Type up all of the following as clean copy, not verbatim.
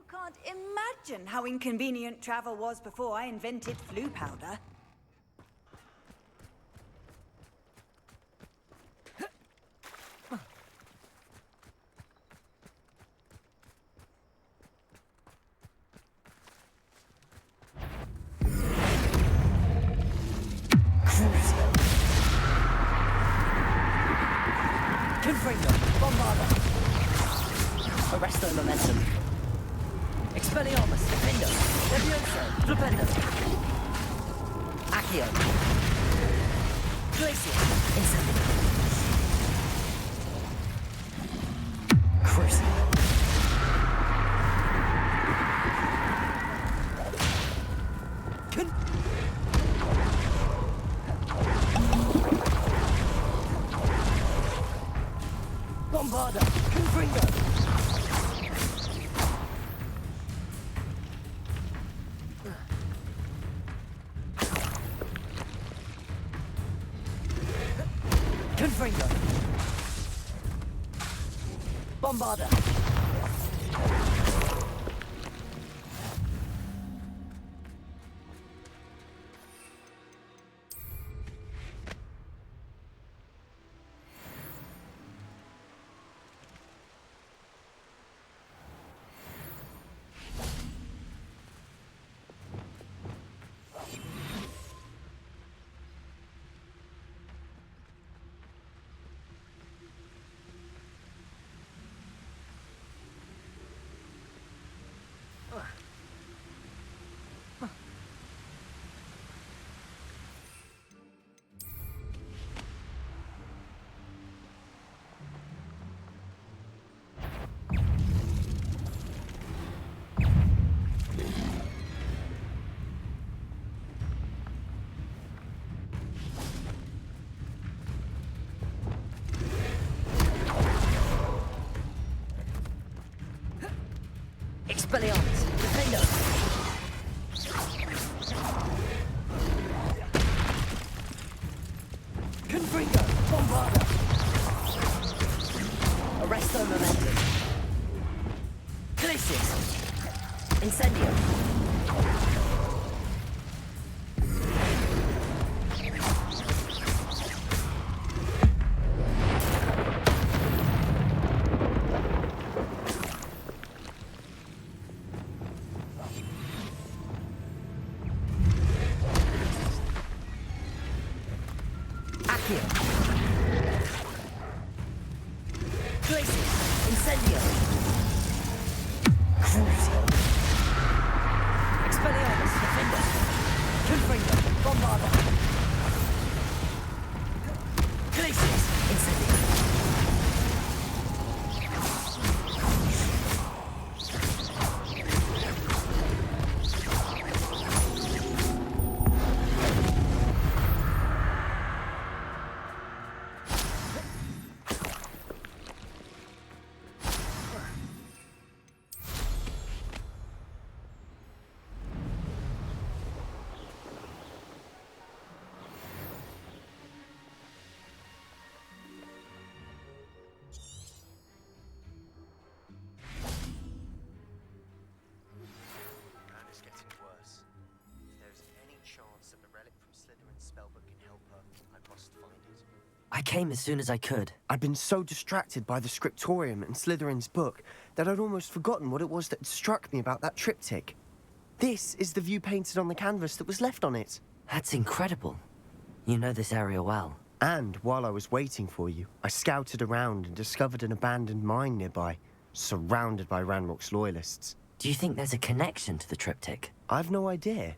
Can't imagine how inconvenient travel was before I invented flu powder. Confringo, Bombarda. Arresto Momentum. Expelliarmus, Defendo, Levioso, Flipendo. Accio. Glacier, Incendio. Crucible. Bombarda, Confringo. Confringo. Bombarda. Expelliarmus, Defendo. Confringo, Bombarda. Arresto Momentum. Glacius. Incendio. Accio. Glacius. Incendio. Crucible. Expelliarmus, Defender. Confringo, Bombarda. Glacius. Incendio. I came as soon as I could. I'd been so distracted by the scriptorium and Slytherin's book that I'd almost forgotten what it was that struck me about that triptych. This is the view painted on the canvas that was left on it. That's incredible. You know this area well. And while I was waiting for you, I scouted around and discovered an abandoned mine nearby, surrounded by Ranrock's loyalists. Do you think there's a connection to the triptych? I've no idea,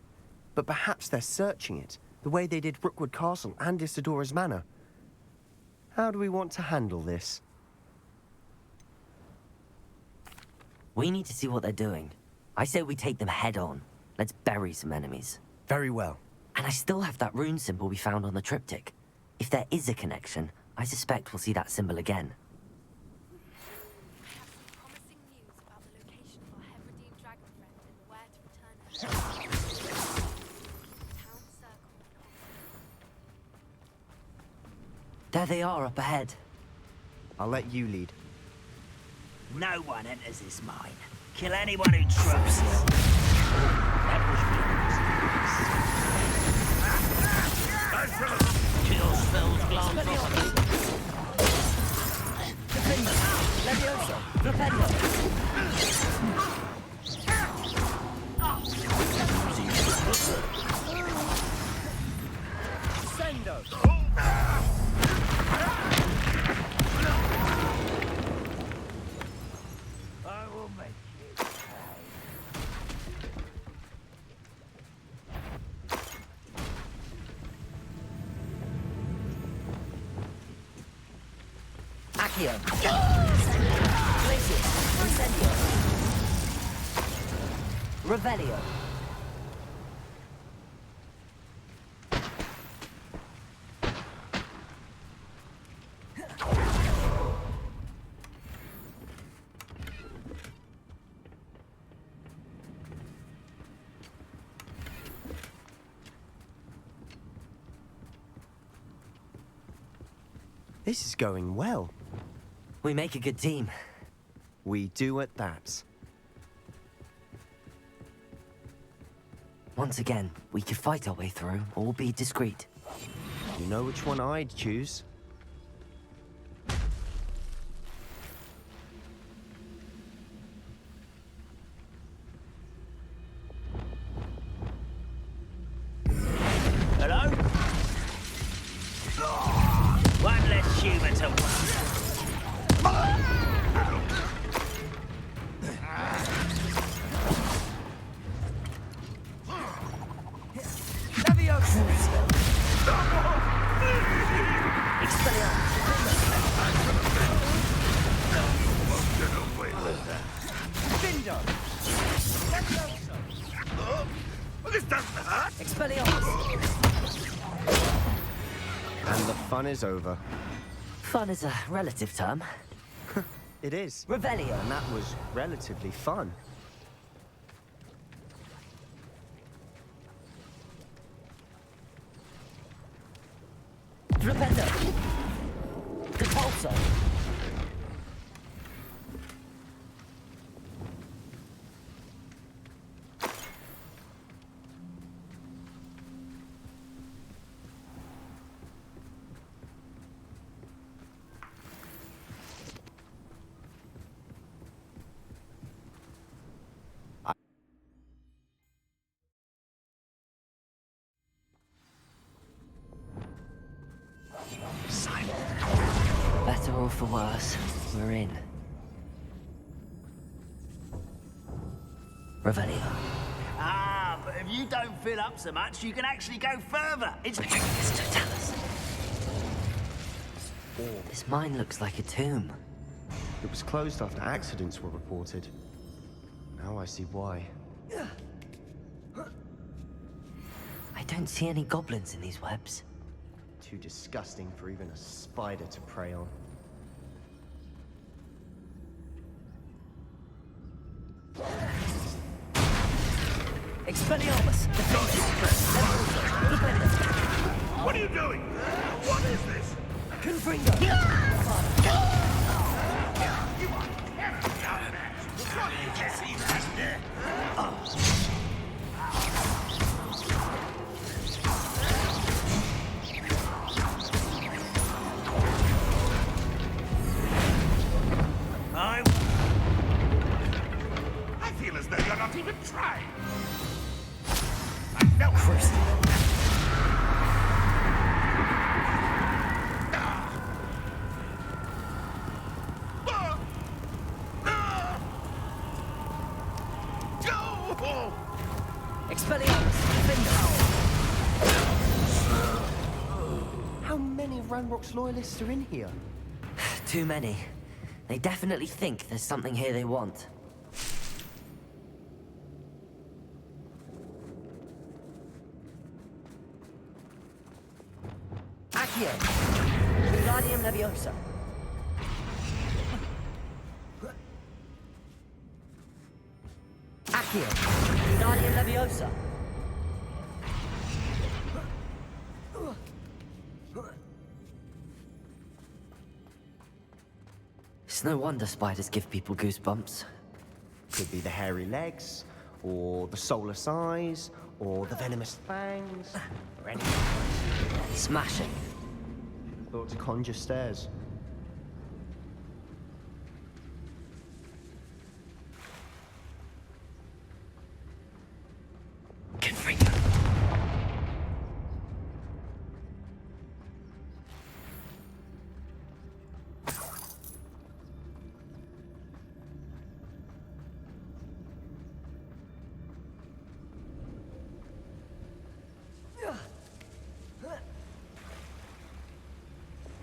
but perhaps they're searching it, the way they did Rookwood Castle and Isidora's Manor. How do we want to handle this? We need to see what they're doing. I say we take them head on. Let's bury some enemies. Very well. And I still have that rune symbol we found on the triptych. If there is a connection, I suspect we'll see that symbol again. There they are up ahead. I'll let you lead. No one enters this mine. Kill anyone who tries. That was kill spells glance off. Levioso! Flipendo! Sendo! I will make you Accio! Glacius! Incendio! Revelio! This is going well. We make a good team. We do at that. Once again, we could fight our way through, or be discreet. You know which one I'd choose. Hello? One less human to worry. And the fun is over. Fun is a relative term. It is. Revelio! And that was relatively fun. Flipendo! Repulso! Better or for worse, we're in. Revelio. Ah, but if you don't fill up so much, you can actually go further. It's Totalis. This mine looks like a tomb. It was closed after accidents were reported. Now I see why. I don't see any goblins in these webs. Too disgusting for even a spider to prey on. Expelliarmus! What are you doing? What is this? Confringo! You are terribly outmatched. Surely you can see that. I feel as though you're not even trying. I know First. Expelliarmus! How many of Ranrock's loyalists are in here? Too many. They definitely think there's something here they want. Accio! Wingardium Leviosa! Accio! Wingardium Leviosa! It's no wonder spiders give people goosebumps. Could be the hairy legs, or the soulless eyes, or the venomous fangs, or anything. Smashing. Thought to conjure stairs. Confringo.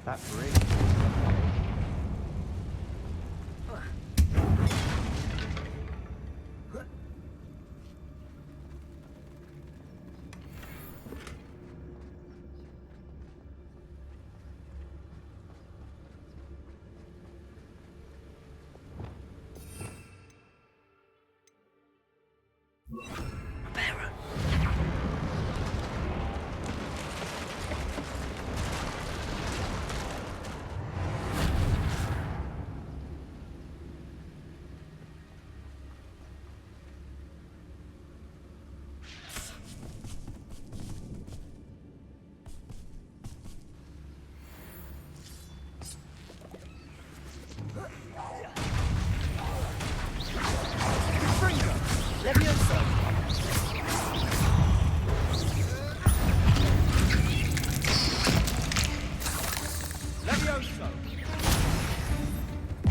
That bridge. Repairer.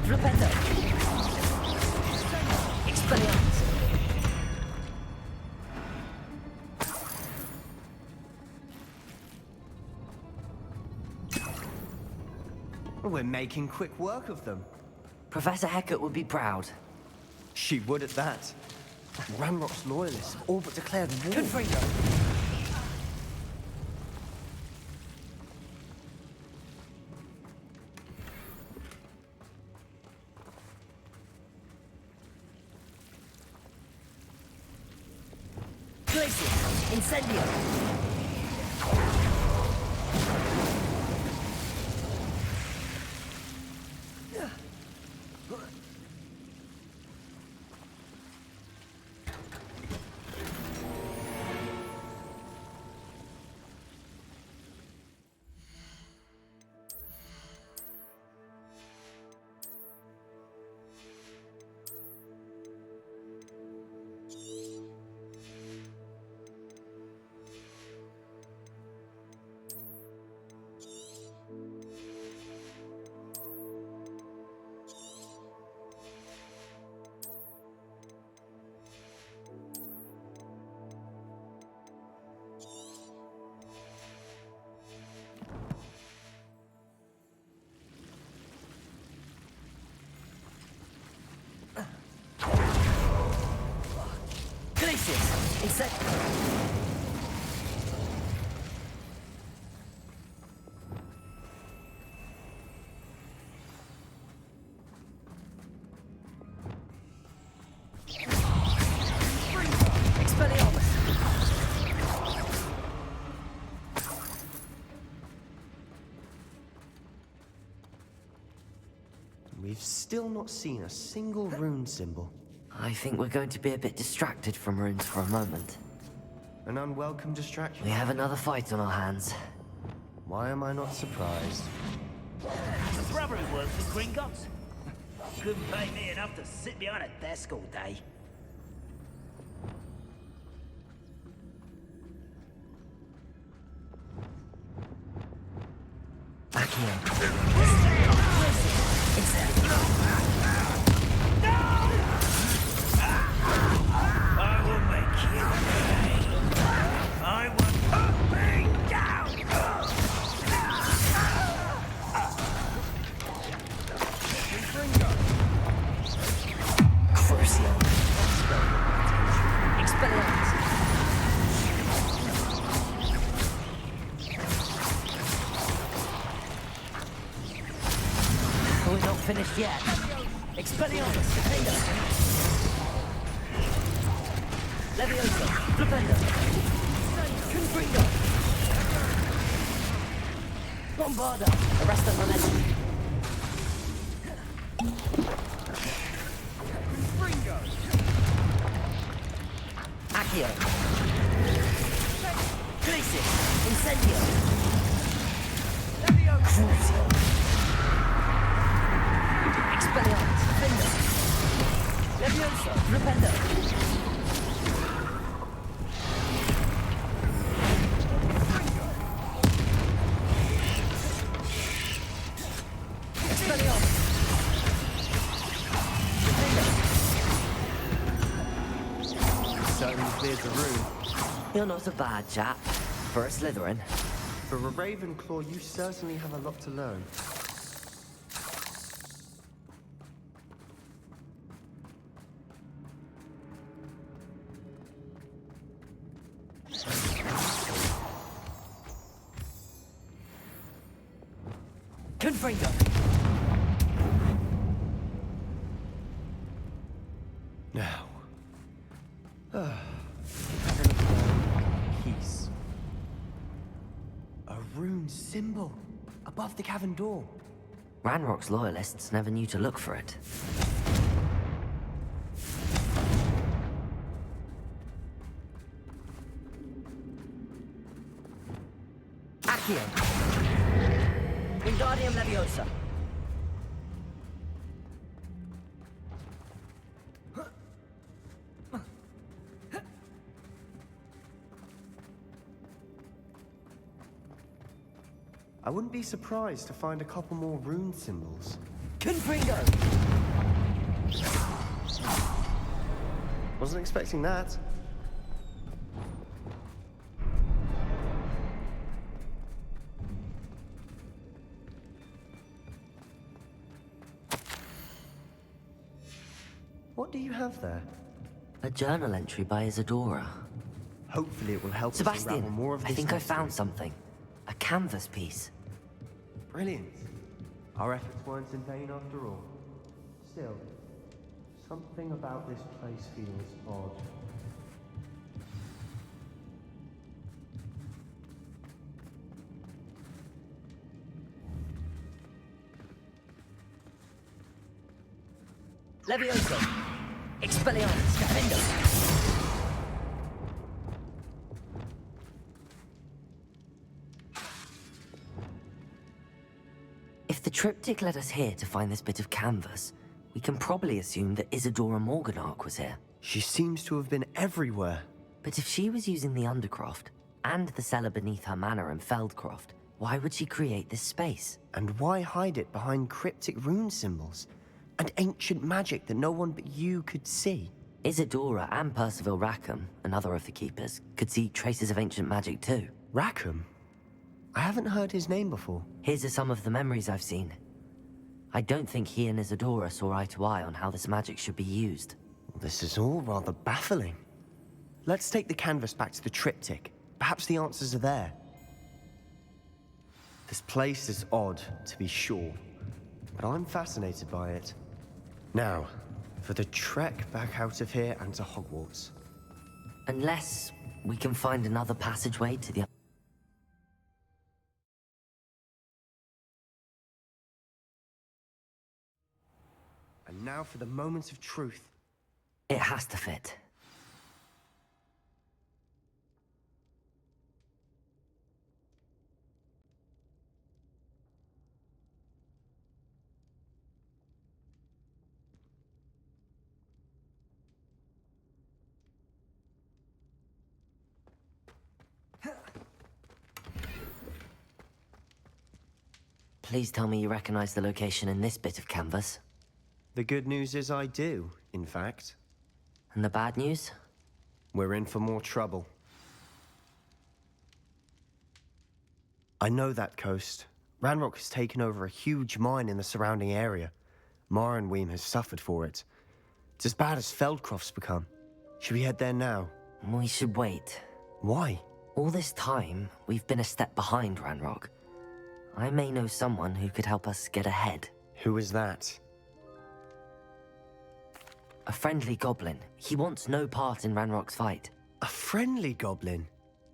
Flipendo. Expelliarmus. We're making quick work of them. Professor Hecat would be proud. She would at that. Ranrock's loyalists have all but declared war. Confringo. Glacius. Incendio. Glacius. Incendio. Expelliarmus. We've still not seen a single rune symbol. I think we're going to be a bit distracted from runes for a moment. An unwelcome distraction. We have another fight on our hands. Why am I not surprised? The brother who works for Gringotts. Couldn't pay me enough to sit behind a desk all day. Back here. Incendio. I will make you pay. I will put me down. Crucio. Expelliarmus. We're not finished yet. Expelliarmus. Defender. Levioso. Flipendo. Confringo. Bombarda. Arrest the momentum. Ringo! Accio. Crisis. Incendio. Crucio. Expelliarmus. Finder. Leviosa. Rependo. Expelliarmus. Certainly cleared the room. You're not a bad chap. For a Slytherin. For a Ravenclaw, you certainly have a lot to learn. Confringo. Now. Peace. A rune symbol above the cavern door. Ranrock's loyalists never knew to look for it. Accio. Wingardium Leviosa. I wouldn't be surprised to find a couple more rune symbols. Confringo. Wasn't expecting that. What do you have there? A journal entry by Isadora. Hopefully it will help us unravel Sebastian, more of this I think I mystery. found something. A canvas piece. Brilliant. Our efforts weren't in vain after all. Still, something about this place feels odd. Leviosa. Expelliarmus. Defendo. If the triptych led us here to find this bit of canvas, we can probably assume that Isadora Morganach was here. She seems to have been everywhere. But if she was using the Undercroft, and the cellar beneath her manor in Feldcroft, why would she create this space? And why hide it behind cryptic rune symbols? And ancient magic that no one but you could see? Isadora and Percival Rackham, another of the Keepers, could see traces of ancient magic too. Rackham? I haven't heard his name before. His are some of the memories I've seen. I don't think he and Isadora saw eye to eye on how this magic should be used. This is all rather baffling. Let's take the canvas back to the triptych. Perhaps the answers are there. This place is odd, to be sure, but I'm fascinated by it. Now, for the trek back out of here and to Hogwarts. Unless we can find another passageway to the... And now for the moment of truth. It has to fit. Please tell me you recognize the location in this bit of canvas. The good news is I do, in fact. And the bad news? We're in for more trouble. I know that coast. Ranrock has taken over a huge mine in the surrounding area. Marrenweem has suffered for it. It's as bad as Feldcroft's become. Should we head there now? We should wait. Why? All this time, we've been a step behind Ranrock. I may know someone who could help us get ahead. Who is that? A friendly goblin. He wants no part in Ranrock's fight. A friendly goblin?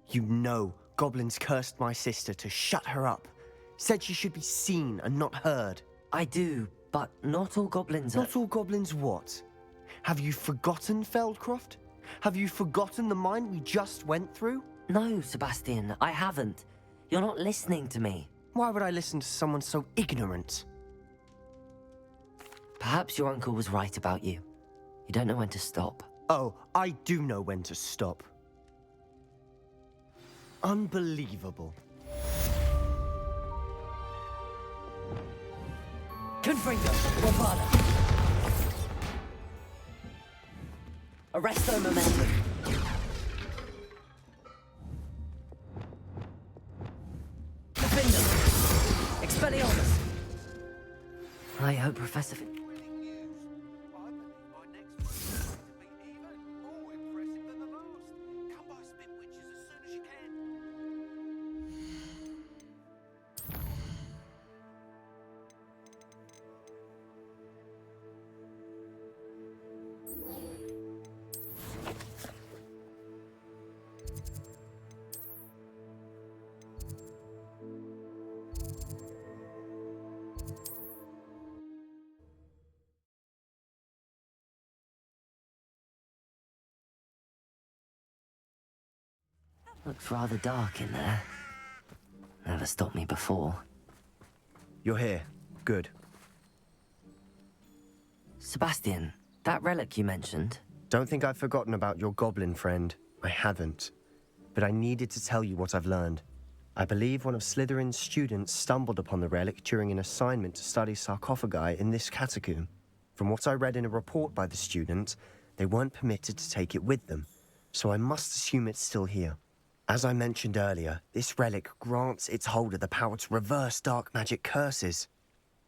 You know goblins cursed my sister to shut her up. Said she should be seen and not heard. I do, but not all goblins are... Not all goblins what? Have you forgotten Feldcroft? Have you forgotten the mine we just went through? No, Sebastian, I haven't. You're not listening to me. Why would I listen to someone so ignorant? Perhaps your uncle was right about you. You don't know when to stop. Oh, I do know when to stop. Unbelievable. Confringo, Romana. Arresto momentum. Defender. Expelliarmus. I hope Professor... Looks rather dark in there. Never stopped me before. You're here. Good. Sebastian, that relic you mentioned... Don't think I've forgotten about your goblin friend. I haven't. But I needed to tell you what I've learned. I believe one of Slytherin's students stumbled upon the relic during an assignment to study sarcophagi in this catacomb. From what I read in a report by the student, they weren't permitted to take it with them, so I must assume it's still here. As I mentioned earlier, this relic grants its holder the power to reverse dark magic curses.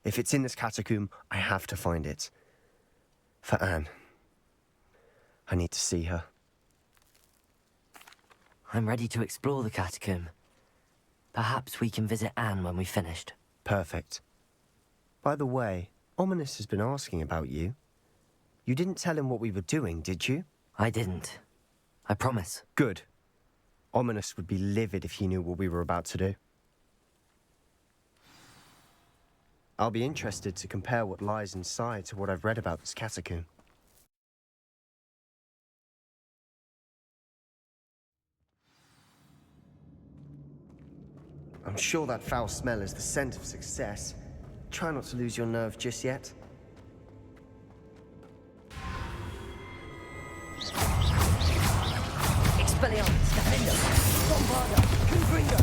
If it's in this catacomb, I have to find it. For Anne. I need to see her. I'm ready to explore the catacomb. Perhaps we can visit Anne when we've finished. Perfect. By the way, Ominous has been asking about you. You didn't tell him what we were doing, did you? I didn't. I promise. Good. Ominous would be livid if he knew what we were about to do. I'll be interested to compare what lies inside to what I've read about this catacomb. I'm sure that foul smell is the scent of success. Try not to lose your nerve just yet. Expelliarmus, Defender, Bombarda, Confringo,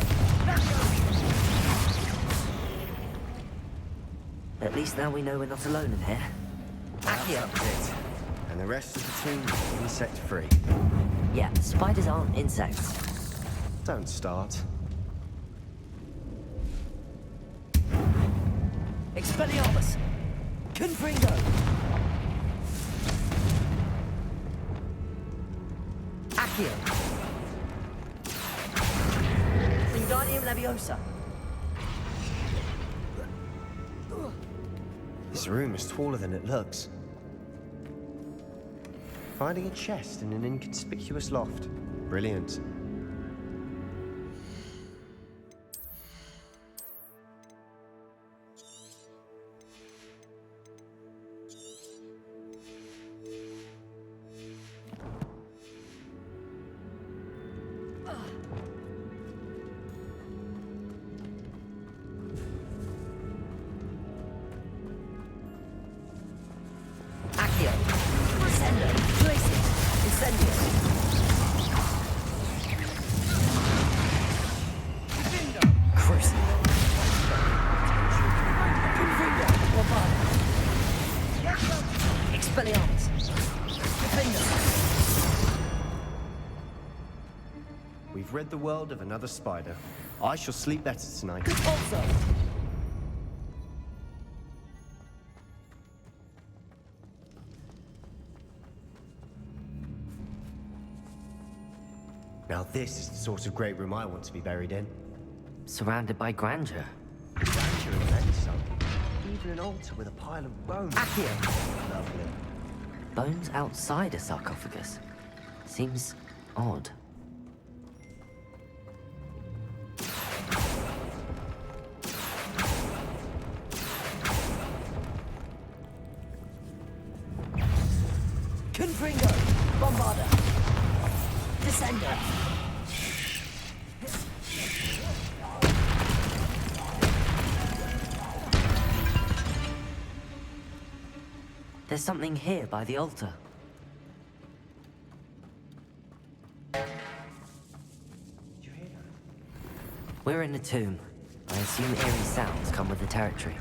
At least now we know we're not alone in here. Accio. That's it. And the rest of the tomb is insect-free. Yeah, spiders aren't insects. Don't start. Expelliarmus, Confringo. Accio. Wingardium Leviosa. This room is taller than it looks. Finding a chest in an inconspicuous loft. Brilliant. Accio. Ascendo. Glacius. Incendio. Crucible. Confringo. Bombarda. Expelliarmus. Defender. We've rid the world of another spider. I shall sleep better tonight. Also. Now this is the sort of great room I want to be buried in. Surrounded by grandeur. Grandeur and then some. Even an altar with a pile of bones. Accio. Lovely. Bones outside a sarcophagus. Seems odd. Confringo. Bombarda. Descender! There's something here by the altar. We're in a tomb. I assume eerie sounds come with the territory.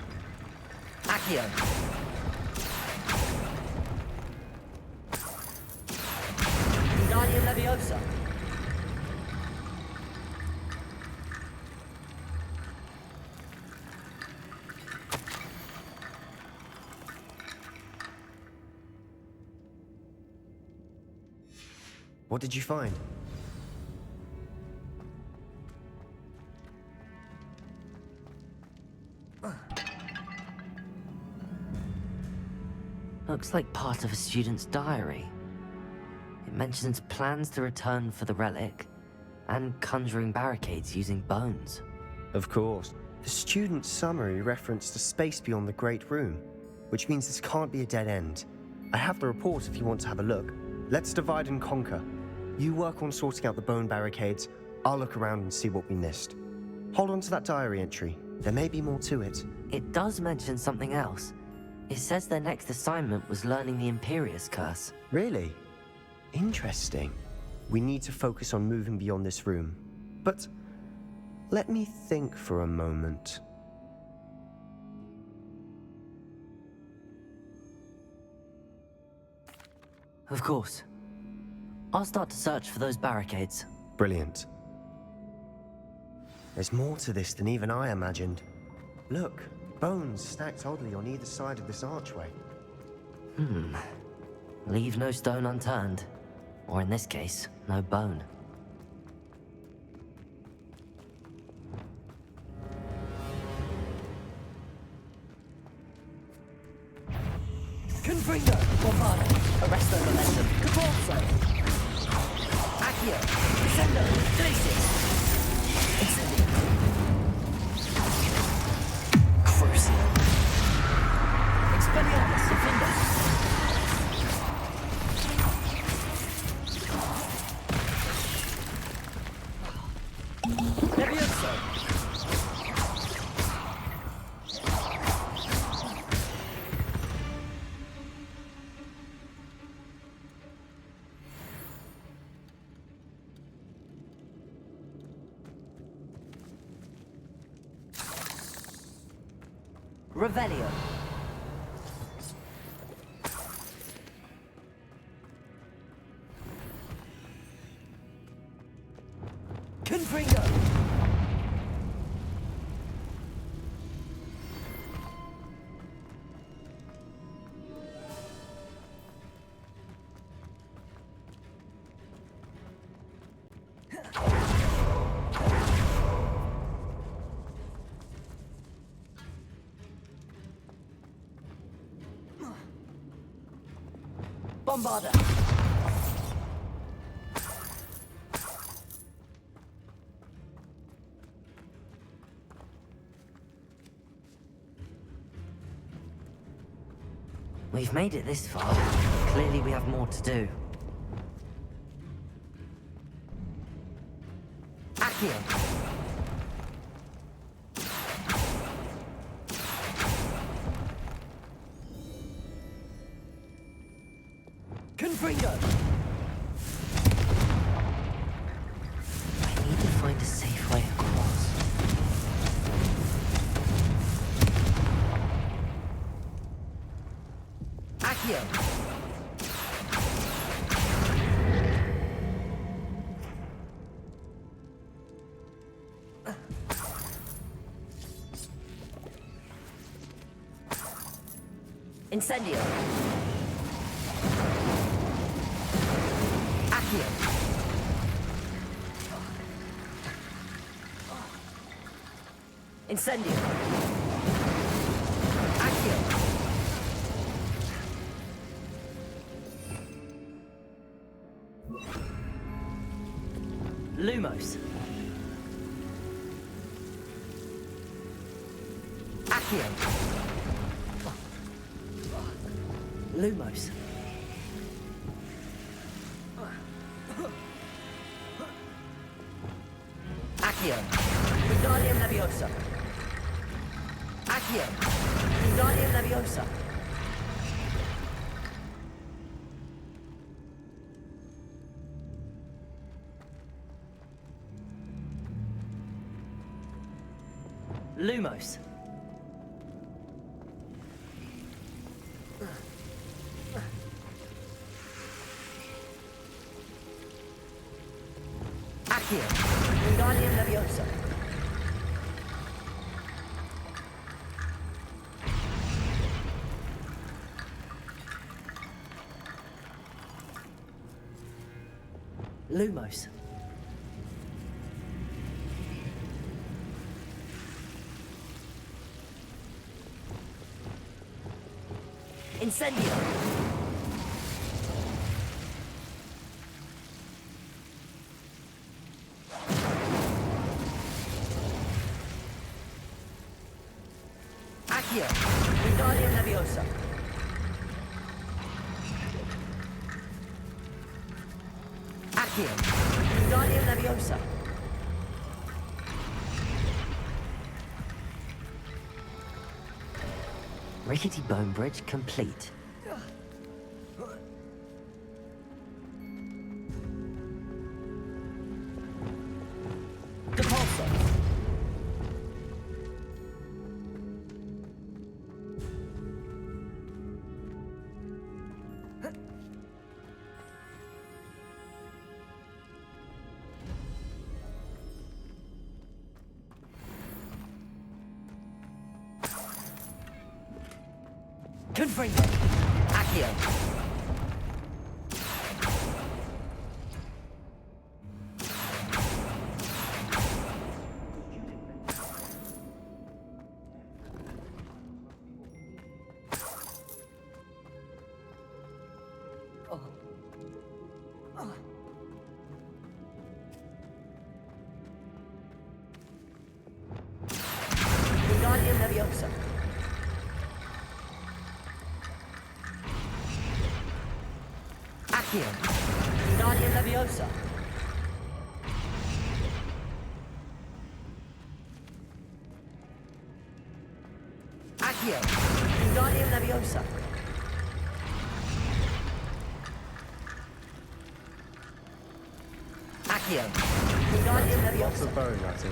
Accio! Wingardium Leviosa! What did you find? Looks like part of a student's diary. It mentions plans to return for the relic, and conjuring barricades using bones. Of course. The student's summary referenced a space beyond the Great Room, which means this can't be a dead end. I have the report if you want to have a look. Let's divide and conquer. You work on sorting out the bone barricades, I'll look around and see what we missed. Hold on to that diary entry. There may be more to it. It does mention something else. It says their next assignment was learning the Imperius Curse. Really? Interesting. We need to focus on moving beyond this room. But let me think for a moment. Of course. I'll start to search for those barricades. Brilliant. There's more to this than even I imagined. Look, bones stacked oddly on either side of this archway. Leave no stone unturned. Or in this case, no bone. Confringo! Bombardo! Arresto momentum! Caporzo! Accio! Descendo! Glacius! Incendio! Crucio! Expelliarmus! Defendo! Levioso! Revelio. Confringo. Bombarda. We've made it this far. Clearly we have more to do. Accio! Confringo! I need to find a safe way across. Accio! Incendio! Accio! Incendio! Accio! Lumos! Accio! Lumos! Accio. Wingardium Leviosa. Accio. Wingardium Leviosa. Lumos. Accio. Wingardium Leviosa. Lumos. Incendio. Accio. Wingardium Leviosa. Accio. Wingardium Leviosa. Rickety bone bridge complete. Depulso. Confringo. Accio. Wingardium Leviosa. Accio. Wingardium Leviosa. Accio. Wingardium Leviosa. Accio. Wingardium Lots Leviosa. of bone, Ratty.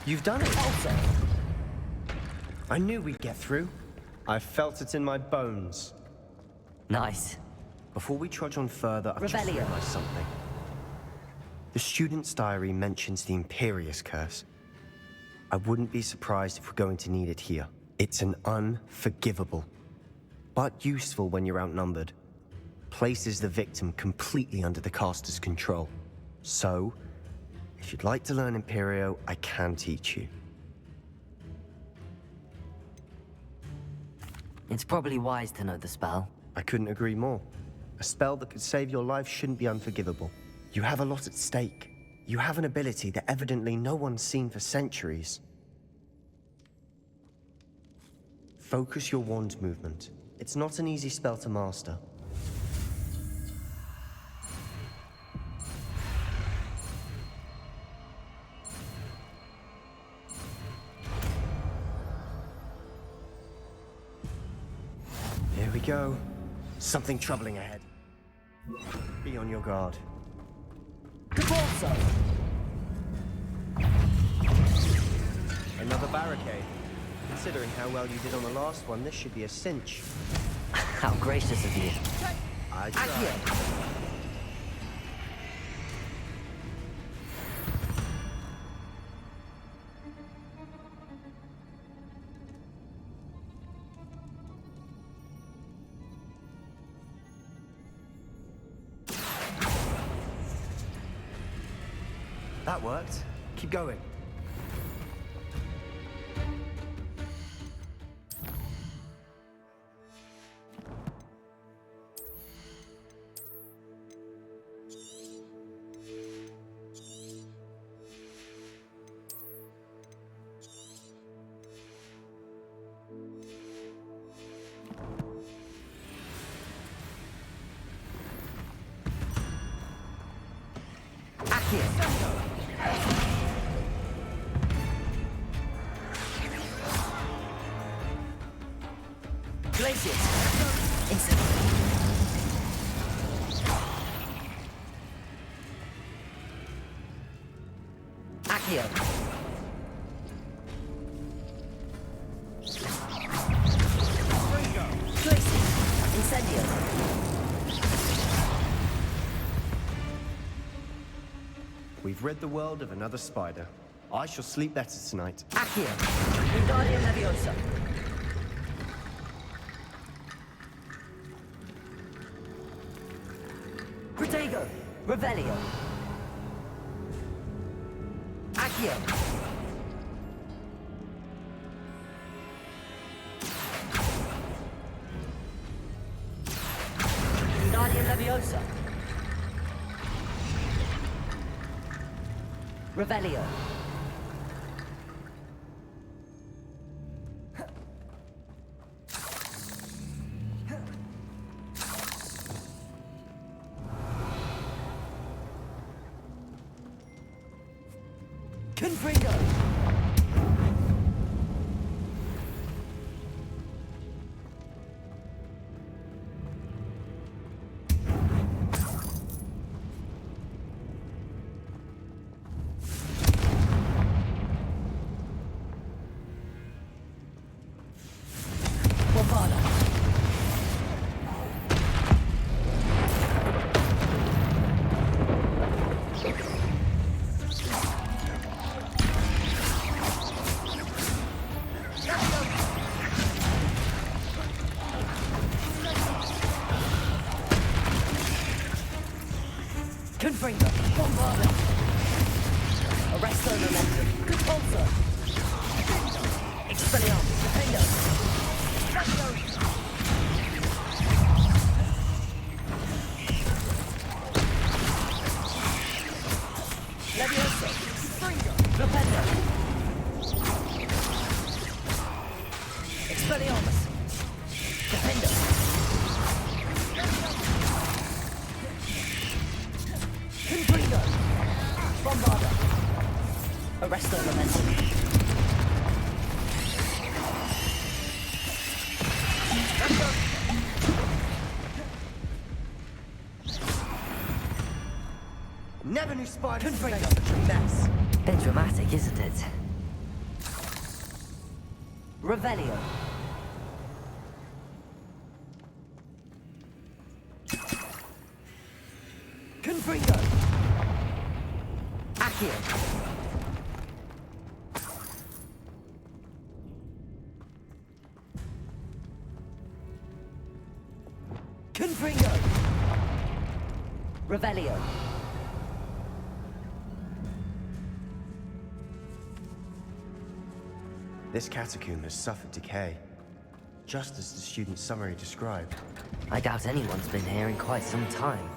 You've done it. Also. I knew we'd get through. I felt it in my bones. Nice. Before we trudge on further, I've just Revelio. realized something. The student's diary mentions the Imperious Curse. I wouldn't be surprised if we're going to need it here. It's an unforgivable, but useful when you're outnumbered. Places the victim completely under the caster's control. So, if you'd like to learn Imperio, I can teach you. It's probably wise to know the spell. I couldn't agree more. A spell that could save your life shouldn't be unforgivable. You have a lot at stake. You have an ability that evidently no one's seen for centuries. Focus your wand movement. It's not an easy spell to master. Here we go. Something troubling ahead. Be on your guard. Depulso. Another barricade. Considering how well you did on the last one, this should be a cinch. How gracious of you. I tried. Accio. That worked. Keep going. Accio. Tracy. Incendio. We've rid the world of another spider. I shall sleep better tonight. Accio. Wingardium Leviosa. Protego. Revelio. Accio. Wingardium Leviosa. Revelio. Confringo. Bombarda. Confringo. Bombarda. Arresto momentum. Conpulsor. Expelliarmus. Defendo. Leviosa. Stringo. Defendo. Expelliarmus. Defendo. Confringo. Bombarda. Arresto momentum. Never knew spiders Confringo. made such a mess. Bit dramatic, isn't it? Revelio. Confringo. Accio. Confringo. Revelio. This catacomb has suffered decay, just as the student's summary described. I doubt anyone's been here in quite some time.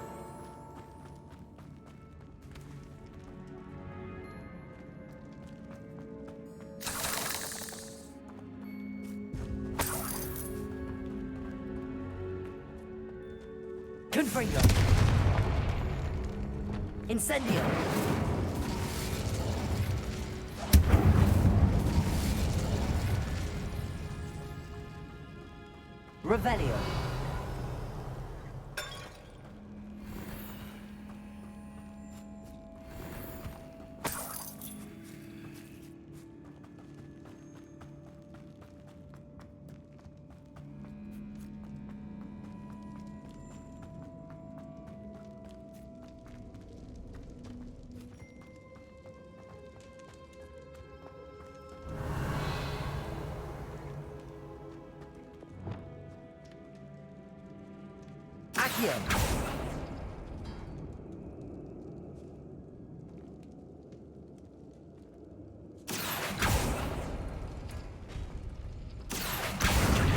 Confringo. Incendio. Revelio. Accio.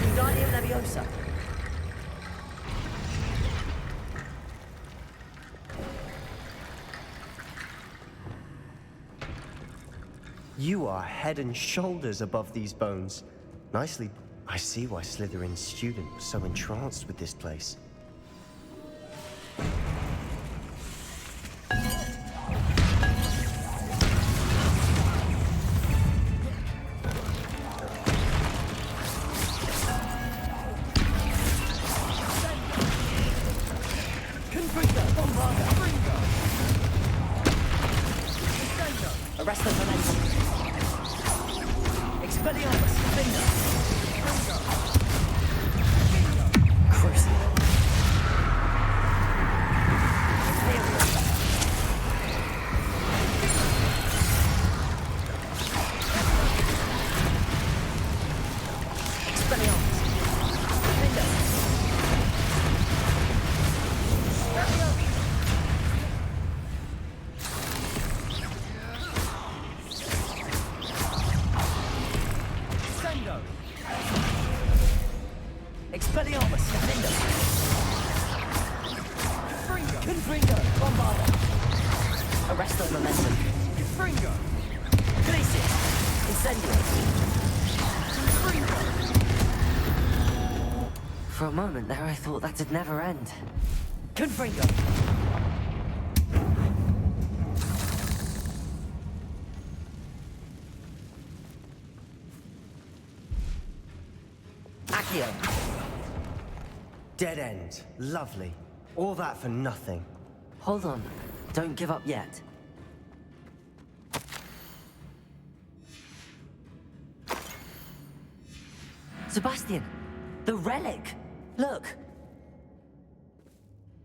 Wingardium Leviosa. You are head and shoulders above these bones. Nicely. I see why Slytherin's student was so entranced with this place. Arrest the momentum. Expelliarmus, Bingo. Crucible. Expelliarmus. Bingo. Sendo. Expelliarmus, Bingo. Confringo, Bombarda. Arresto momentum. Confringo. Glacius. Incendio. Confringo. For a moment there, I thought that'd never end. Confringo. Accio. Dead end. Lovely. All that for nothing. Hold on. Don't give up yet. Sebastian! The relic! Look!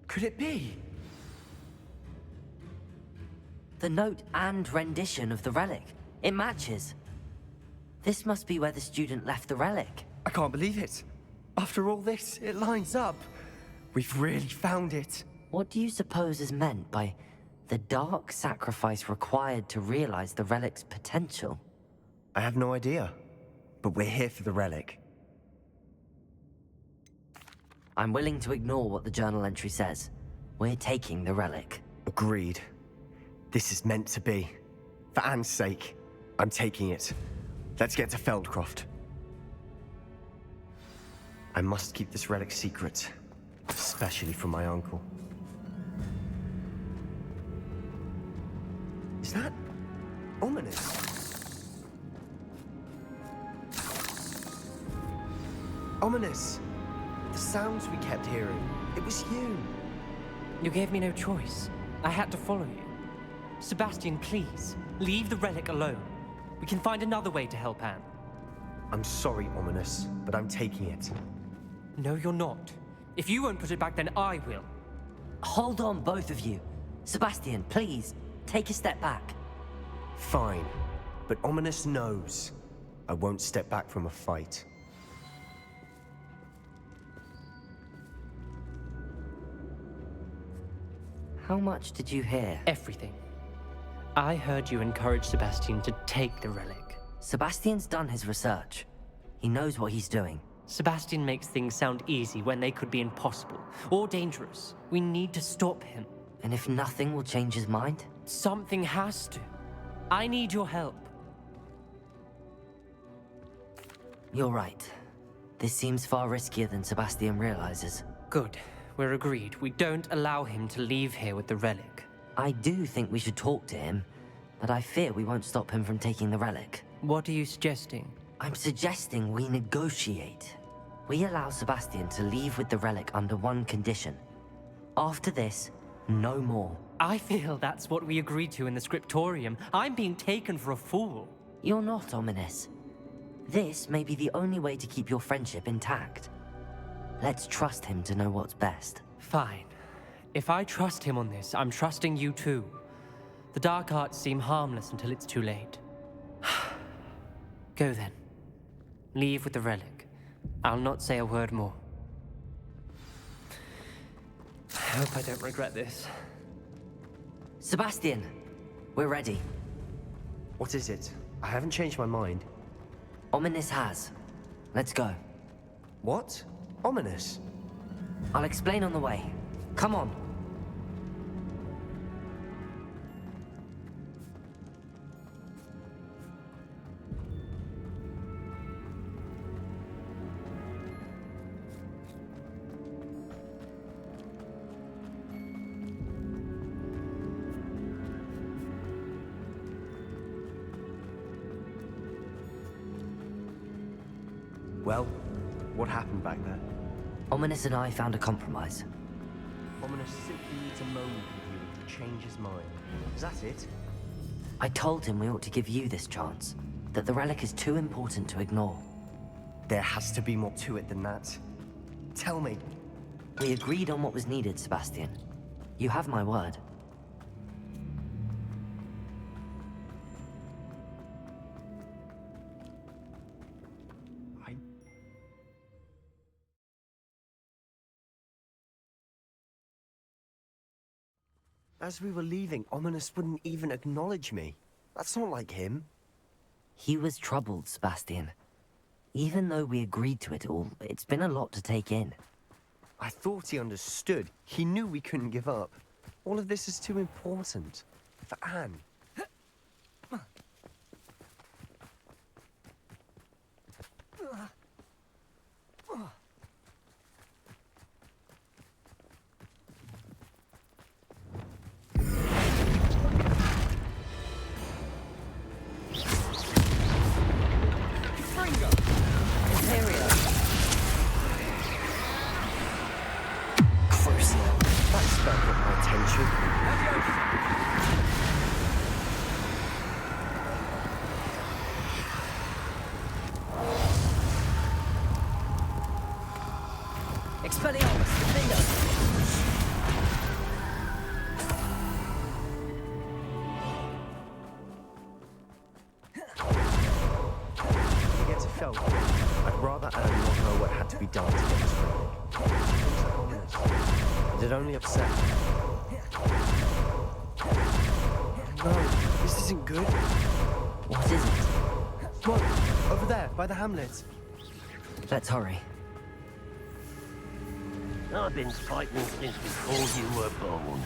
Could it be? The note and rendition of the relic. It matches. This must be where the student left the relic. I can't believe it. After all this, it lines up. We've really found it. What do you suppose is meant by the dark sacrifice required to realize the relic's potential? I have no idea. But we're here for the relic. I'm willing to ignore what the journal entry says. We're taking the relic. Agreed. This is meant to be. For Anne's sake, I'm taking it. Let's get to Feldcroft. I must keep this relic secret, especially from my uncle. Is that ominous? Ominous! The sounds we kept hearing, it was you. You gave me no choice. I had to follow you. Sebastian, please, leave the relic alone. We can find another way to help Anne. I'm sorry, Ominous, but I'm taking it. No, you're not. If you won't put it back, then I will. Hold on, both of you. Sebastian, please, take a step back. Fine, but Ominous knows I won't step back from a fight. How much did you hear? Everything. I heard you encourage Sebastian to take the relic. Sebastian's done his research. He knows what he's doing. Sebastian makes things sound easy when they could be impossible or dangerous. We need to stop him. And if nothing will change his mind? Something has to. I need your help. You're right. This seems far riskier than Sebastian realizes. Good. We're agreed. We don't allow him to leave here with the relic. I do think we should talk to him, but I fear we won't stop him from taking the relic. What are you suggesting? I'm suggesting we negotiate. We allow Sebastian to leave with the relic under one condition. After this, no more. I feel that's what we agreed to in the scriptorium. I'm being taken for a fool. You're not, Ominous. This may be the only way to keep your friendship intact. Let's trust him to know what's best. Fine. If I trust him on this, I'm trusting you too. The dark arts seem harmless until it's too late. Go then. Leave with the relic. I'll not say a word more. I hope I don't regret this. Sebastian, we're ready. What is it? I haven't changed my mind. Ominous has. Let's go. What? Ominous? I'll explain on the way. Come on. Well, what happened back there? Ominous and I found a compromise. Ominous simply needs a moment with you to change his mind. Is that it? I told him we ought to give you this chance, that the relic is too important to ignore. There has to be more to it than that. Tell me. We agreed on what was needed, Sebastian. You have my word. As we were leaving, Ominous wouldn't even acknowledge me. That's not like him. He was troubled, Sebastian. Even though we agreed to it all, it's been a lot to take in. I thought he understood. He knew we couldn't give up. All of this is too important. For Anne. I'd rather Anne not know what had to be done to get this relic. Did it only upset me? No, this isn't good. What is it? Smoke, over there, by the hamlet. Let's hurry. I've been fighting since before you were born.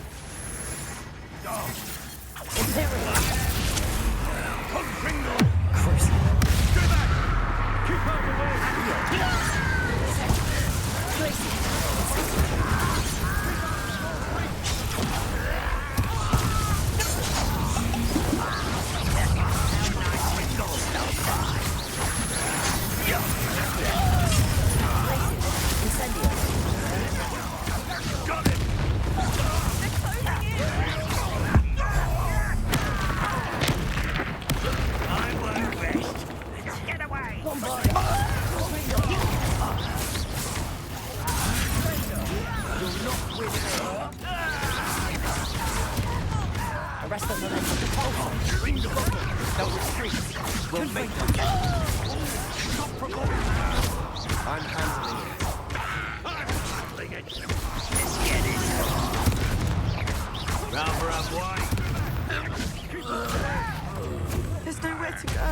I'm handling it. Rather unwind. There's nowhere to go.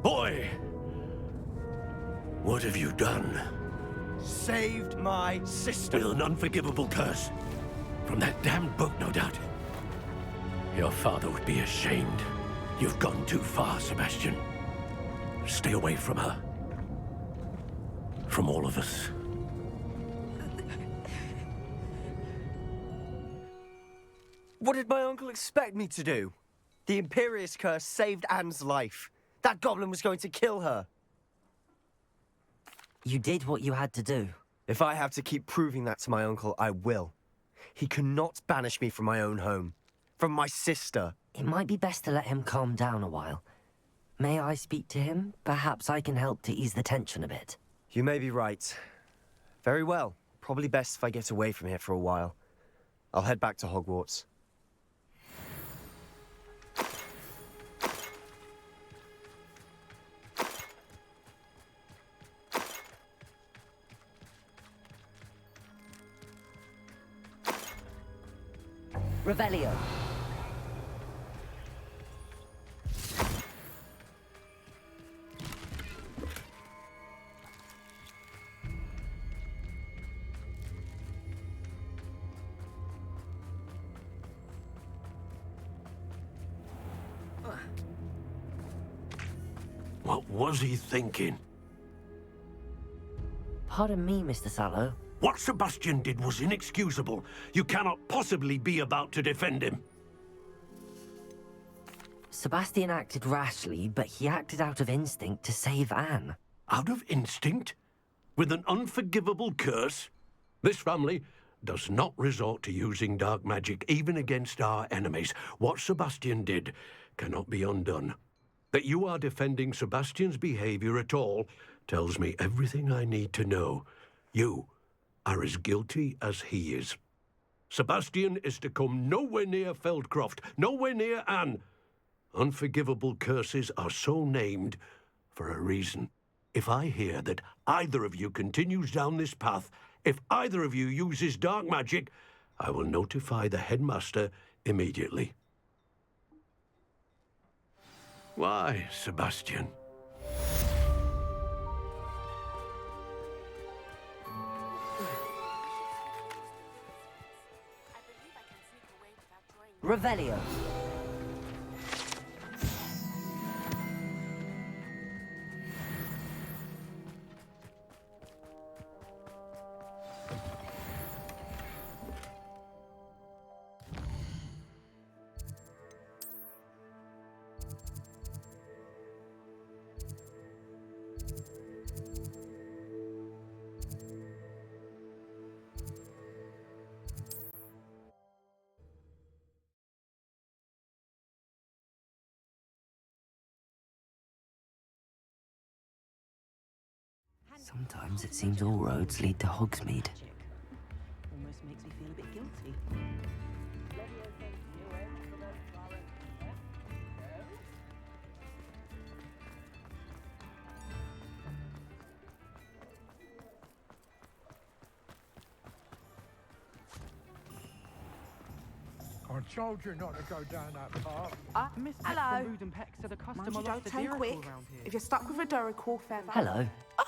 Boy! What have you done? Saved my sister. With an unforgivable curse. From that damned book, no doubt. Your father would be ashamed. You've gone too far, Sebastian. Stay away from her. From all of us. What did my uncle expect me to do? The Imperious curse saved Anne's life. That goblin was going to kill her. You did what you had to do. If I have to keep proving that to my uncle, I will. He cannot banish me from my own home. From my sister. It might be best to let him calm down a while. May I speak to him? Perhaps I can help to ease the tension a bit. You may be right. Very well. Probably best if I get away from here for a while. I'll head back to Hogwarts. Revelio. What was he thinking? Pardon me, Mr. Sallow. What Sebastian did was inexcusable. You cannot possibly be about to defend him. Sebastian acted rashly, but he acted out of instinct to save Anne. Out of instinct? With an unforgivable curse? This family does not resort to using dark magic even against our enemies. What Sebastian did cannot be undone. That you are defending Sebastian's behavior at all tells me everything I need to know. You are as guilty as he is. Sebastian is to come nowhere near Feldcroft, nowhere near Anne. Unforgivable curses are so named for a reason. If I hear that either of you continues down this path, if either of you uses dark magic, I will notify the headmaster immediately. Why, Sebastian? Revelio. Sometimes it seems all roads lead to Hogsmeade. Almost makes me feel a bit guilty. I told you not to go down that path. Hello. Rude and Peck said a customer Mind you lost don't a turn Diracle quick. around here. If you're stuck with a Duracle feather. Hello.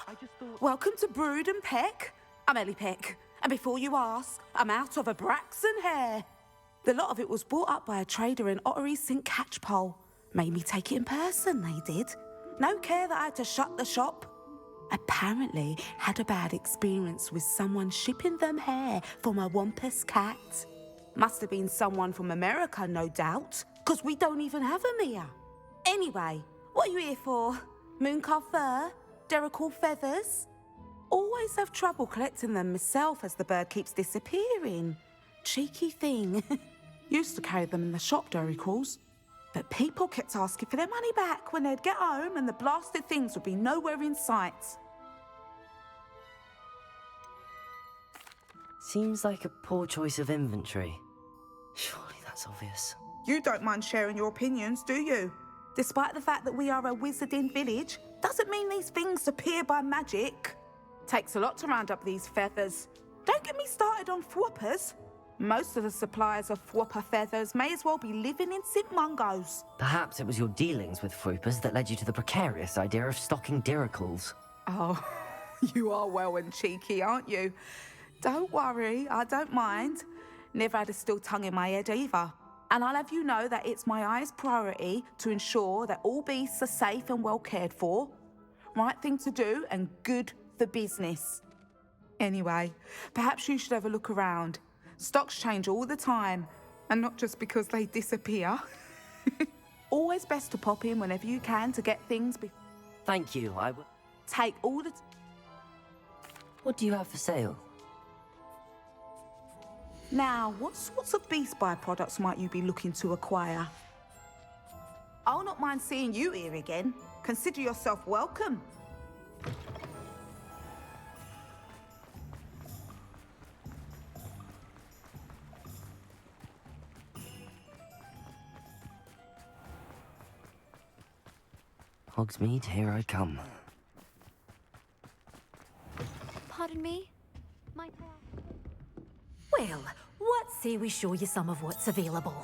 I just thought... Welcome to Brood and Peck. I'm Ellie Peck. And before you ask, I'm out of a Braxton hair. The lot of it was bought up by a trader in Ottery St. Catchpole. Made me take it in person, they did. No care that I had to shut the shop. Apparently had a bad experience with someone shipping them hair for my Wampus cat. Must have been someone from America, no doubt, because we don't even have them here. Anyway, what are you here for? Mooncar fur? Duracle feathers? Always have trouble collecting them myself as the bird keeps disappearing. Cheeky thing. Used to carry them in the shop, Duracles. But people kept asking for their money back when they'd get home and the blasted things would be nowhere in sight. Seems like a poor choice of inventory. Surely that's obvious. You don't mind sharing your opinions, do you? Despite the fact that we are a wizarding village, doesn't mean these things appear by magic. Takes a lot to round up these feathers. Don't get me started on thwoppers. Most of the suppliers of thwopper feathers may as well be living in St. Mungo's. Perhaps it was your dealings with Fruipers that led you to the precarious idea of stocking Diracles. Oh, you are well and cheeky, aren't you? Don't worry, I don't mind. Never had a still tongue in my head either. And I'll have you know that it's my highest priority to ensure that all beasts are safe and well cared for. Right thing to do and good for business. Anyway, perhaps you should have a look around. Stocks change all the time, and not just because they disappear. Always best to pop in whenever you can to get things Thank you, I will. take all the... What do you have for sale? Now, what sorts of beast byproducts might you be looking to acquire? I'll not mind seeing you here again. Consider yourself welcome. Hogsmeade, here I come. Pardon me? Well, What say we show you some of what's available?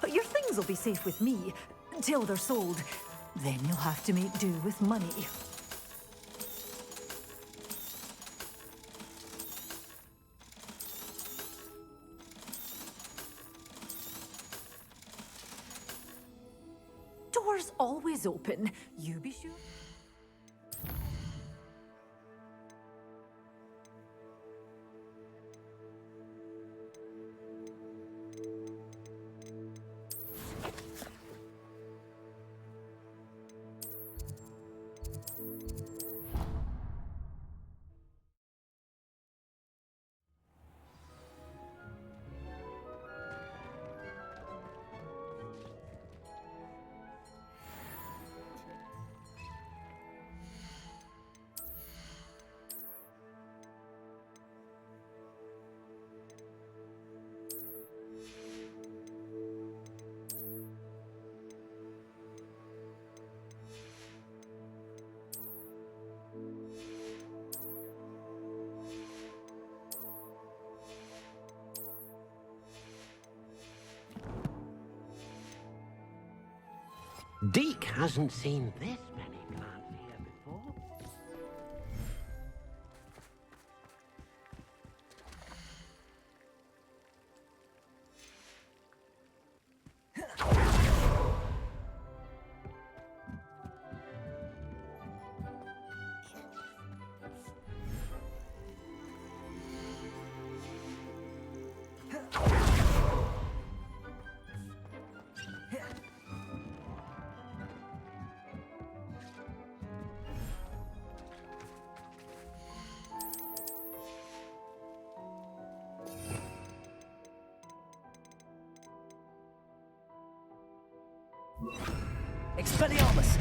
Your things will be safe with me, till they're sold. Then you'll have to make do with money. Doors always open. You be sure. Deke hasn't seen this many plants here before. Expelliarmus!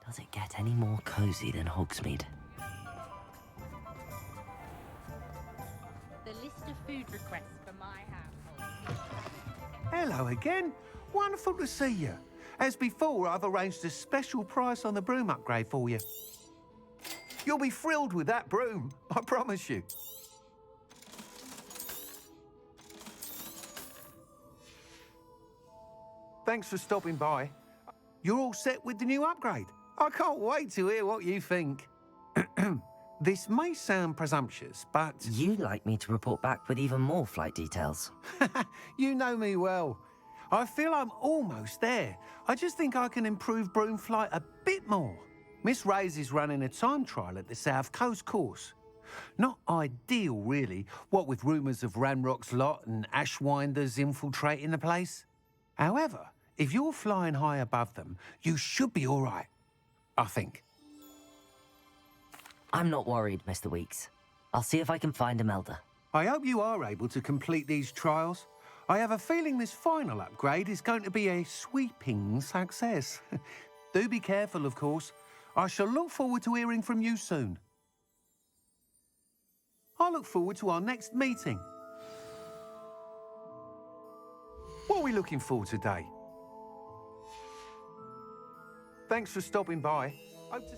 Does it get any more cozy than Hogsmeade? The list of food requests for my household. Hello again. Wonderful to see you. As before, I've arranged a special price on the broom upgrade for you. You'll be thrilled with that broom, I promise you. Thanks for stopping by. You're all set with the new upgrade. I can't wait to hear what you think. This may sound presumptuous, but... You'd like me to report back with even more flight details. You know me well. I feel I'm almost there. I just think I can improve broom flight a bit more. Miss Ray's is running a time trial at the South Coast course. Not ideal, really, what with rumours of Ranrock's lot and Ashwinders infiltrating the place. However, if you're flying high above them, you should be all right, I think. I'm not worried, Mr. Weeks. I'll see if I can find Imelda. I hope you are able to complete these trials. I have a feeling this final upgrade is going to be a sweeping success. Do be careful, of course. I shall look forward to hearing from you soon. I look forward to our next meeting. What are we looking for today? Thanks for stopping by. Hope to...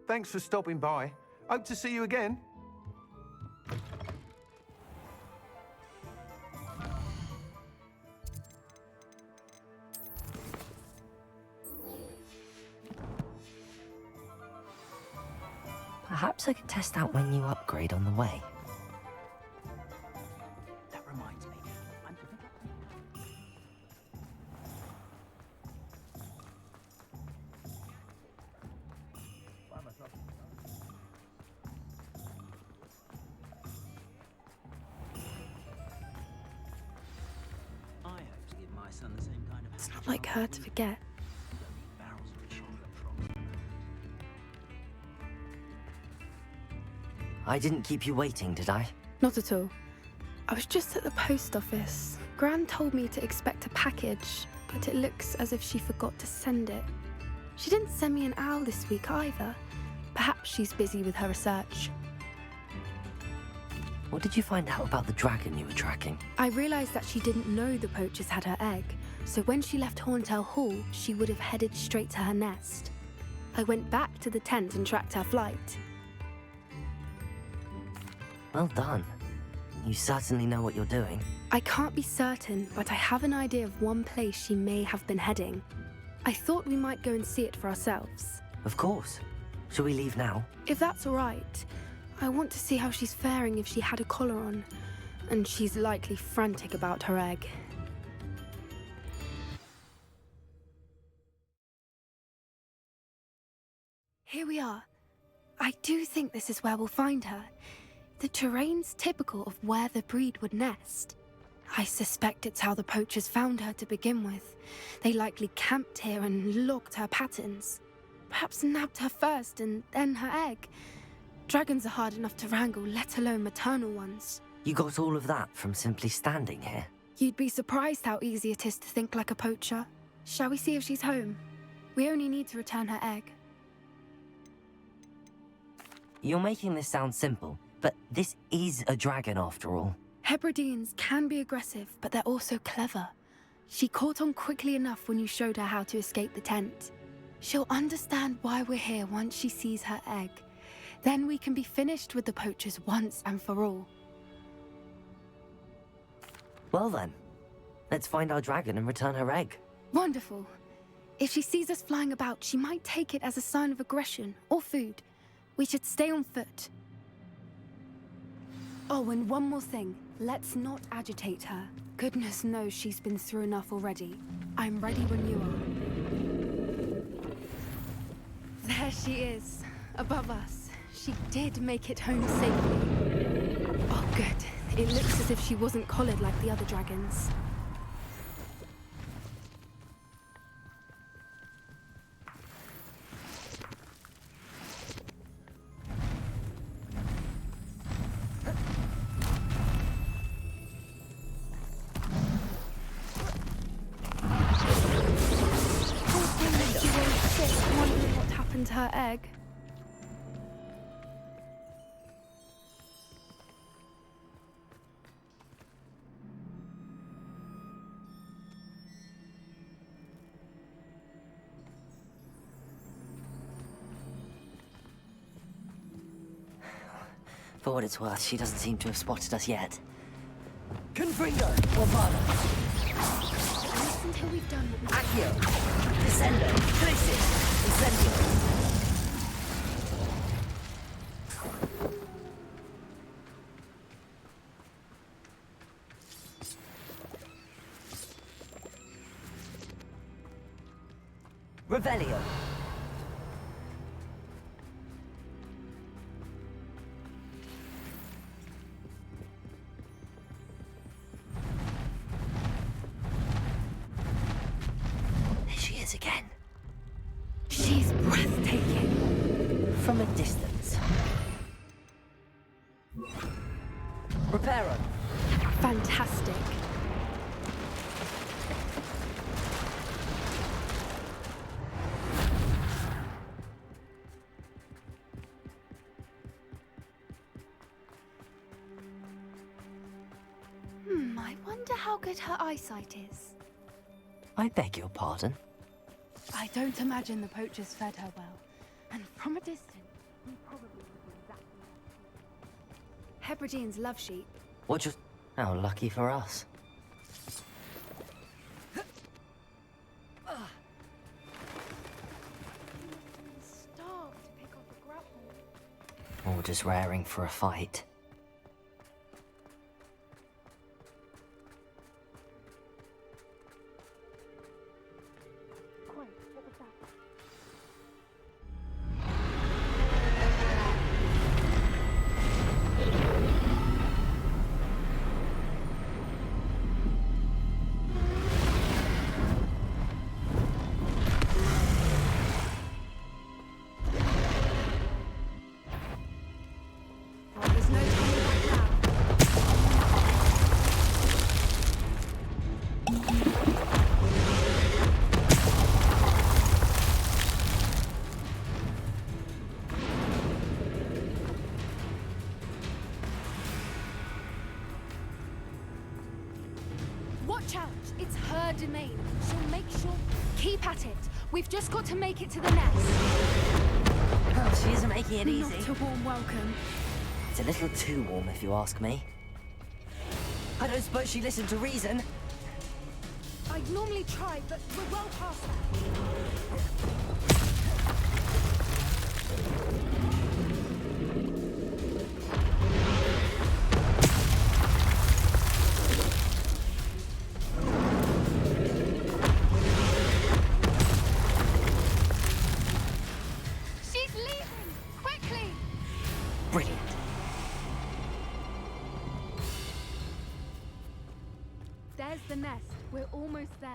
Thanks for stopping by. Hope to see you again. Perhaps I could test out my new upgrade on the way. That reminds me. I hope to give my son the same kind of... It's not like her to forget. I didn't keep you waiting, did I? Not at all. I was just at the post office. Gran told me to expect a package, but it looks as if she forgot to send it. She didn't send me an owl this week either. Perhaps she's busy with her research. What did you find out about the dragon you were tracking? I realised that she didn't know the poachers had her egg, so when she left Horntail Hall, she would have headed straight to her nest. I went back to the tent and tracked her flight. Well done. You certainly know what you're doing. I can't be certain, but I have an idea of one place she may have been heading. I thought we might go and see it for ourselves. Of course. Shall we leave now? If that's all right. I want to see how she's faring if she had a collar on. And she's likely frantic about her egg. Here we are. I do think this is where we'll find her. The terrain's typical of where the breed would nest. I suspect it's how the poachers found her to begin with. They likely camped here and logged her patterns. Perhaps nabbed her first and then her egg. Dragons are hard enough to wrangle, let alone maternal ones. You got all of that from simply standing here? You'd be surprised how easy it is to think like a poacher. Shall we see if she's home? We only need to return her egg. You're making this sound simple, but this is a dragon after all. Hebrideans can be aggressive, but they're also clever. She caught on quickly enough when you showed her how to escape the tent. She'll understand why we're here once she sees her egg. Then we can be finished with the poachers once and for all. Well then, let's find our dragon and return her egg. Wonderful. If she sees us flying about, she might take it as a sign of aggression or food. We should stay on foot. Oh, and one more thing. Let's not agitate her. Goodness knows she's been through enough already. I'm ready when you are. There she is, above us. She did make it home safely. Oh, good. It looks as if she wasn't collared like the other dragons. Wondering what happened to her egg. For what it's worth, she doesn't seem to have spotted us yet. Can Windbringer, Wavana. Wait until we've done what we Accio. Descendo. Crisis. Incendio. Revelio. There she is again. She's breathtaking. From a distance. Reparo. Fantastic. I wonder how good her eyesight is. I beg your pardon? I don't imagine the poachers fed her well. And from a distance, we probably would be exactly. Hebrideans love sheep. What just... How lucky for us. Starved to pick up a grapple. Or just raring for a fight. Watch out! It's her domain. She'll make sure... Keep at it. We've just got to make it to the nest. Oh, she isn't making it easy. Not a warm welcome. It's a little too warm, if you ask me. I don't suppose she listened to reason. I'd normally try, but we're well past that. She's leaving! Quickly! Brilliant. There's the nest. We're almost there.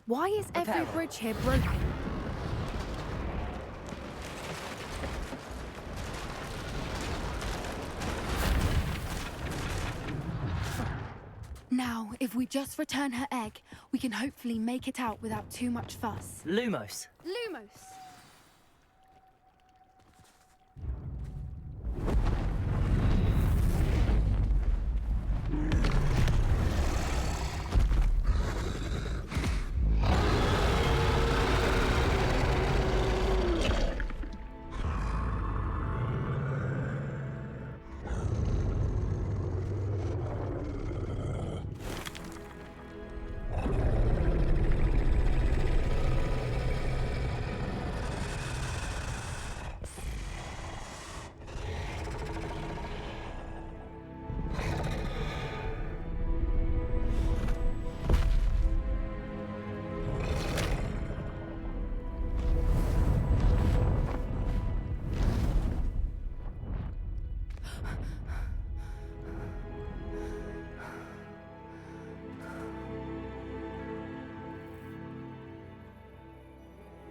Why is every bridge here broken? Now, if we just return her egg, we can hopefully make it out without too much fuss. Lumos. Lumos!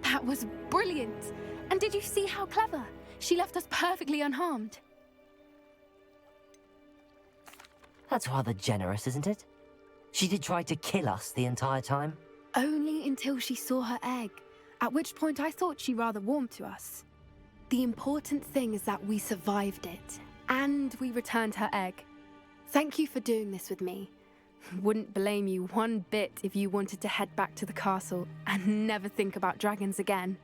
That was brilliant! And did you see how clever? She left us perfectly unharmed. That's rather generous, isn't it? She did try to kill us the entire time. Only until she saw her egg, at which point I thought she rather warmed to us. The important thing is that we survived it, and we returned her egg. Thank you for doing this with me. Wouldn't blame you one bit if you wanted to head back to the castle and never think about dragons again.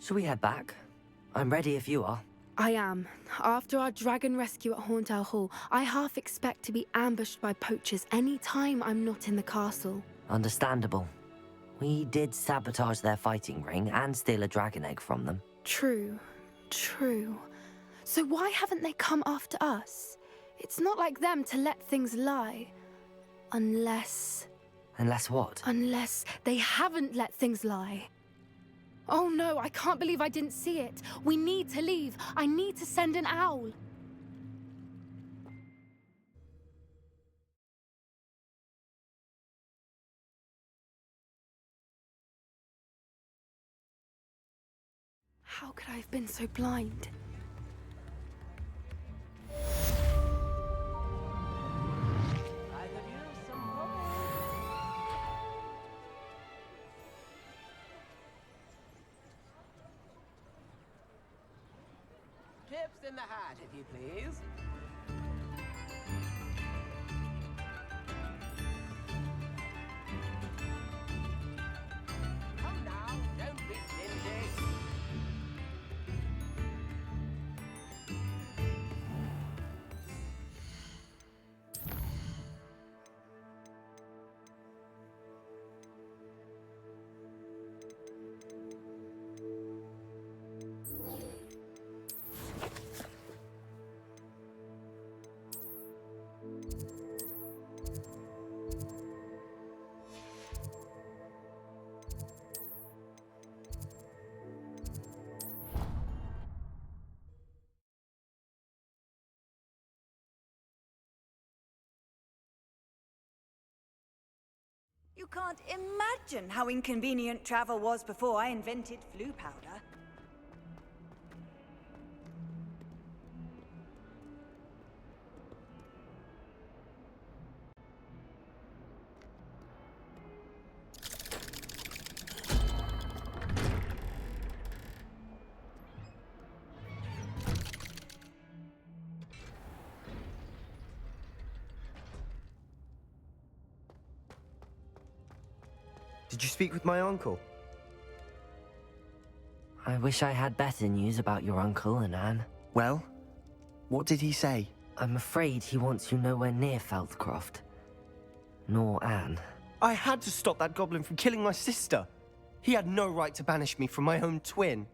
Shall we head back? I'm ready if you are. I am. After our dragon rescue at Hauntow Hall, I half expect to be ambushed by poachers any time I'm not in the castle. Understandable. We did sabotage their fighting ring and steal a dragon egg from them. True. True. So why haven't they come after us? It's not like them to let things lie. Unless... Unless what? Unless they haven't let things lie. Oh no, I can't believe I didn't see it. We need to leave. I need to send an owl. How could I have been so blind? Tips in the hat, if you please. Come now, don't be stingy. You can't imagine how inconvenient travel was before I invented flu powder. Did you speak with my uncle? I wish I had better news about your uncle and Anne. Well, what did he say? I'm afraid he wants you nowhere near Feldcroft. Nor Anne. I had to stop that goblin from killing my sister. He had no right to banish me from my own twin.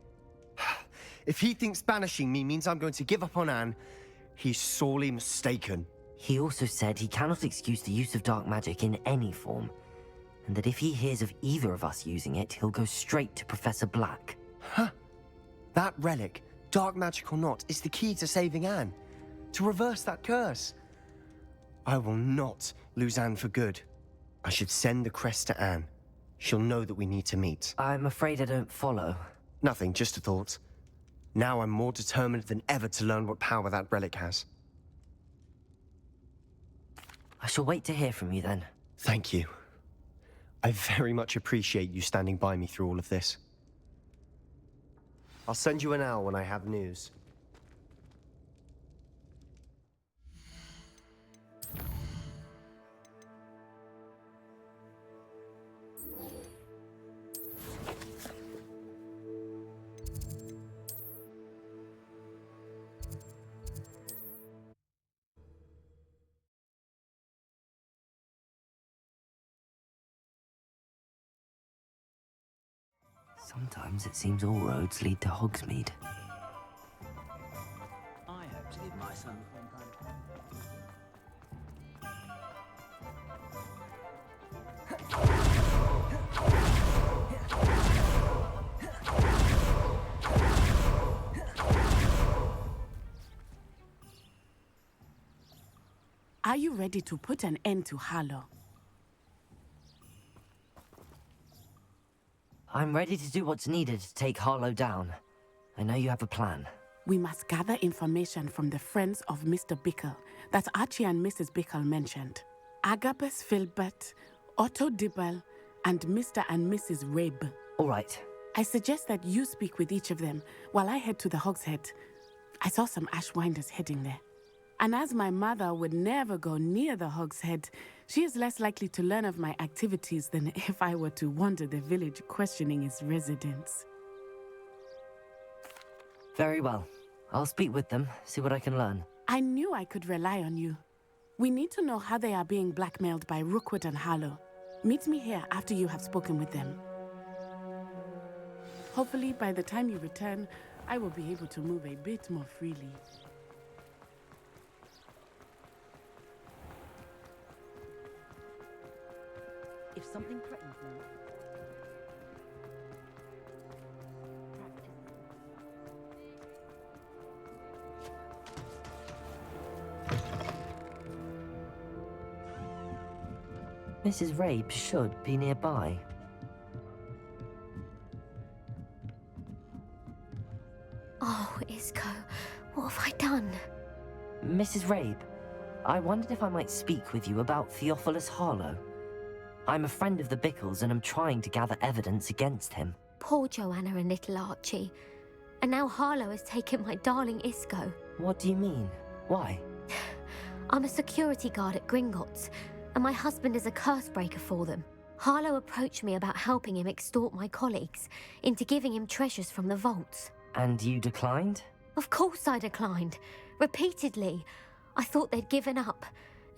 If he thinks banishing me means I'm going to give up on Anne, he's sorely mistaken. He also said he cannot excuse the use of dark magic in any form, and that if he hears of either of us using it, he'll go straight to Professor Black. Huh. That relic, dark magic or not, is the key to saving Anne. To reverse that curse. I will not lose Anne for good. I should send the crest to Anne. She'll know that we need to meet. I'm afraid I don't follow. Nothing, just a thought. Now I'm more determined than ever to learn what power that relic has. I shall wait to hear from you then. Thank you. I very much appreciate you standing by me through all of this. I'll send you an owl when I have news. Sometimes it seems all roads lead to Hogsmeade. I hope to give my son the same kind. Are you ready to put an end to Harlow? I'm ready to do what's needed to take Harlow down. I know you have a plan. We must gather information from the friends of Mr. Bickle that Archie and Mrs. Bickle mentioned. Agabus Filbert, Otto Dibble, and Mr. and Mrs. Rabe. All right. I suggest that you speak with each of them while I head to the Hogshead. I saw some Ashwinders heading there. And as my mother would never go near the Hogshead, she is less likely to learn of my activities than if I were to wander the village questioning its residents. Very well. I'll speak with them, see what I can learn. I knew I could rely on you. We need to know how they are being blackmailed by Rookwood and Harlow. Meet me here after you have spoken with them. Hopefully, by the time you return, I will be able to move a bit more freely. If something threatens me, Mrs. Rabe should be nearby. Oh, Isco, what have I done? Mrs. Rabe, I wondered if I might speak with you about Theophilus Harlow. I'm a friend of the Bickles and I'm trying to gather evidence against him. Poor Joanna and little Archie. And now Harlow has taken my darling Isco. What do you mean? Why? I'm a security guard at Gringotts, and my husband is a curse breaker for them. Harlow approached me about helping him extort my colleagues into giving him treasures from the vaults. And you declined? Of course I declined. Repeatedly. I thought they'd given up,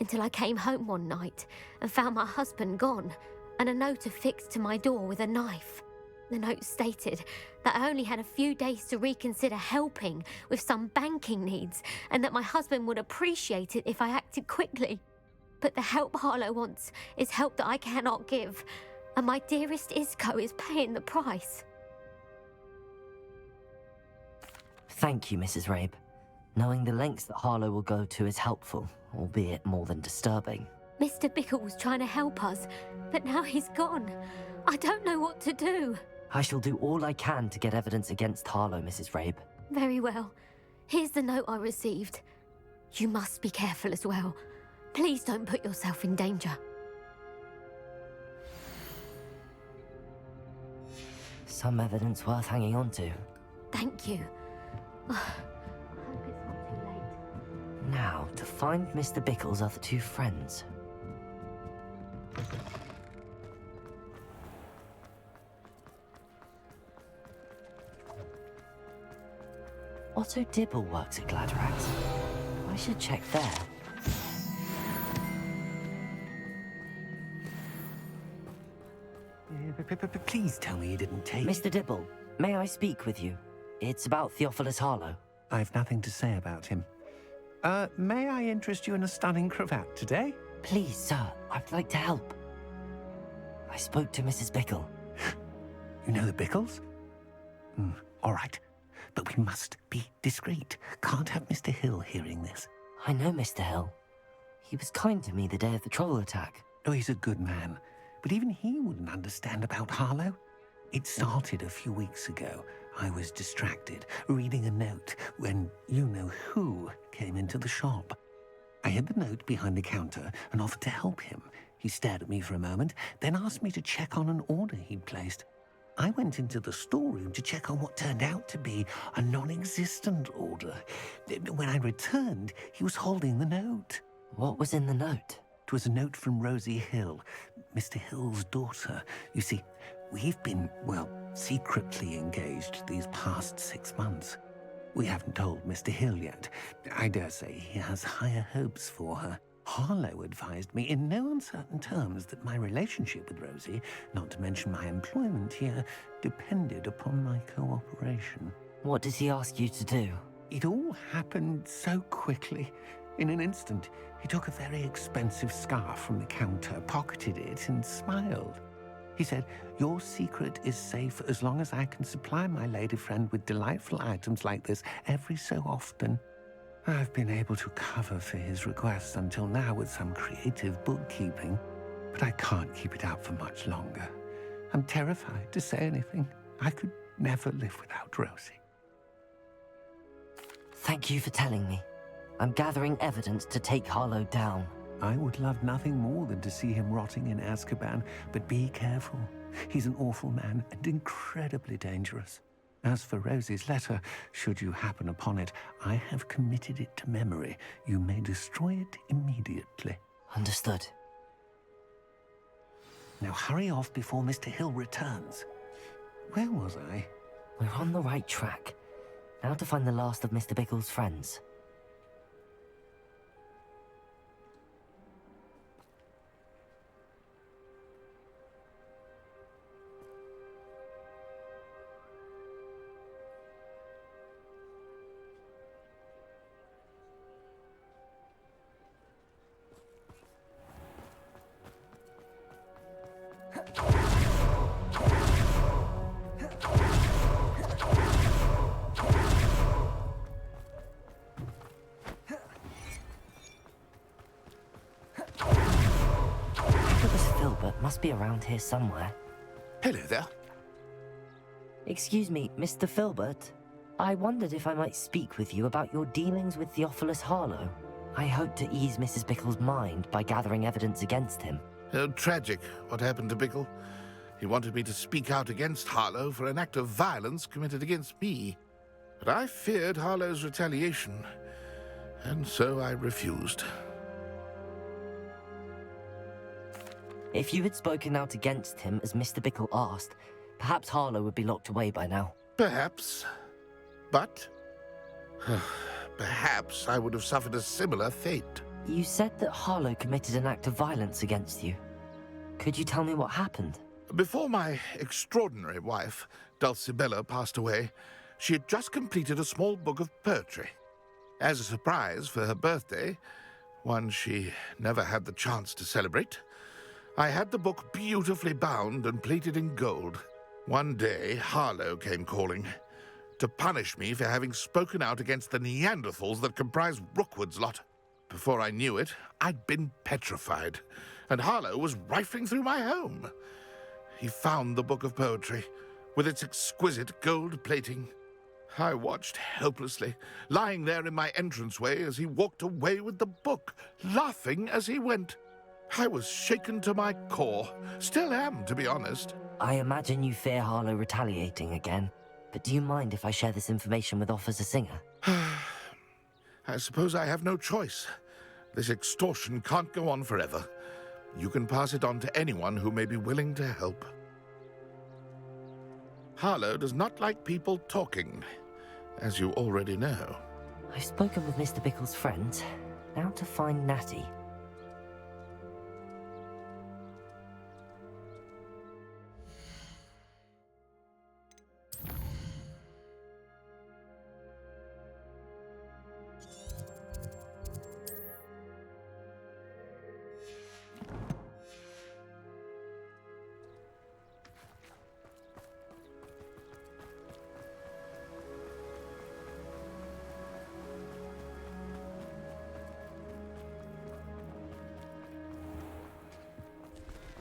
until I came home one night and found my husband gone, and a note affixed to my door with a knife. The note stated that I only had a few days to reconsider helping with some banking needs, and that my husband would appreciate it if I acted quickly. But the help Harlow wants is help that I cannot give, and my dearest Isco is paying the price. Thank you, Mrs. Rabe. Knowing the lengths that Harlow will go to is helpful, albeit more than disturbing. Mr. Bickle was trying to help us, but now he's gone. I don't know what to do. I shall do all I can to get evidence against Harlow, Mrs. Rabe. Very well. Here's the note I received. You must be careful as well. Please don't put yourself in danger. Some evidence worth hanging on to. Thank you. I hope it's not too late. Now, to find Mr. Bickle's other two friends. Otto Dibble works at Gladrax. I should check there. Please tell me you didn't take... Mr. Dibble, may I speak with you? It's about Theophilus Harlow. I've nothing to say about him. May I interest you in a stunning cravat today? Please, sir, I'd like to help. I spoke to Mrs. Bickle. You know the Bickles? All right. But we must be discreet. Can't have Mr. Hill hearing this. I know Mr. Hill. He was kind to me the day of the troll attack. Oh, he's a good man. But even he wouldn't understand about Harlow. It started a few weeks ago. I was distracted, reading a note, when you-know-who came into the shop. I hid the note behind the counter and offered to help him. He stared at me for a moment, then asked me to check on an order he'd placed. I went into the storeroom to check on what turned out to be a non-existent order. When I returned, he was holding the note. What was in the note? It was a note from Rosie Hill, Mr. Hill's daughter. You see, we've been, well, secretly engaged these past 6 months. We haven't told Mr. Hill yet. I dare say he has higher hopes for her. Harlow advised me in no uncertain terms that my relationship with Rosie, not to mention my employment here, depended upon my cooperation. What does he ask you to do? It all happened so quickly. In an instant, he took a very expensive scarf from the counter, pocketed it, and smiled. He said, "Your secret is safe as long as I can supply my lady friend with delightful items like this every so often." I've been able to cover for his requests until now with some creative bookkeeping, but I can't keep it up for much longer. I'm terrified to say anything. I could never live without Rosie. Thank you for telling me. I'm gathering evidence to take Harlow down. I would love nothing more than to see him rotting in Azkaban, but be careful. He's an awful man and incredibly dangerous. As for Rosie's letter, should you happen upon it, I have committed it to memory. You may destroy it immediately. Understood. Now hurry off before Mr. Hill returns. Where was I? We're on the right track. Now to find the last of Mr. Bickle's friends. Must be around here somewhere. Hello there. Excuse me, Mr. Filbert. I wondered if I might speak with you about your dealings with Theophilus Harlow. I hope to ease Mrs. Bickle's mind by gathering evidence against him. Tragic, what happened to Bickle. He wanted me to speak out against Harlow for an act of violence committed against me. But I feared Harlow's retaliation, and so I refused. If you had spoken out against him as Mr. Bickle asked, perhaps Harlow would be locked away by now. Perhaps. But perhaps I would have suffered a similar fate. You said that Harlow committed an act of violence against you. Could you tell me what happened? Before my extraordinary wife, Dulcibella, passed away, she had just completed a small book of poetry. As a surprise for her birthday, one she never had the chance to celebrate, I had the book beautifully bound and plated in gold. One day, Harlow came calling to punish me for having spoken out against the Neanderthals that comprise Rookwood's lot. Before I knew it, I'd been petrified, and Harlow was rifling through my home. He found the book of poetry, with its exquisite gold plating. I watched helplessly, lying there in my entranceway as he walked away with the book, laughing as he went. I was shaken to my core. Still am, to be honest. I imagine you fear Harlow retaliating again, but do you mind if I share this information with Officer Singer? I suppose I have no choice. This extortion can't go on forever. You can pass it on to anyone who may be willing to help. Harlow does not like people talking, as you already know. I've spoken with Mr. Bickle's friend. Now to find Natty.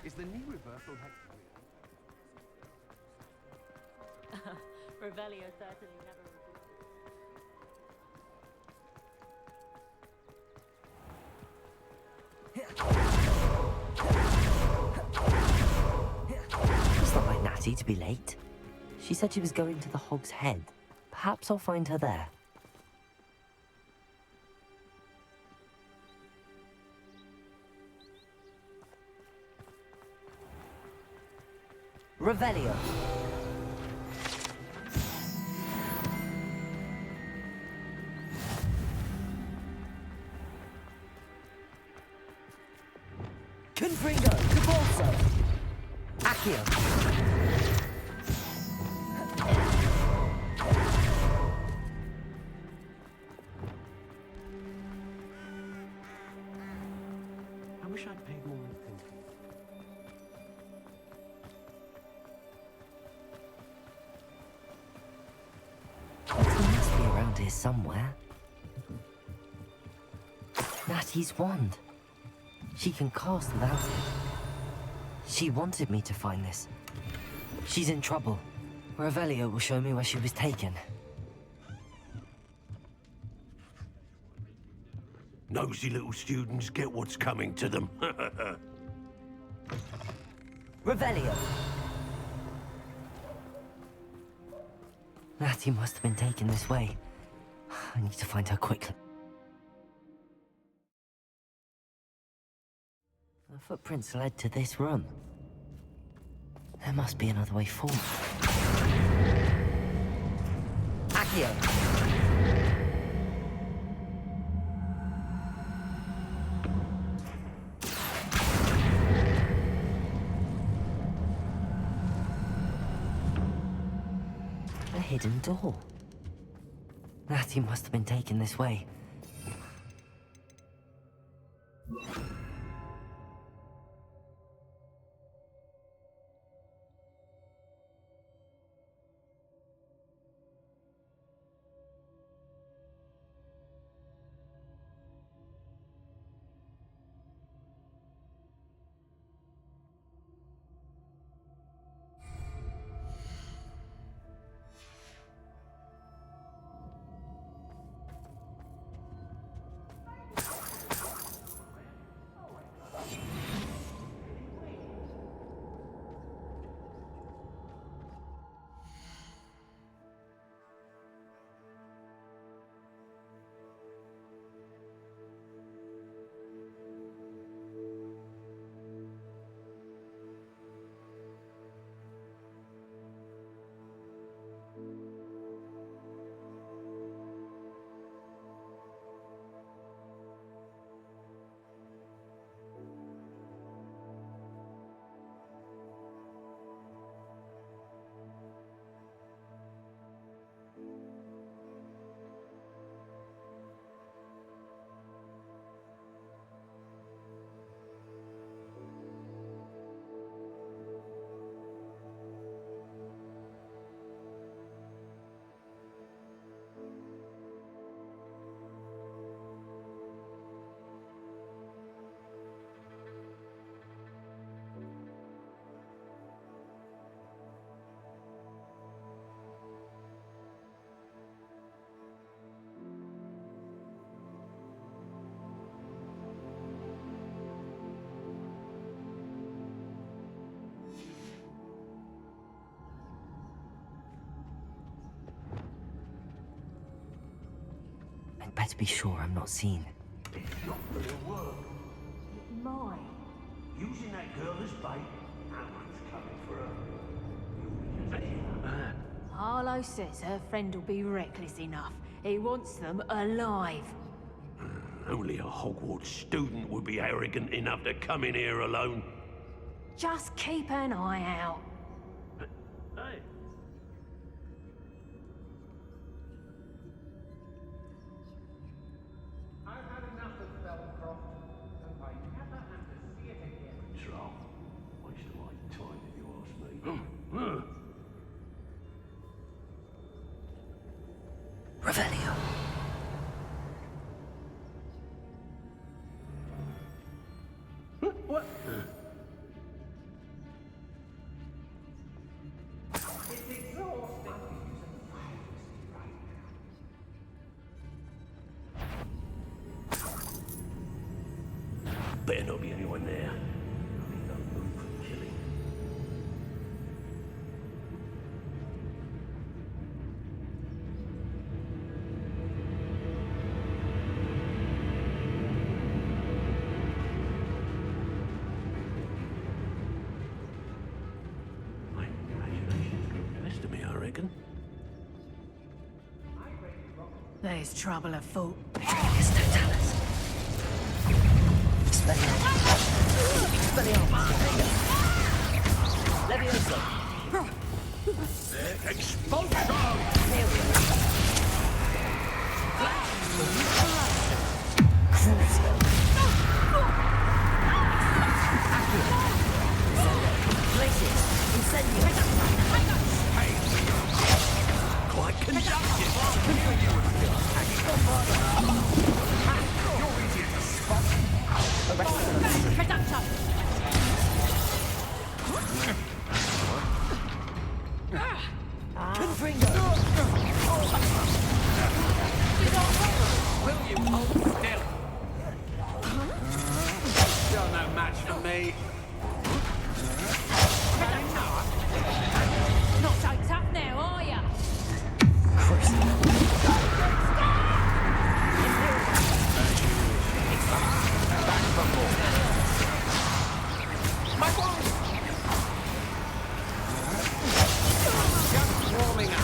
Is the knee reversal Revelio certainly never It's not like Natty to be late. She said she was going to the Hog's Head. Perhaps I'll find her there. Revelio. Confringo, Cabolso. Accio. I wish I'd paid more attention. He must be around here somewhere. Natty's wand. She can cast without it. She wanted me to find this. She's in trouble. Revelio will show me where she was taken. Nosy little students get what's coming to them. Revelio. Natty must have been taken this way. I need to find her quickly. The footprints led to this room. There must be another way forward. Accio. here. A hidden door. Natty must have been taken this way. I'd better be sure I'm not seen. It's not gonna work. Mine. Using that girl as bait, no one's coming for her. Harlow says her friend will be reckless enough. He wants them alive. Only a Hogwarts student would be arrogant enough to come in here alone. Just keep an eye out. Hey. I've had enough of Feldcroft, and I never have to see it again. Troll. Waste of my time if you ask me. Revelio. What? It's exhausting. Better not be anyone there. I mean, no room for killing. My imagination's got the best of me, I reckon. There's trouble afoot. Quite conductive. Will you hold still? You're no match for me. Not so tough now, are ya? My wand! Just warming up.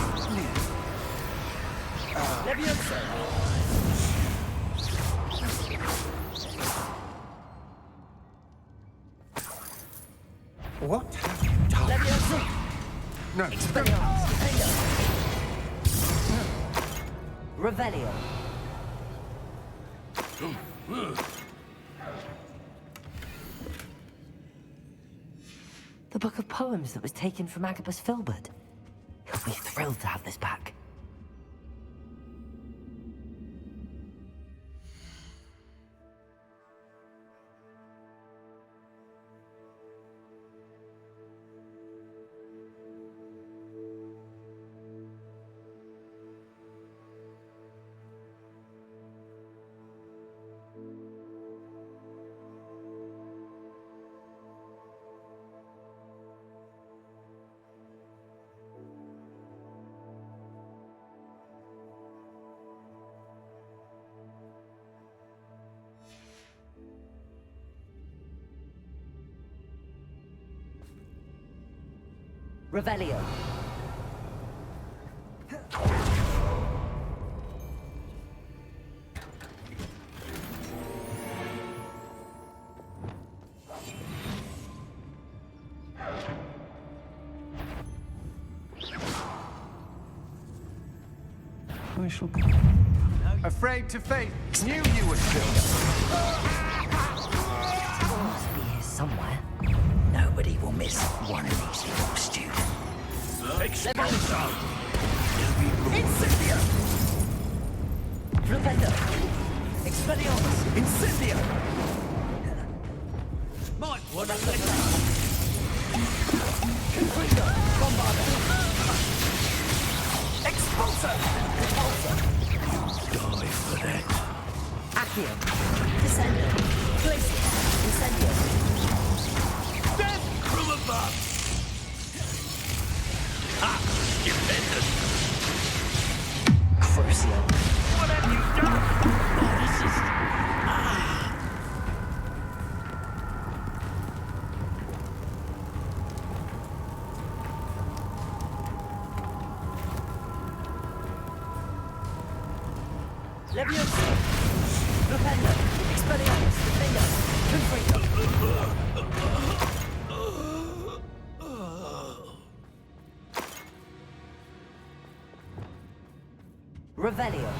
What have you done? Leviosa! No. Expelliarmus! Defender! Revelio! The book of poems that was taken from Agabus Filbert. He'll be thrilled to have this back. Revelio! I shall go. Afraid to face. Knew you were still. Must be here somewhere. Nobody will miss one of these little students. Expulso! Incendio! Flipendo! Expelliarmus! Incendio! Might want to let that. Confringo! Bombarda! Expulso! Repulsor! Die for that. Accio! Descendo! Glacier! Incendio! Death from above! Ah! Stupendous! Crucio! What have you done? Oh, this is... Leviosa! Flipendo! Expelliarmus! Defender! Confringo! Revelio!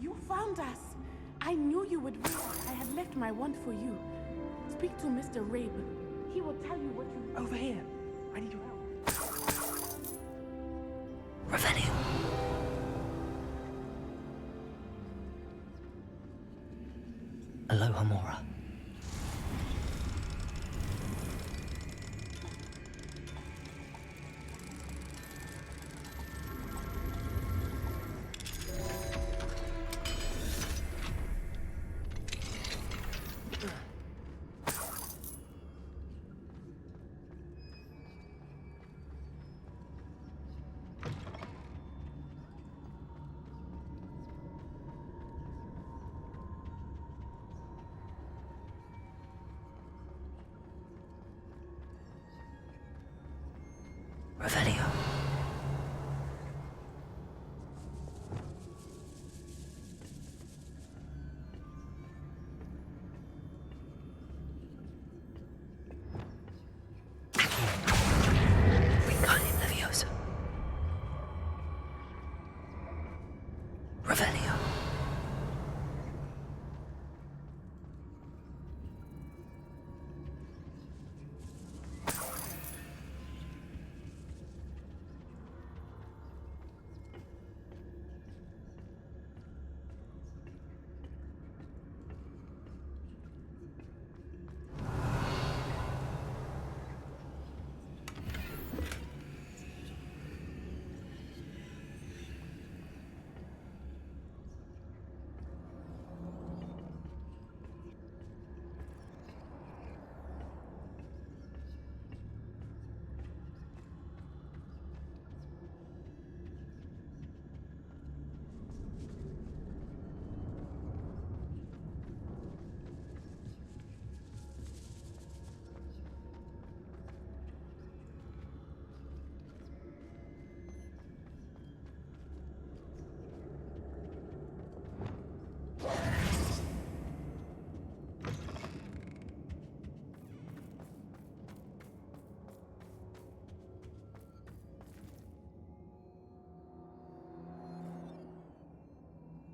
You found us. I knew you would win. I had left my wand for you. Speak to Mr. Rabe. He will tell you what you... Over here. I need your help. Revelio. Aloha Mora. Revelio. Wingardium Leviosa. Revelio.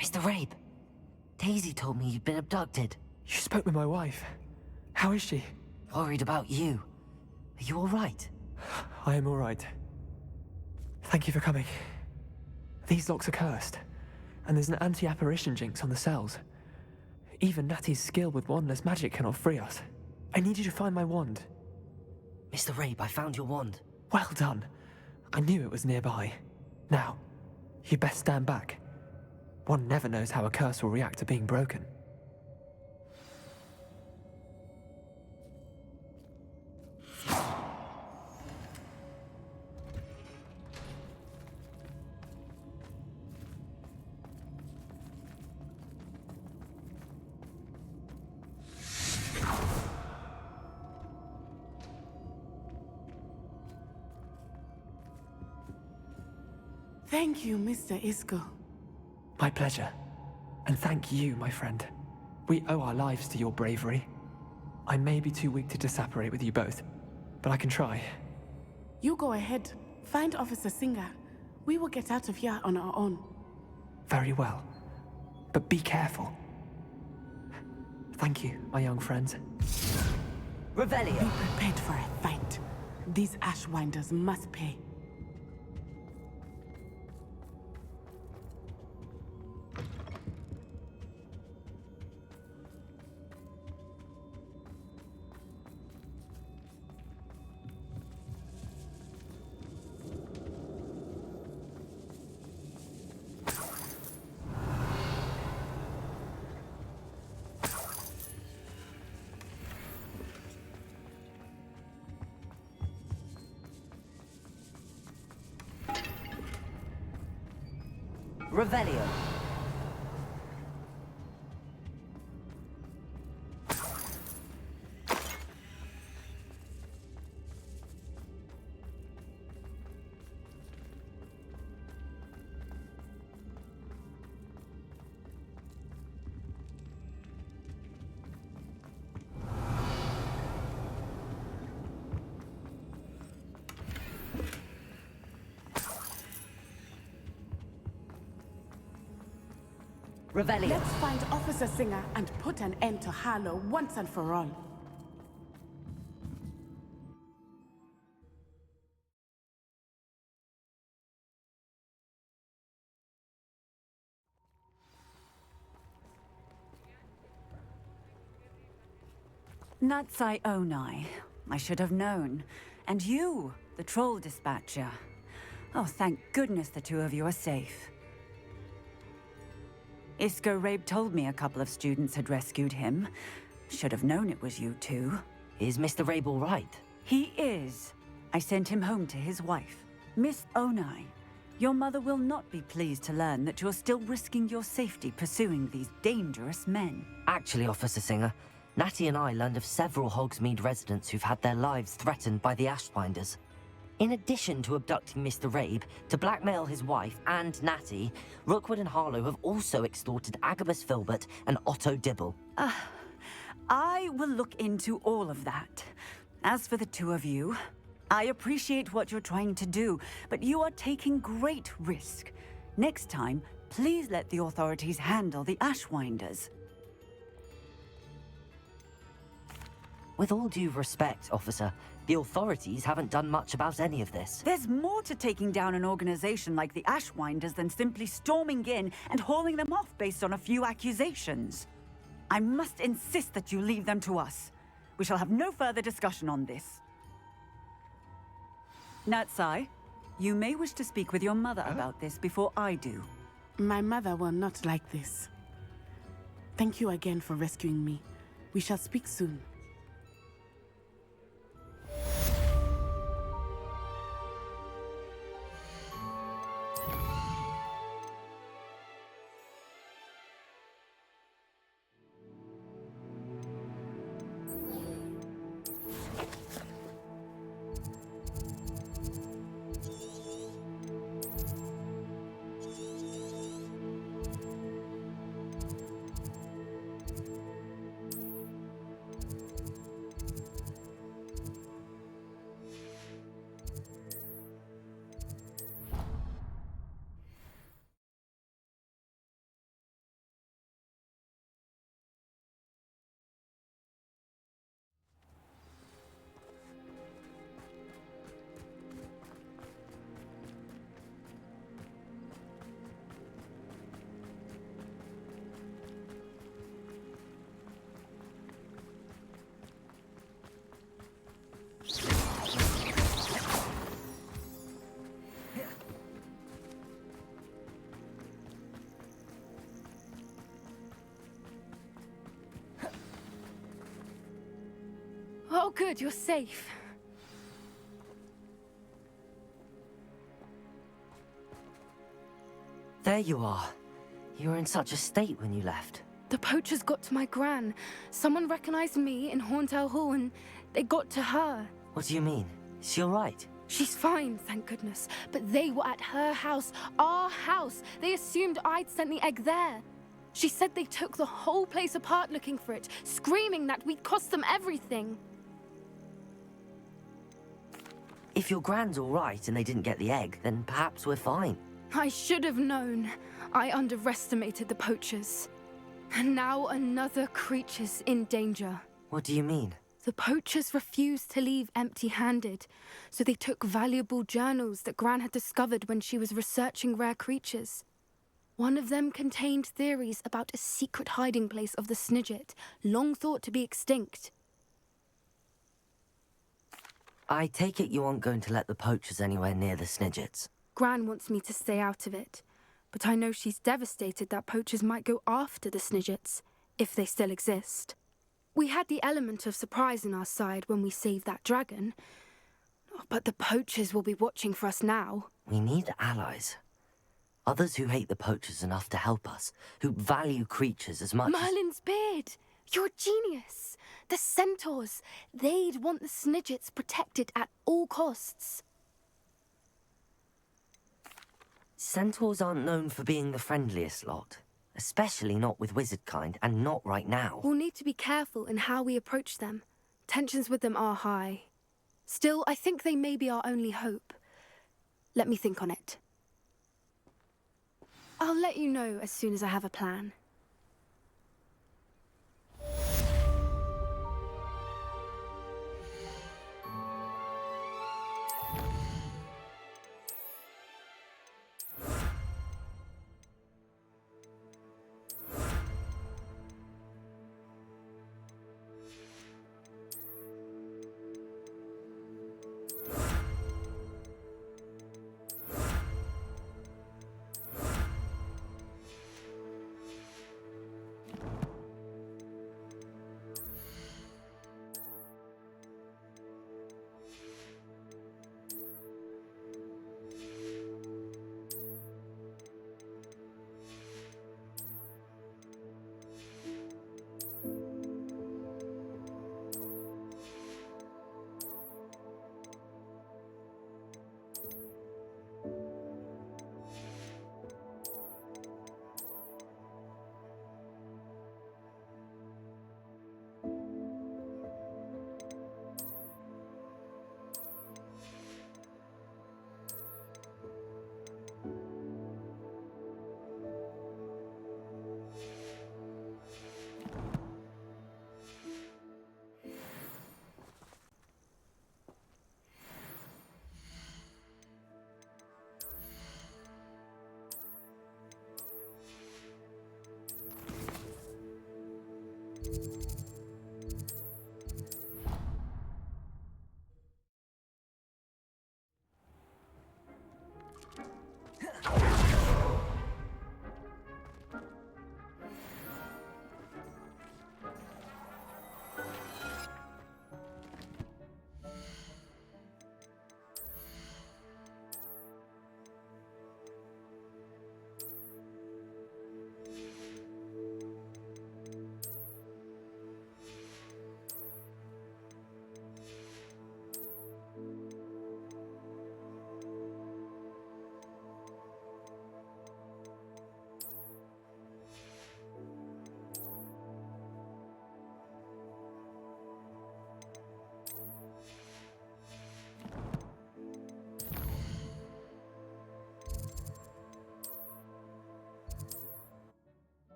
Mr. Rabe, Daisy told me you'd been abducted. You spoke with my wife. How is she? Worried about you. Are you all right? I am all right. Thank you for coming. These locks are cursed, and there's an anti-apparition jinx on the cells. Even Natty's skill with wandless magic cannot free us. I need you to find my wand. Mr. Rabe, I found your wand. Well done. I knew it was nearby. Now, you best stand back. One never knows how a curse will react to being broken. Thank you, Mr. Isco. My pleasure. And thank you, my friend. We owe our lives to your bravery. I may be too weak to disapparate with you both, but I can try. You go ahead. Find Officer Singer. We will get out of here on our own. Very well. But be careful. Thank you, my young friends. Revelio. Be prepared for a fight. These Ashwinders must pay. Revelio. Revelio. Let's find Officer Singer and put an end to Harlow once and for all. Natsai Onai. I should have known. And you, the troll dispatcher. Oh, thank goodness the two of you are safe. Isco Rabe told me a couple of students had rescued him. Should have known it was you two. Is Mr. Rabe all right? He is. I sent him home to his wife. Miss Onai, your mother will not be pleased to learn that you're still risking your safety pursuing these dangerous men. Actually, Officer Singer, Natty and I learned of several Hogsmeade residents who've had their lives threatened by the Ashbinders. In addition to abducting Mr. Rabe to blackmail his wife and Natty, Rookwood and Harlow have also extorted Agabus Filbert and Otto Dibble. I will look into all of that. As for the two of you, I appreciate what you're trying to do, but you are taking great risk. Next time, please let the authorities handle the Ashwinders. With all due respect, officer, the authorities haven't done much about any of this. There's more to taking down an organization like the Ashwinders than simply storming in and hauling them off based on a few accusations. I must insist that you leave them to us. We shall have no further discussion on this. Natsai, you may wish to speak with your mother about this before I do. My mother will not like this. Thank you again for rescuing me. We shall speak soon. Oh, good, you're safe. There you are. You were in such a state when you left. The poachers got to my gran. Someone recognized me in Horntail Hall and they got to her. What do you mean? Is she all right? She's fine, thank goodness. But they were at her house, our house. They assumed I'd sent the egg there. She said they took the whole place apart looking for it, screaming that we'd cost them everything. If your gran's all right and they didn't get the egg, then perhaps we're fine. I should have known. I underestimated the poachers. And now another creature's in danger. What do you mean? The poachers refused to leave empty-handed, so they took valuable journals that Gran had discovered when she was researching rare creatures. One of them contained theories about a secret hiding place of the Snidget, long thought to be extinct. I take it you aren't going to let the poachers anywhere near the Snidgets. Gran wants me to stay out of it, but I know she's devastated that poachers might go after the Snidgets, if they still exist. We had the element of surprise on our side when we saved that dragon, but the poachers will be watching for us now. We need allies. Others who hate the poachers enough to help us, who value creatures as much Merlin's beard! You're a genius! The centaurs! They'd want the Snidgets protected at all costs. Centaurs aren't known for being the friendliest lot. Especially not with wizard kind, and not right now. We'll need to be careful in how we approach them. Tensions with them are high. Still, I think they may be our only hope. Let me think on it. I'll let you know as soon as I have a plan.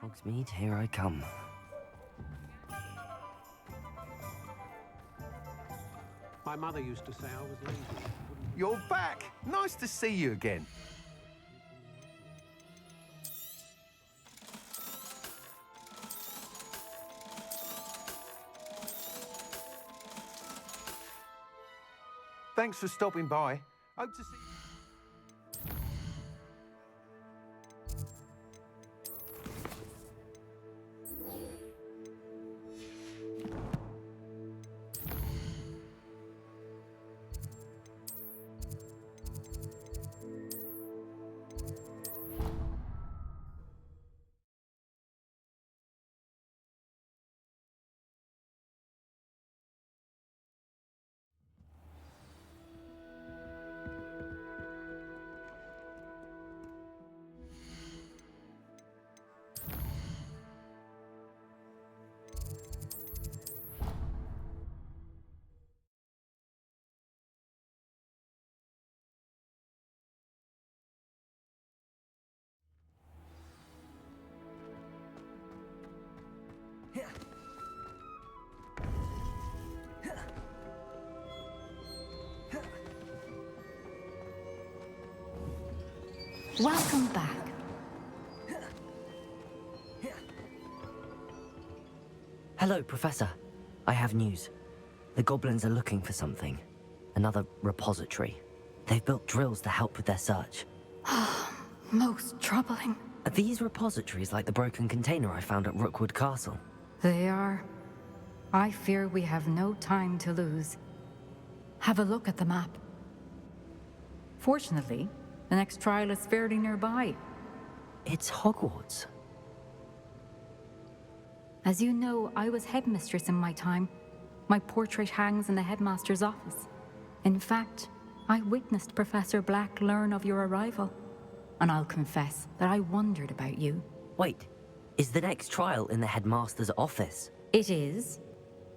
Hogsmeade, here I come. My mother used to say I was lazy. You're back! Nice to see you again. Thanks for stopping by. Hope to see you. Welcome back. Hello, Professor. I have news. The goblins are looking for something. Another repository. They've built drills to help with their search. Most troubling. Are these repositories like the broken container I found at Rookwood Castle? They are. I fear we have no time to lose. Have a look at the map. Fortunately, the next trial is fairly nearby. It's Hogwarts. As you know, I was headmistress in my time. My portrait hangs in the headmaster's office. In fact, I witnessed Professor Black learn of your arrival. And I'll confess that I wondered about you. Wait, is the next trial in the headmaster's office? It is.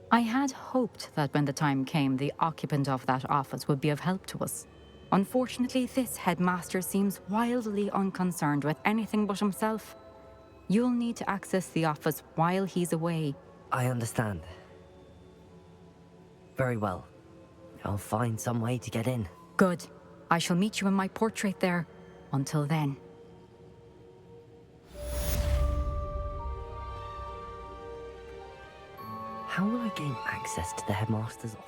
I had hoped that when the time came, the occupant of that office would be of help to us. Unfortunately, this headmaster seems wildly unconcerned with anything but himself. You'll need to access the office while he's away. I understand. Very well. I'll find some way to get in. Good. I shall meet you in my portrait there. Until then. How will I gain access to the headmaster's office?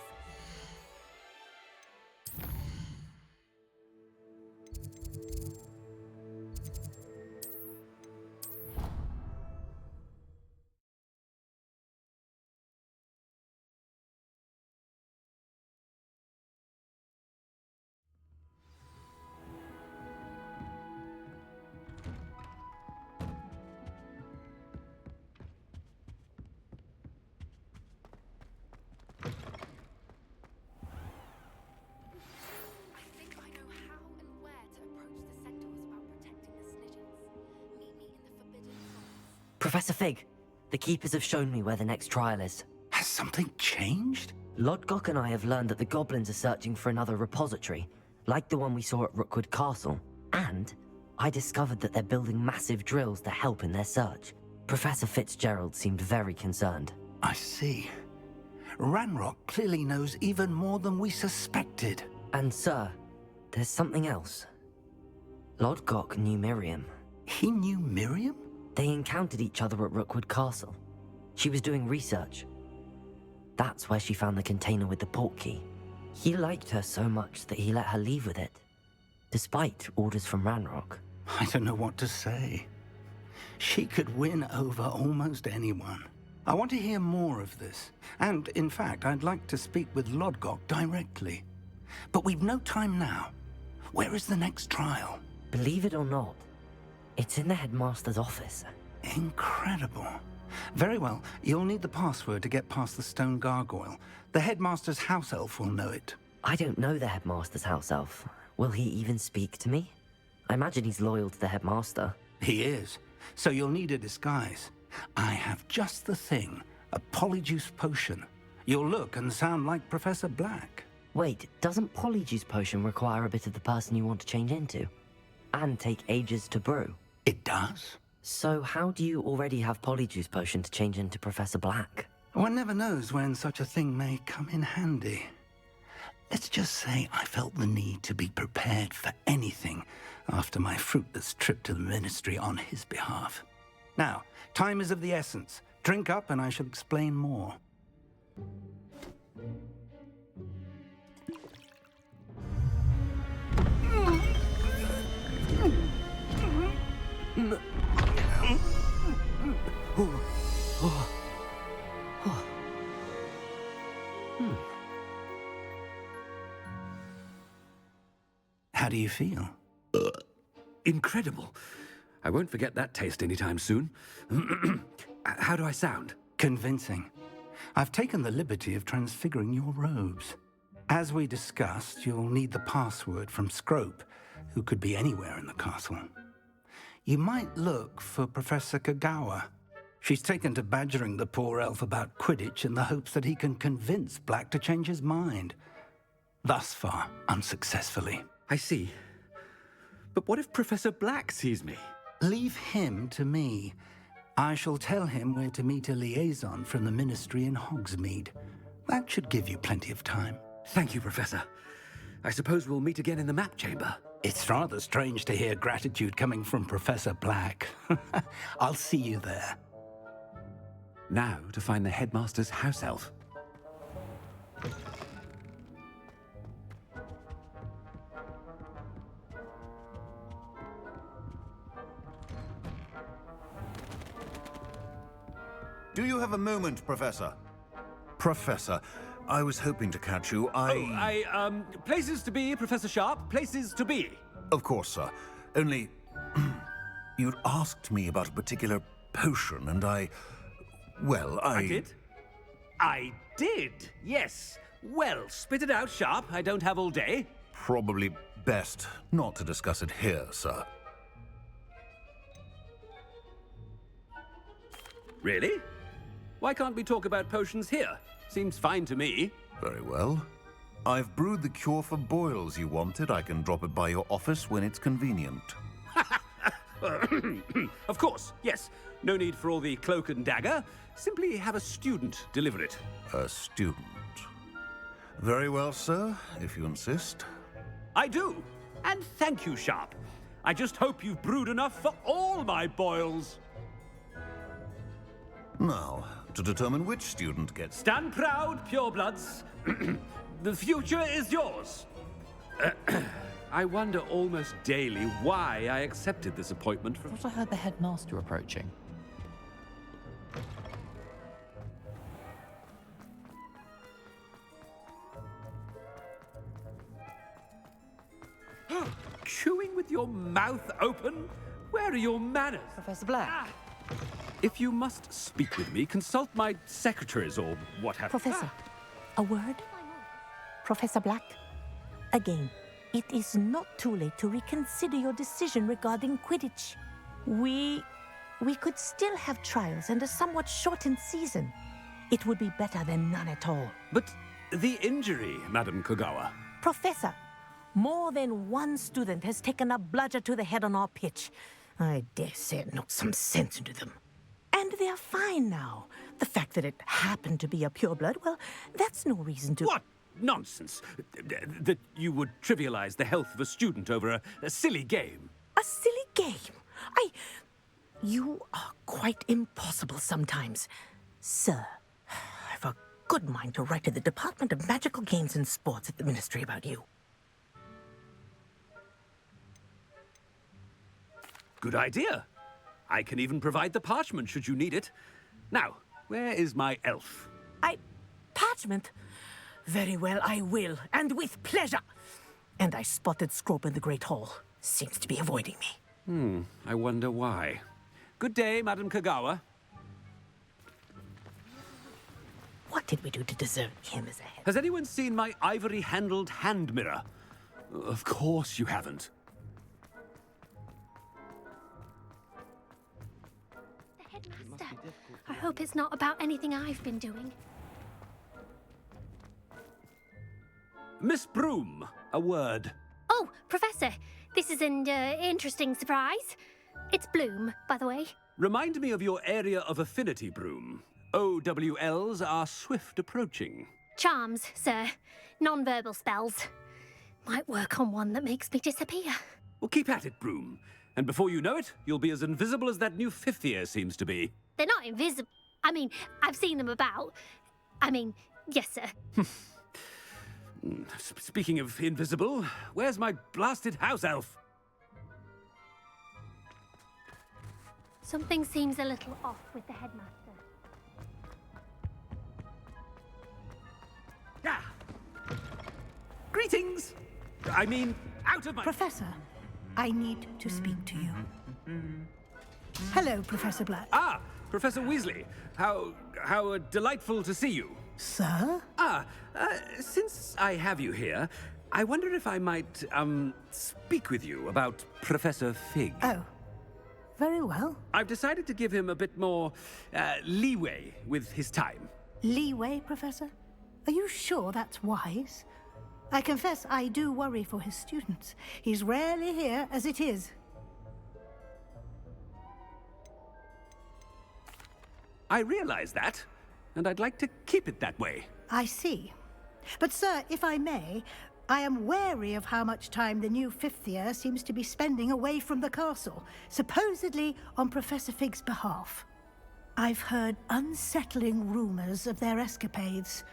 Professor Fig, the Keepers have shown me where the next trial is. Has something changed? Lodgok and I have learned that the goblins are searching for another repository, like the one we saw at Rookwood Castle. And I discovered that they're building massive drills to help in their search. Professor Fitzgerald seemed very concerned. I see. Ranrock clearly knows even more than we suspected. And sir, there's something else. Lodgok knew Miriam. He knew Miriam? They encountered each other at Rookwood Castle. She was doing research. That's where she found the container with the port key. He liked her so much that he let her leave with it, despite orders from Ranrock. I don't know what to say. She could win over almost anyone. I want to hear more of this. And, in fact, I'd like to speak with Lodgok directly. But we've no time now. Where is the next trial? Believe it or not, it's in the headmaster's office. Incredible. Very well. You'll need the password to get past the stone gargoyle. The headmaster's house elf will know it. I don't know the headmaster's house elf. Will he even speak to me? I imagine he's loyal to the headmaster. He is. So you'll need a disguise. I have just the thing. A polyjuice potion. You'll look and sound like Professor Black. Wait, doesn't polyjuice potion require a bit of the person you want to change into? And take ages to brew? It does. So how do you already have polyjuice potion to change into Professor Black? One never knows when such a thing may come in handy. Let's just say I felt the need to be prepared for anything after my fruitless trip to the Ministry on his behalf. Now, time is of the essence. Drink up and I shall explain more. How do you feel? Incredible. I won't forget that taste anytime soon. How do I sound? Convincing. I've taken the liberty of transfiguring your robes. As we discussed, you'll need the password from Scrope, who could be anywhere in the castle. You might look for Professor Kagawa. She's taken to badgering the poor elf about Quidditch in the hopes that he can convince Black to change his mind. Thus far, unsuccessfully. I see. But what if Professor Black sees me? Leave him to me. I shall tell him where to meet a liaison from the Ministry in Hogsmeade. That should give you plenty of time. Thank you, Professor. I suppose we'll meet again in the map chamber. It's rather strange to hear gratitude coming from Professor Black. I'll see you there. Now to find the headmaster's house elf. Do you have a moment, Professor? Professor, I was hoping to catch you. Places to be, Professor Sharp. Places to be. Of course, sir. Only, you'd asked me about a particular potion, and I did? I did, yes. Well, spit it out, Sharp. I don't have all day. Probably best not to discuss it here, sir. Really? Why can't we talk about potions here? Seems fine to me. Very well. I've brewed the cure for boils you wanted. I can drop it by your office when it's convenient. Of course, yes. No need for all the cloak and dagger. Simply have a student deliver it. A student. Very well, sir, if you insist. I do. And thank you, Sharp. I just hope you've brewed enough for all my boils. Now, to determine which student gets... Stand proud, purebloods. The future is yours. I wonder almost daily why I accepted this appointment from... I heard the headmaster approaching. Chewing with your mouth open? Where are your manners? Professor Black. If you must speak with me, consult my secretaries or what have you. Professor, a word? Professor Black, again, it is not too late to reconsider your decision regarding Quidditch. We could still have trials and a somewhat shortened season. It would be better than none at all. But the injury, Madam Kagawa. Professor, more than one student has taken a bludger to the head on our pitch. I dare say it knocked some sense into them. And they're fine now. The fact that it happened to be a pureblood, well, that's no reason to... What nonsense! That you would trivialize the health of a student over a silly game. A A silly game? You are quite impossible sometimes. Sir, I've a good mind to write to the Department of Magical Games and Sports at the Ministry about you. Good idea. I can even provide the parchment should you need it. Now, where is my elf? Parchment? Very well, I will, and with pleasure. And I spotted Scrope in the Great Hall. Seems to be avoiding me. I wonder why. Good day, Madam Kagawa. What did we do to deserve him as a head? Has anyone seen my ivory-handled hand mirror? Of course you haven't. The headmaster. I hope it's not about anything I've been doing. Miss Broom, a word. Oh, Professor, this is an interesting surprise. It's Bloom, by the way. Remind me of your area of affinity, Broom. OWLs are swift approaching. Charms, sir. Non-verbal spells. Might work on one that makes me disappear. Well, keep at it, Broom. And before you know it, you'll be as invisible as that new fifth year seems to be. They're not invisible. I mean, I've seen them about. Yes, sir. Speaking of invisible, where's my blasted house elf? Something seems a little off with the headmaster. Ah! Greetings! I mean, out of my... Professor, I need to speak to you. Hello, Professor Black. Ah, Professor Weasley. How delightful to see you. Sir? Since I have you here, I wonder if I might, speak with you about Professor Fig. Oh, very well. I've decided to give him a bit more, leeway with his time. Leeway, Professor? Are you sure that's wise? I confess I do worry for his students. He's rarely here as it is. I realize that, and I'd like to keep it that way. I see. But, sir, if I may, I am wary of how much time the new fifth year seems to be spending away from the castle, supposedly on Professor Fig's behalf. I've heard unsettling rumors of their escapades.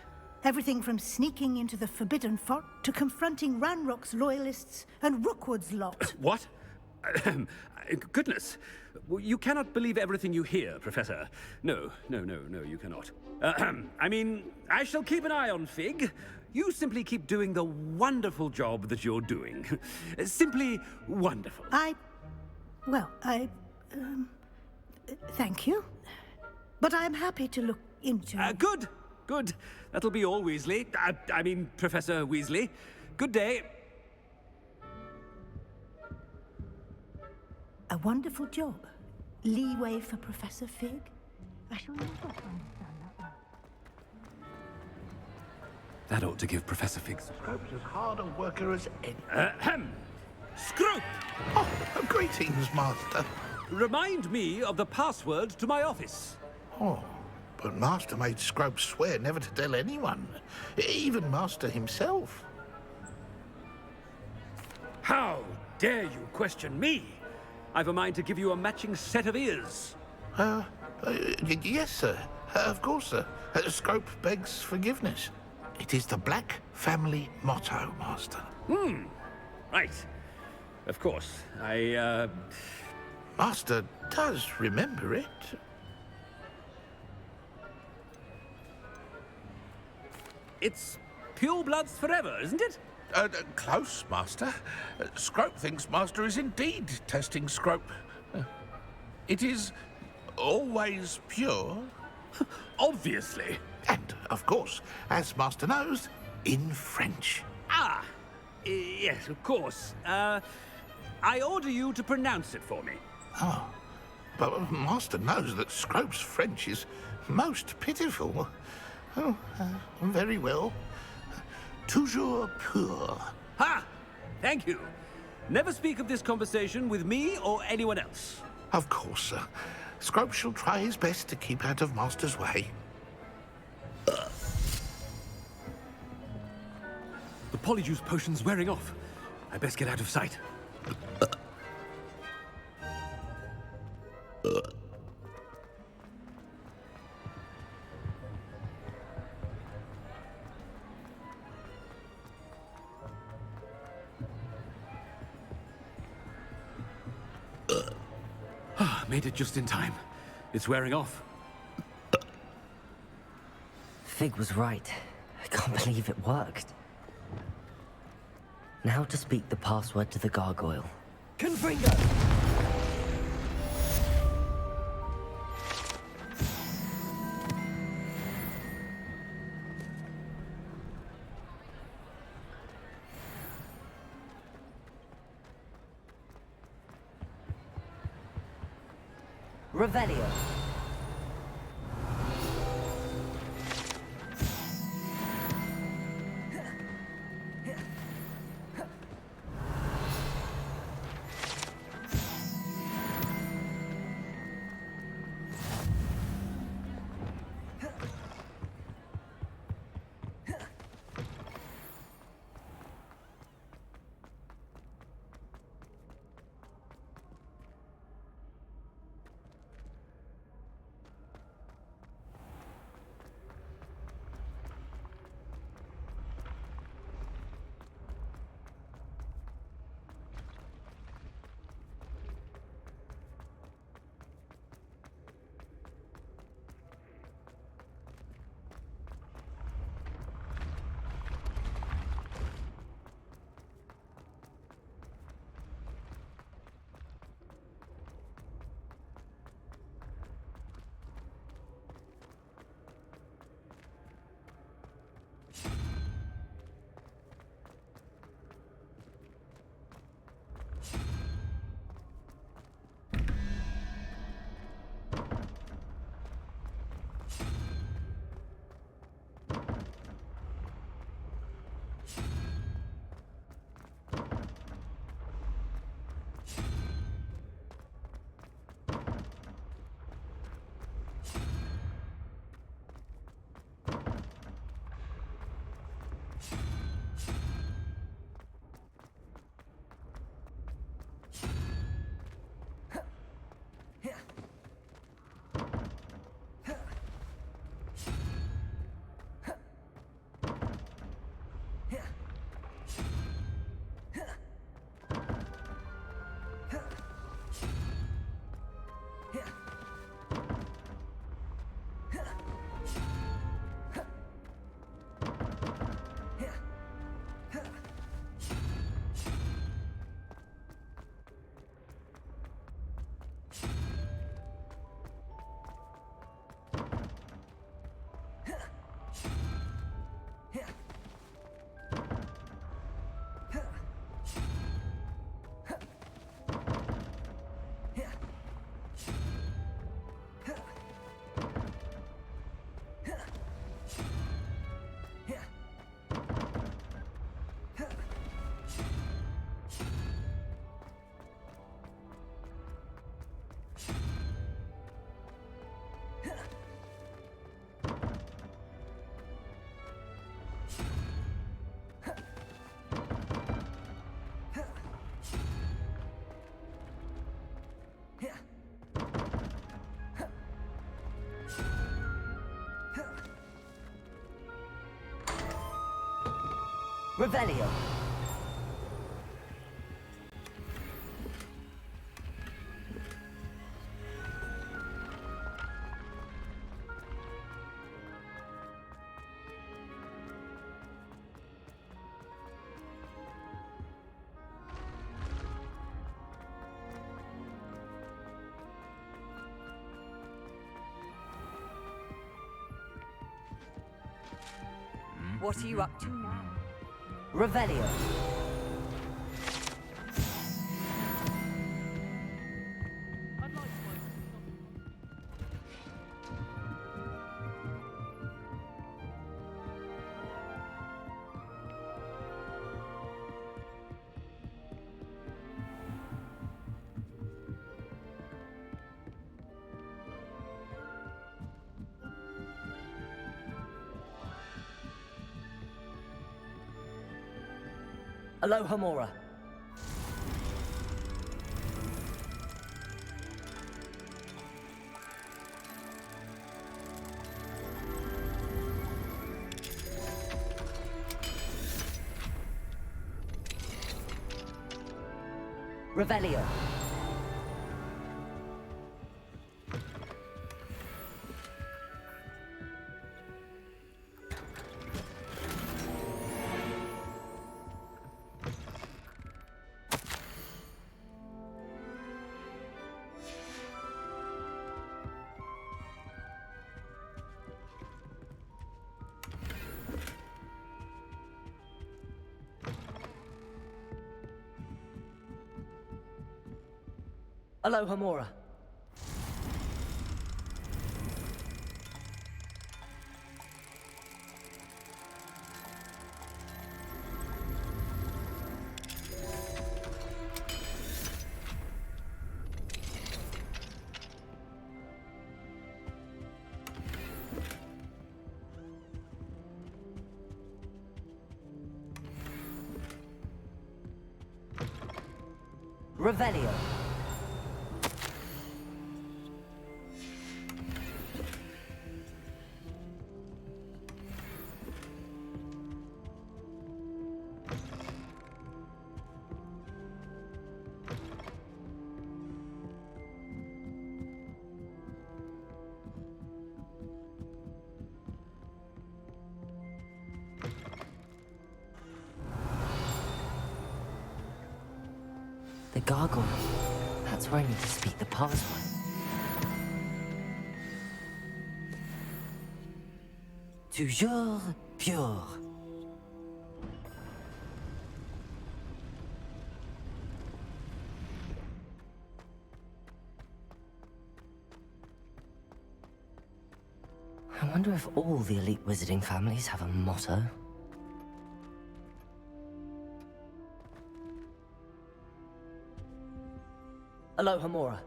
Everything from sneaking into the Forbidden Fort to confronting Ranrock's loyalists and Rookwood's lot. What? Goodness. You cannot believe everything you hear, Professor. No, you cannot. I shall keep an eye on Fig. You simply keep doing the wonderful job that you're doing. Simply wonderful. Thank you. But I'm happy to look into... Good. That'll be all, Weasley. Professor Weasley. Good day. A wonderful job. Leeway for Professor Fig. I shall never understand that one. That ought to give Professor Fig... Scrope's as hard a worker as any. Scrope! Oh, greetings, Master. Remind me of the password to my office. Oh, but Master made Scrope swear never to tell anyone, even Master himself. How dare you question me? I've a mind to give you a matching set of ears. Yes, sir. Of course, sir. Scrope begs forgiveness. It is the Black family motto, Master. Right. Of course. Master does remember it. It's pure bloods forever, isn't it? Close, Master. Scrope thinks Master is indeed testing Scrope. It is always pure. Obviously. And, of course, as Master knows, in French. Yes, of course. I order you to pronounce it for me. Oh, but Master knows that Scrope's French is most pitiful. Oh, very well. Toujours pur. Ha! Thank you. Never speak of this conversation with me or anyone else. Of course, sir. Scrope shall try his best to keep out of Master's way. The Polyjuice potion's wearing off. I best get out of sight. Made it just in time. It's wearing off. Fig was right. I can't believe it worked. Now to speak the password to the gargoyle. Confringo! Revelio. Revelio. What are you up to now? Revelio. Aloha Mora. Revelio. Aloha Mora. Revelio. The gargoyle. That's where I need to speak the password. Toujours pure. I wonder if all the elite wizarding families have a motto. Aloha Mora.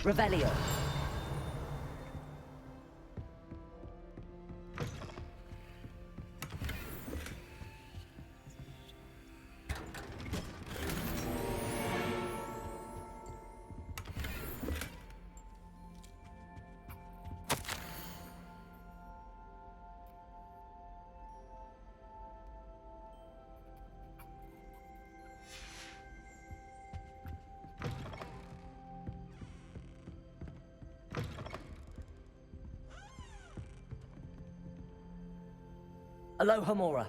Revelio. Aloha Mora.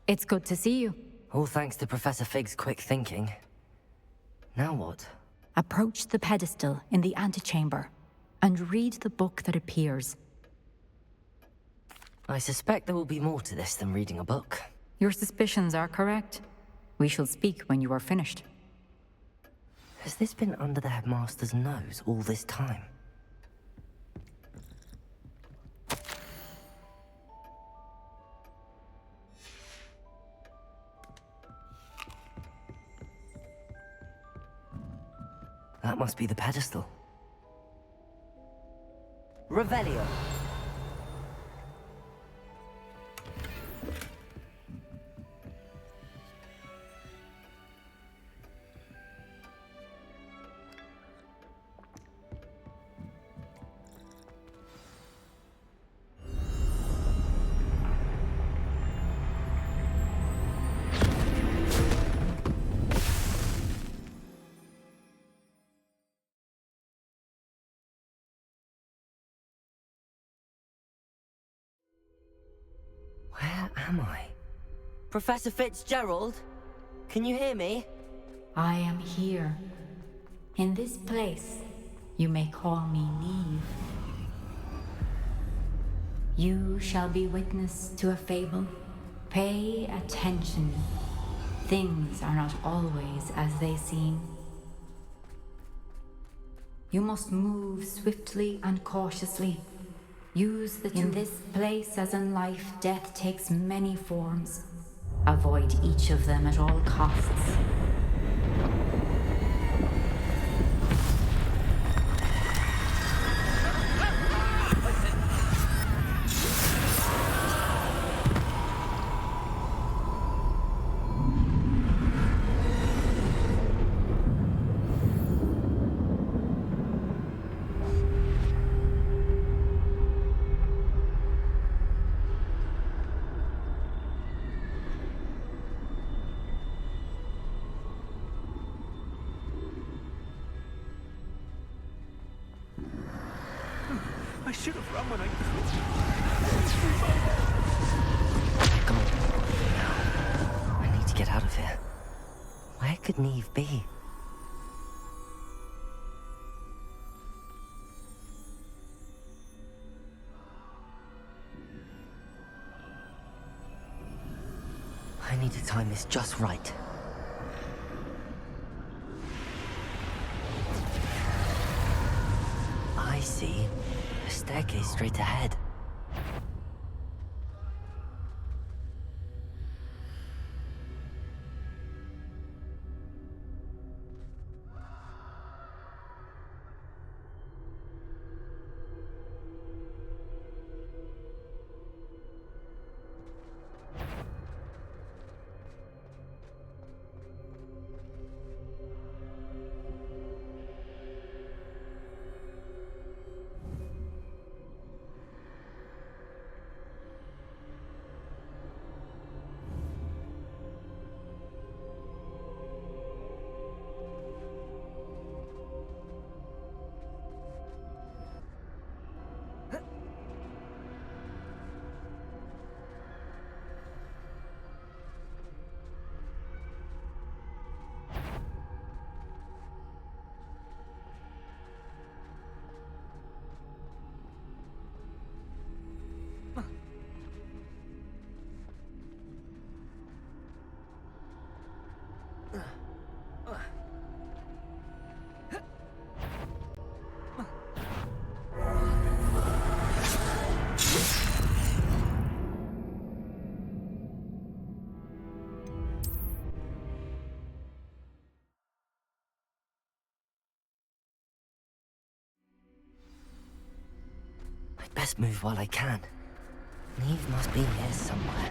It's good to see you. All thanks to Professor Fig's quick thinking. Now what? Approach the pedestal in the antechamber and read the book that appears. I suspect there will be more to this than reading a book. Your suspicions are correct. We shall speak when you are finished. Has this been under the headmaster's nose all this time? That must be the pedestal. Revelio. Where am I? Professor Fitzgerald? Can you hear me? I am here. In this place, you may call me Neve. You shall be witness to a fable. Pay attention. Things are not always as they seem. You must move swiftly and cautiously. Use the In this place, as in life, death takes many forms. Avoid each of them at all costs. I should have run when I I need to get out of here. Where could Neve be? I need to time this just right. I see. A staircase straight ahead. I'd best move while I can. Neve must be here somewhere.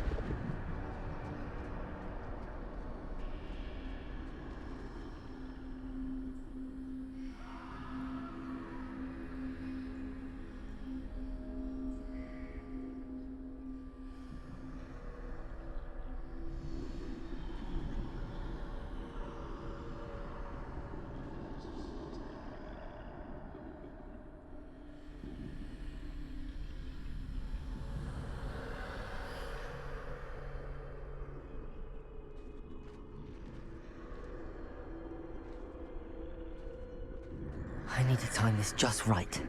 I need to time this just right.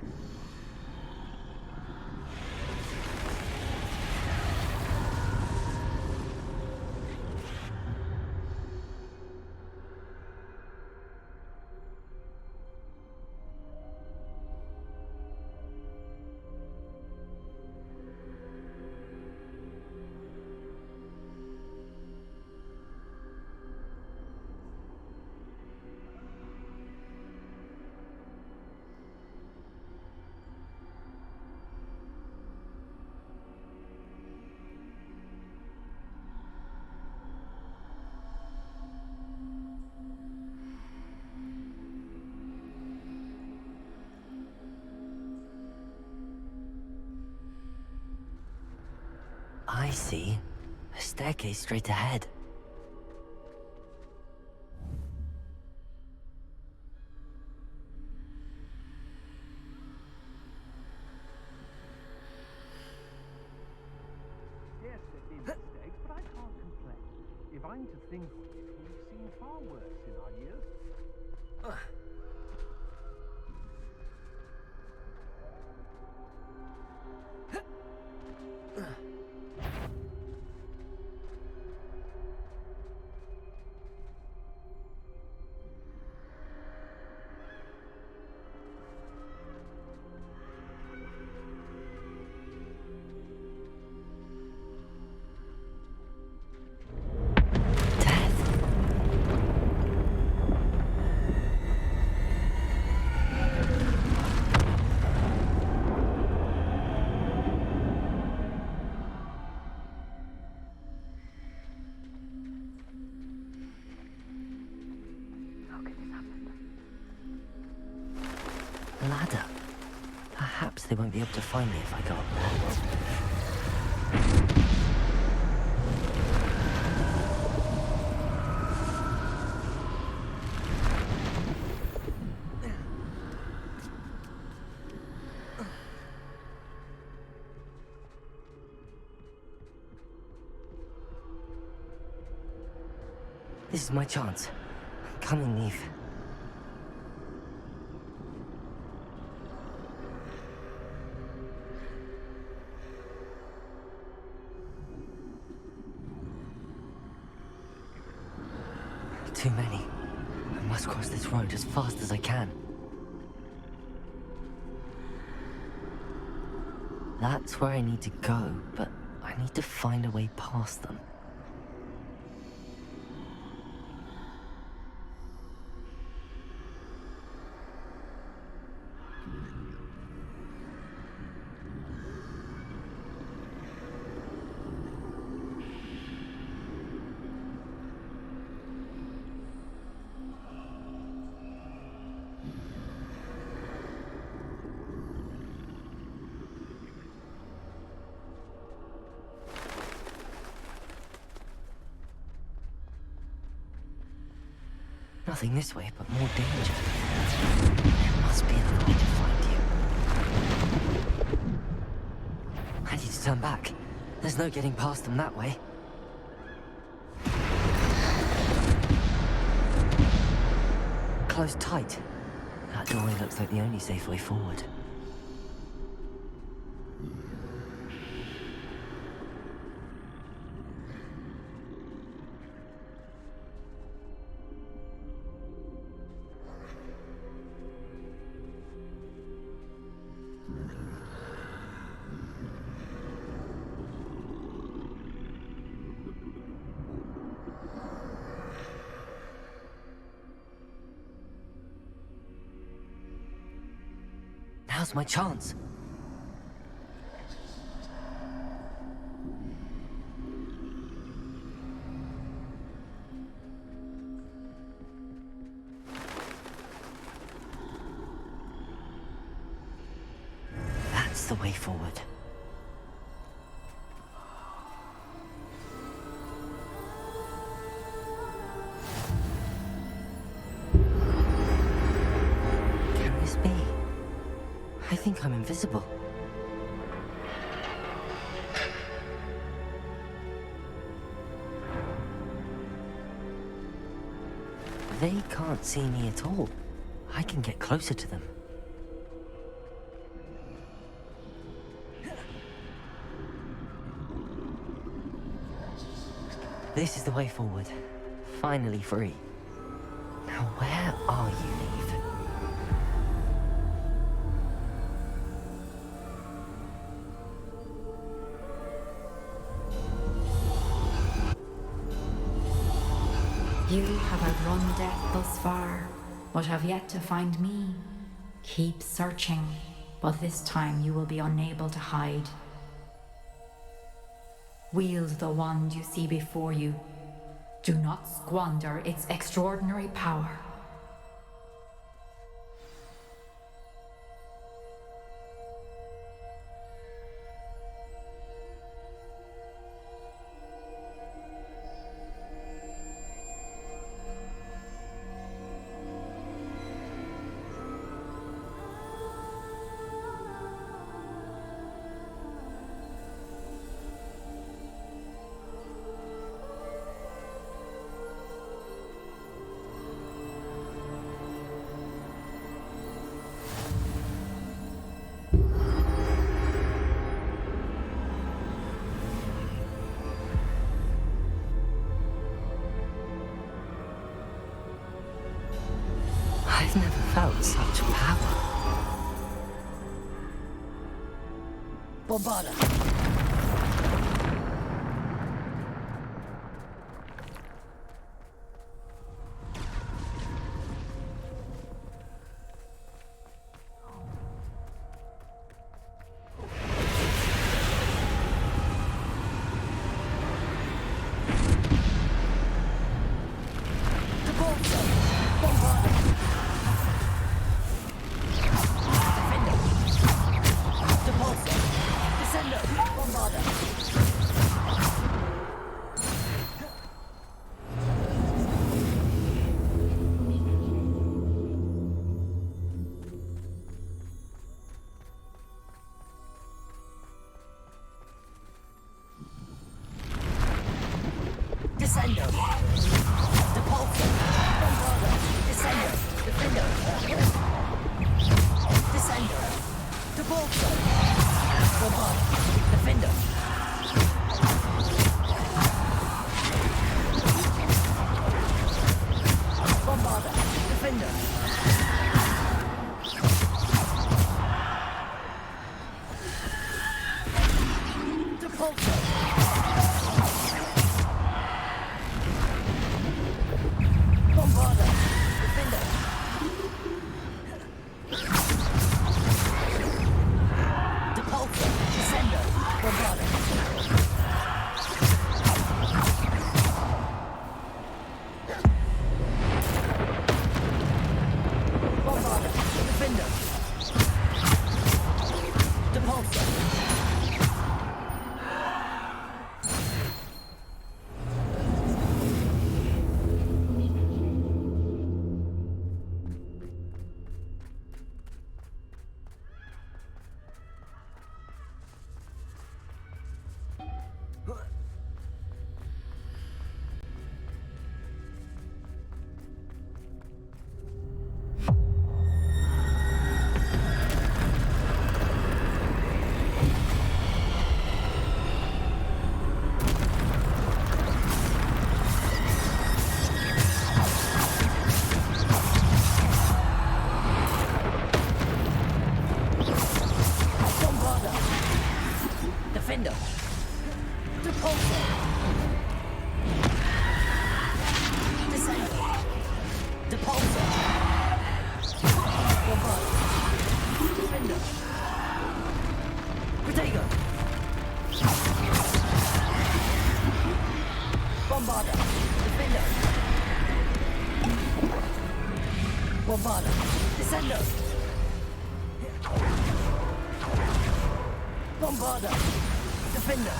I see. A staircase straight ahead. Yes, there've been mistakes, but I can't complain. If I'm to think of it, we've seen seen far worse in our years. Ladder. Perhaps they won't be able to find me if I go up there. This is my chance. Come and leave. Too many. I must cross this road as fast as I can. That's where I need to go, but I need to find a way past them. Nothing this way, but more danger. There must be another way to find you. I need to turn back. There's no getting past them that way. Closed tight. That doorway looks like the only safe way forward. Now's my chance. That's the way forward. Can this be? I think I'm invisible. They can't see me at all. I can get closer to them. This is the way forward. Finally free. Now where are you, Neve? You have outrun death thus far, but have yet to find me. Keep searching, but this time you will be unable to hide. Wield the wand you see before you. Do not squander its extraordinary power. felt such power. Bombarda! Descendo. Depulso. Bombarda. Descendo. Defendo. Descendo. Depulso. Bombarda. Defendo. Bombarda. Defendo. Depulso. Bombarda! Defender! Depulso! Descender! Bombarda! Bombarda! Defender! Depulso! Defender. Depulso. Descender. Depulso. Bombarda. Defender. Protego. Bombarda. Defender. Bombarda. Descender. Bombarda. Defender.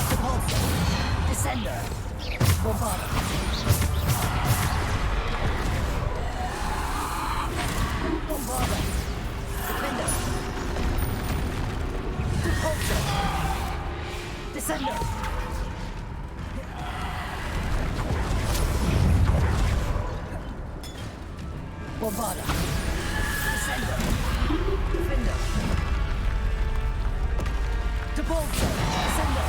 Depulso. Descender. Bombarda. Bombarda. Defender. Depulso. Descender. Bombarda. Descender. Defender. Depulso. Descender.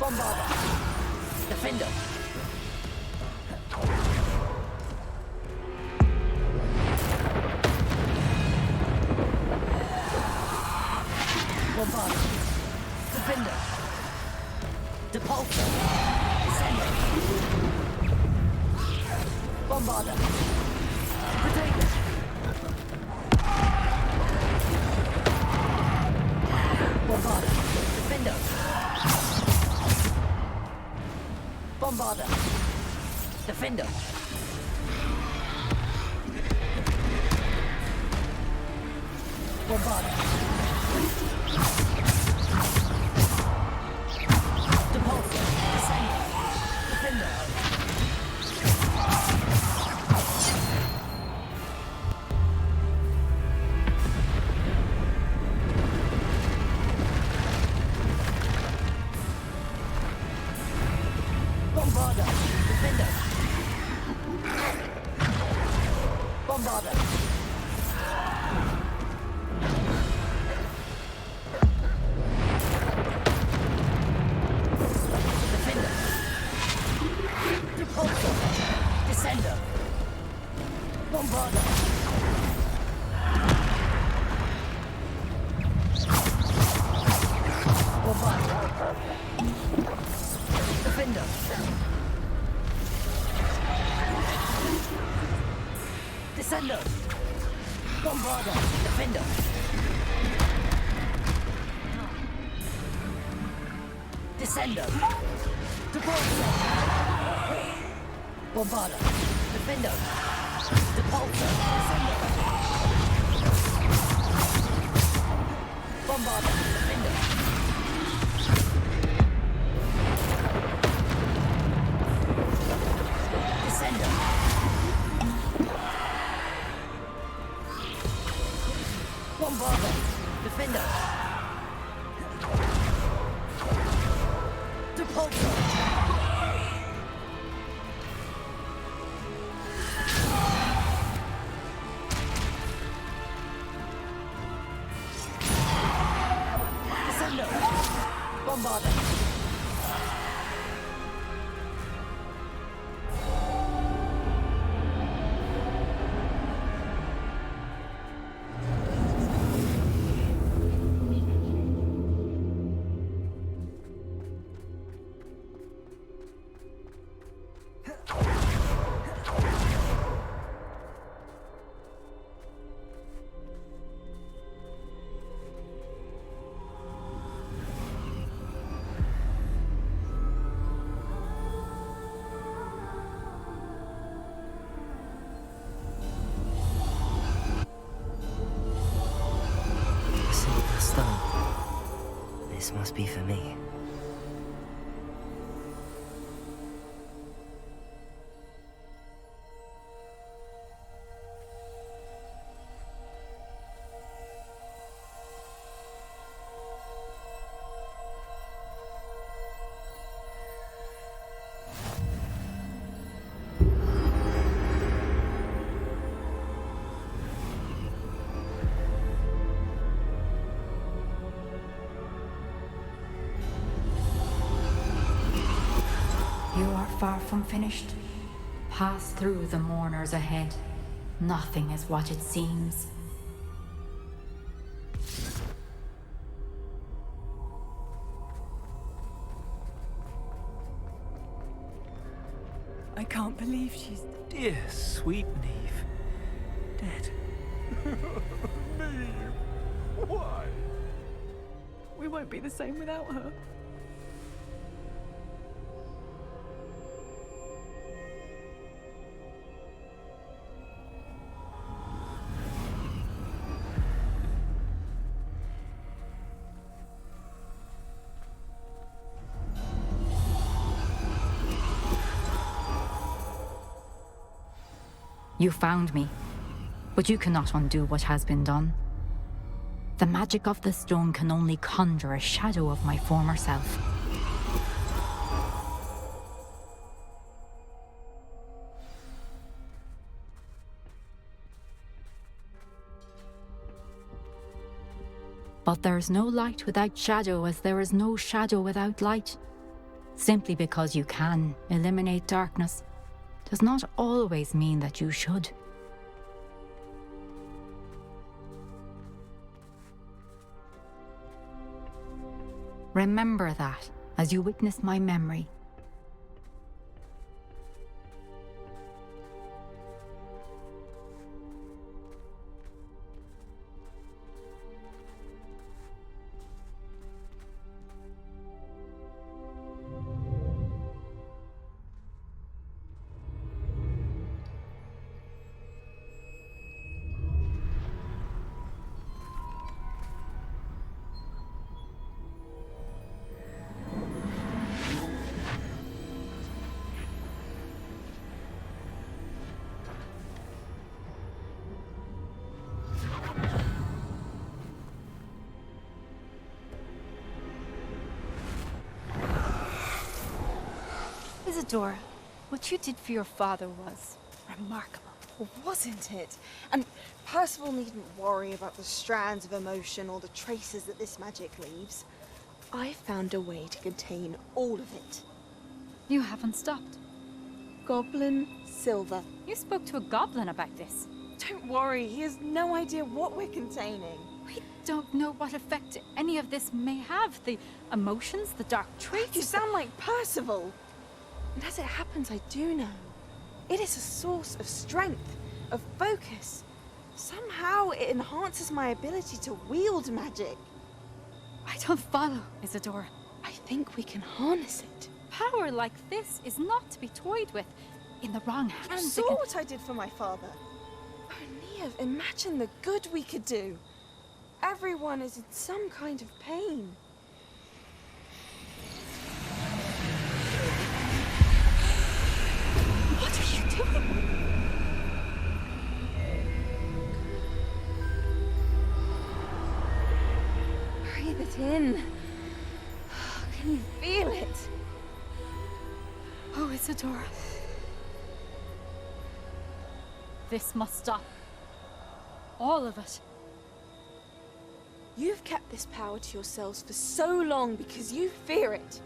Bombarda. Defender. Bombarda. Defender. Depulso. Descender. Bombarda. Protego. Bombarda. Defender. Bombarda. Defender. Bombarda. Depulso. Descender. Defender. Bombarda. Defender. Bombarda. Bombarda! Bombarda! Defender! Descender! Bombarda! Defender! Descender! Depulsor! Bombarda! Defender! Depulsor! Descender! Bombarda! Defender! Descender! Bombarda! Defender! Depulsor! Descender! Bombarda! Silver stone. This must be for me. You are far from finished. Pass through the mourners ahead. Nothing is what it seems. I can't believe she's... Dear, sweet Neve. Dead. Neve! Why? We won't be the same without her. You found me, but you cannot undo what has been done. The magic of the stone can only conjure a shadow of my former self. But there is no light without shadow, as there is no shadow without light. Simply because you can eliminate darkness does not always mean that you should. Remember that as you witness my memory. Isadora, what you did for your father was remarkable, wasn't it? And Percival needn't worry about the strands of emotion or the traces that this magic leaves. I found a way to contain all of it. You haven't stopped. goblin silver. You spoke to a goblin about this. Don't worry, he has no idea what we're containing. We don't know what effect any of this may have. The emotions, the dark traits. You sound like Percival. And as it happens, I do know. It is a source of strength, of focus. Somehow it enhances my ability to wield magic. I don't follow, Isadora. I think we can harness it. Power like this is not to be toyed with. In the wrong hands. You saw what I did for my father. Oh, Neve, imagine the good we could do. Everyone is in some kind of pain. What are you doing? Breathe it in. Can you feel it? Oh, Isadora. This must stop. All of it. You've kept this power to yourselves for so long because you fear it.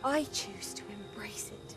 I choose to embrace it.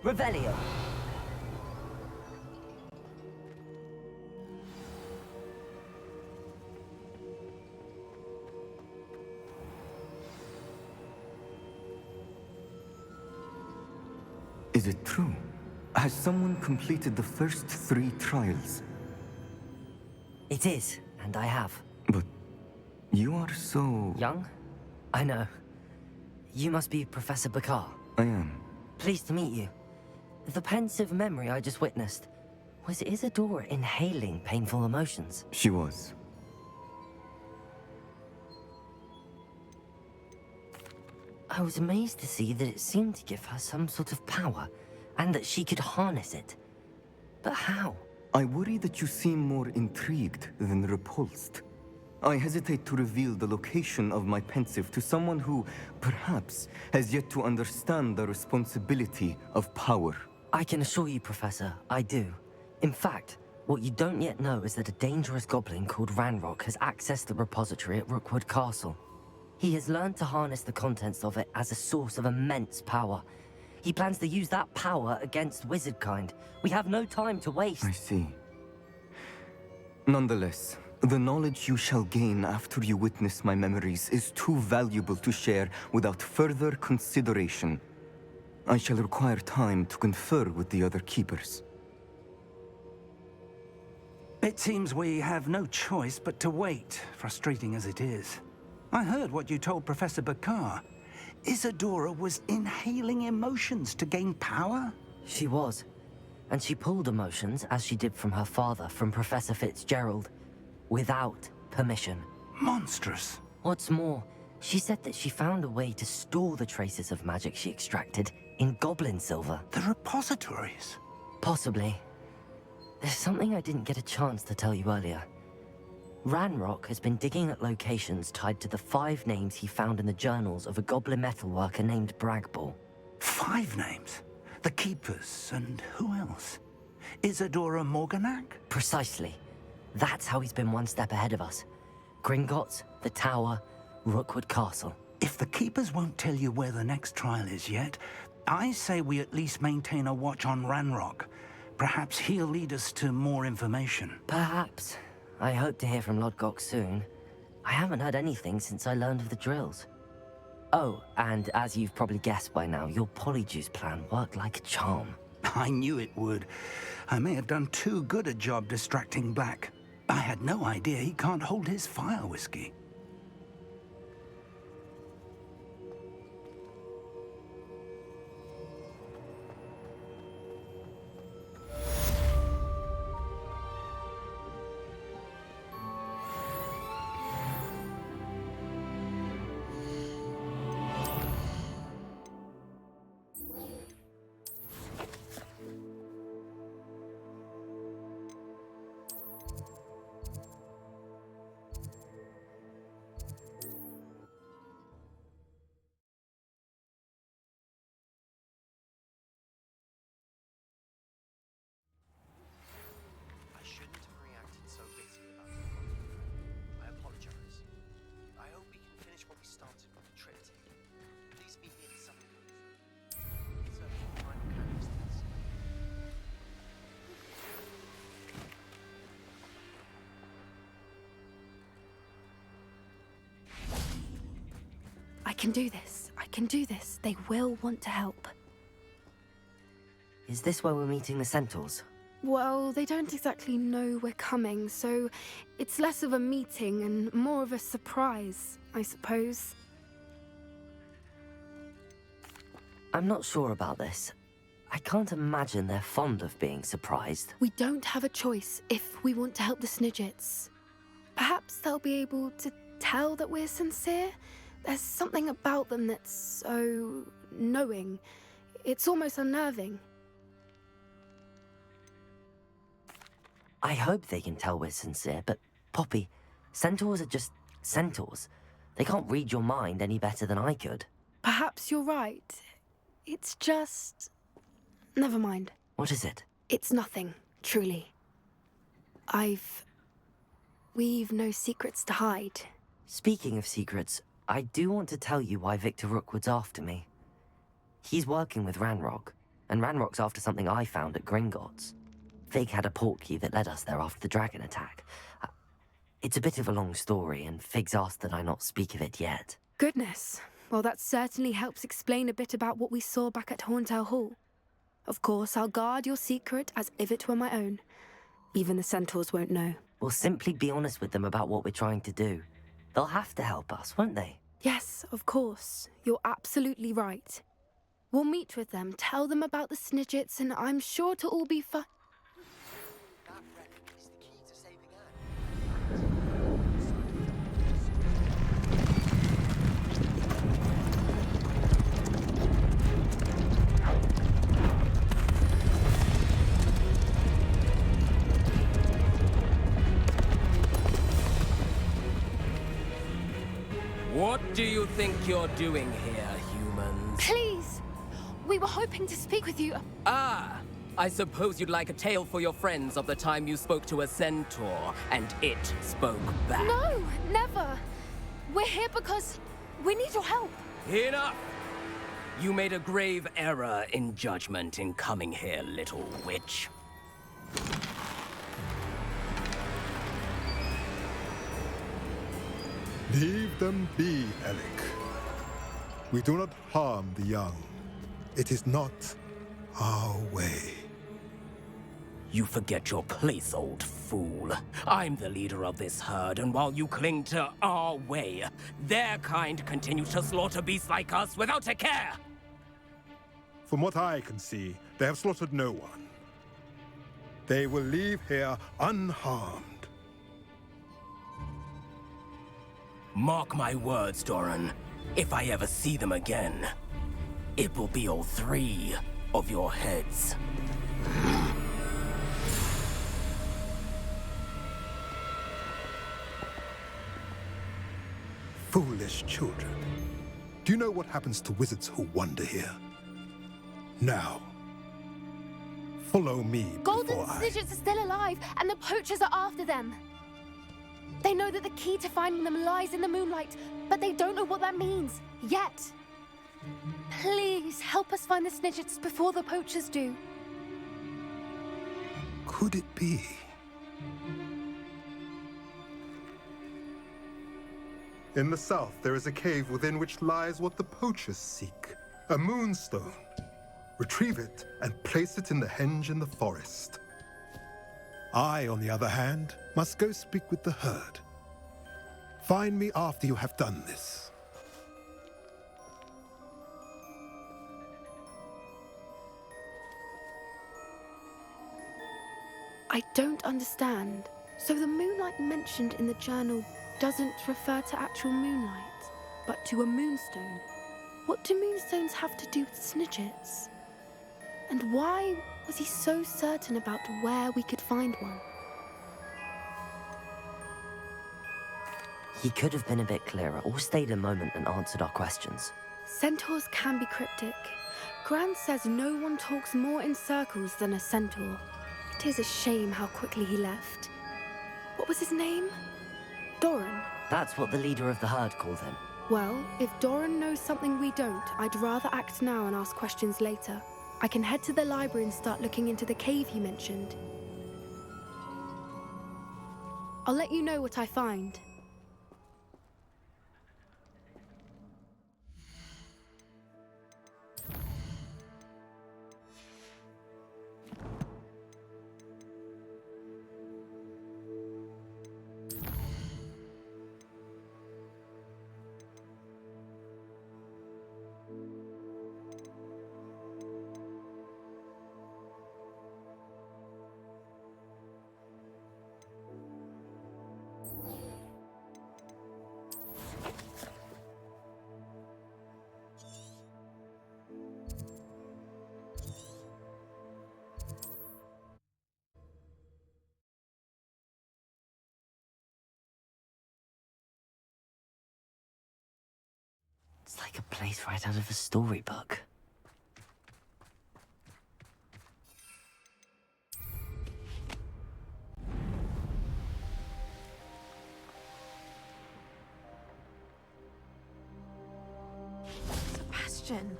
Revelio. Is it true? Has someone completed the first 3 trials? It is, and I have. But you are so... Young? I know. You must be Professor Bakar. I am. Pleased to meet you. The pensive memory I just witnessed, was Isadora inhaling painful emotions? She was. I was amazed to see that it seemed to give her some sort of power, and that she could harness it. But how? I worry that you seem more intrigued than repulsed. I hesitate to reveal the location of my pensive to someone who, perhaps, has yet to understand the responsibility of power. I can assure you, Professor, I do. In fact, what you don't yet know is that a dangerous goblin called Ranrock has accessed the repository at Rookwood Castle. He has learned to harness the contents of it as a source of immense power. He plans to use that power against wizardkind. We have no time to waste. I see. Nonetheless, the knowledge you shall gain after you witness my memories is too valuable to share without further consideration. I shall require time to confer with the other keepers. It seems we have no choice but to wait, frustrating as it is. I heard what you told Professor Bakar. Isadora was inhaling emotions to gain power? She was. And she pulled emotions, as she did from her father, from Professor Fitzgerald, without permission. Monstrous. What's more, she said that she found a way to store the traces of magic she extracted in goblin silver. The repositories? Possibly. There's something I didn't get a chance to tell you earlier. Ranrock has been digging at locations tied to the 5 names he found in the journals of a goblin metalworker named Bragball. 5 names? The Keepers, and who else? Isadora Morganac? Precisely. That's how he's been one step ahead of us. Gringotts, the Tower, Rookwood Castle. If the Keepers won't tell you where the next trial is yet, I say we at least maintain a watch on Ranrock. Perhaps he'll lead us to more information. Perhaps. I hope to hear from Lodgok soon. I haven't heard anything since I learned of the drills. Oh, and as you've probably guessed by now, your Polyjuice plan worked like a charm. I knew it would. I may have done too good a job distracting Black. I had no idea he can't hold his fire whiskey. can do this. I can do this. They will want to help. Is this where we're meeting the centaurs? Well, they don't exactly know we're coming, so it's less of a meeting and more of a surprise, I suppose. I'm not sure about this. I can't imagine they're fond of being surprised. We don't have a choice if we want to help the Snidgets. Perhaps they'll be able to tell that we're sincere. There's something about them that's so knowing. It's almost unnerving. I hope they can tell we're sincere, but Poppy, centaurs are just centaurs. They can't read your mind any better than I could. Perhaps you're right. It's just... Never mind. What is it? It's nothing, truly. We've no secrets to hide. Speaking of secrets, I do want to tell you why Victor Rookwood's after me. He's working with Ranrock, and Ranrock's after something I found at Gringotts. Fig had a port key that led us there after the dragon attack. It's a bit of a long story, and Fig's asked that I not speak of it yet. Goodness. Well, that certainly helps explain a bit about what we saw back at Horntail Hall. Of course, I'll guard your secret as if it were my own. Even the centaurs won't know. We'll simply be honest with them about what we're trying to do. They'll have to help us, won't they? Yes, of course. You're absolutely right. We'll meet with them, tell them about the Snidgets, and I'm sure it'll all be fun. What do you think you're doing here, humans? Please! We were hoping to speak with you. Ah! I suppose you'd like a tale for your friends of the time you spoke to a centaur, and it spoke back. No, never! We're here because we need your help. Enough! You made a grave error in judgment in coming here, little witch. Leave them be, Alec. We do not harm the young. It is not our way. You forget your place, old fool. I'm the leader of this herd, and while you cling to our way, their kind continue to slaughter beasts like us without a care! From what I can see, they have slaughtered no one. They will leave here unharmed. Mark my words, Doran. If I ever see them again, it will be all 3 of your heads. Foolish children. Do you know what happens to wizards who wander here? Now, follow me Golden before I... Snidgets are still alive, and the poachers are after them. They know that the key to finding them lies in the moonlight, but they don't know what that means, yet. Please, help us find the Snidgets before the poachers do. Could it be? In the south, there is a cave within which lies what the poachers seek. A moonstone. Retrieve it and place it in the henge in the forest. I, on the other hand, must go speak with the herd. Find me after you have done this. I don't understand. So the moonlight mentioned in the journal doesn't refer to actual moonlight, but to a moonstone. What do moonstones have to do with Snidgets? And why was he so certain about where we could find one? He could have been a bit clearer, or stayed a moment and answered our questions. Centaurs can be cryptic. Gran says no one talks more in circles than a centaur. It is a shame how quickly he left. What was his name? Doran? That's what the leader of the herd called him. Well, if Doran knows something we don't, I'd rather act now and ask questions later. I can head to the library and start looking into the cave he mentioned. I'll let you know what I find. It's like a place right out of a storybook. Sebastian,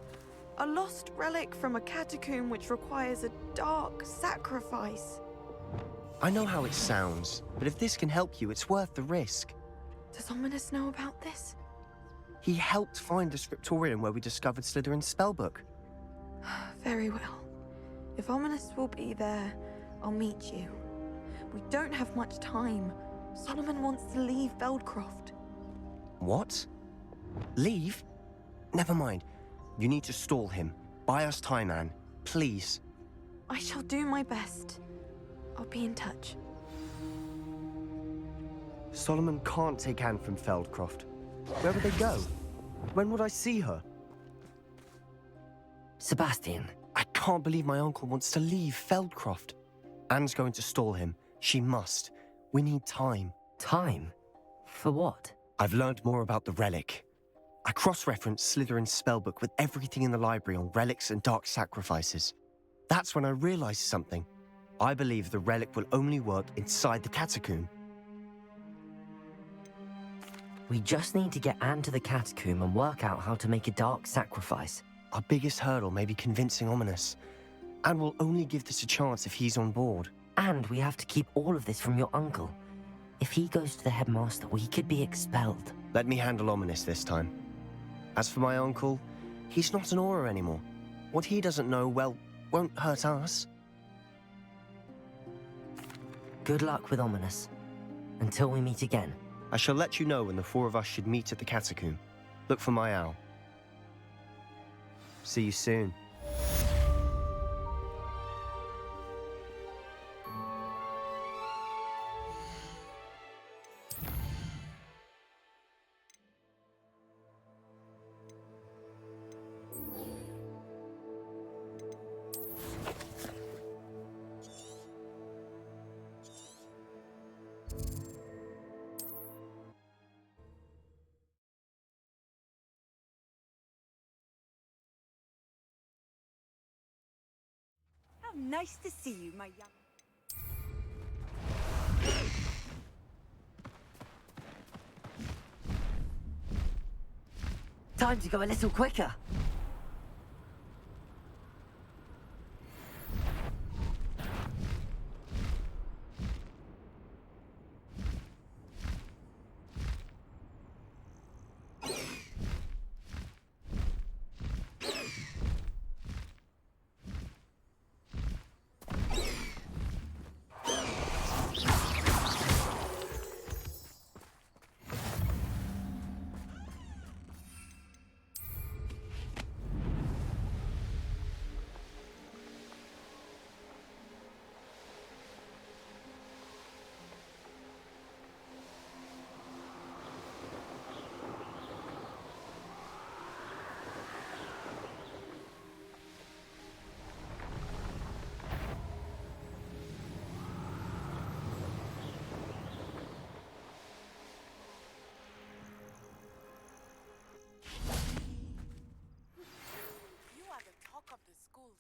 a lost relic from a catacomb which requires a dark sacrifice. I know how it sounds, but if this can help you, it's worth the risk. Does Ominous know about this? He helped find the scriptorium where we discovered Slytherin's spellbook. Very well. If Ominous will be there, I'll meet you. We don't have much time. Solomon wants to leave Feldcroft. What? Leave? Never mind. You need to stall him. Buy us time, Anne. Please. I shall do my best. I'll be in touch. Solomon can't take Anne from Feldcroft. Where would they go? When would I see her? Sebastian. I can't believe my uncle wants to leave Feldcroft. Anne's going to stall him. She must. We need time. Time? For what? I've learned more about the relic. I cross-referenced Slytherin's spellbook with everything in the library on relics and dark sacrifices. That's when I realized something. I believe the relic will only work inside the catacomb. We just need to get Anne to the catacomb and work out how to make a dark sacrifice. Our biggest hurdle may be convincing Ominous. Anne will only give this a chance if he's on board. And we have to keep all of this from your uncle. If he goes to the headmaster, we could be expelled. Let me handle Ominous this time. As for my uncle, he's not an Auror anymore. What he doesn't know, well, won't hurt us. Good luck with Ominous. Until we meet again. I shall let you know when the four of us should meet at the catacomb. Look for my owl. See you soon. Nice to see you, my young... Time to go a little quicker.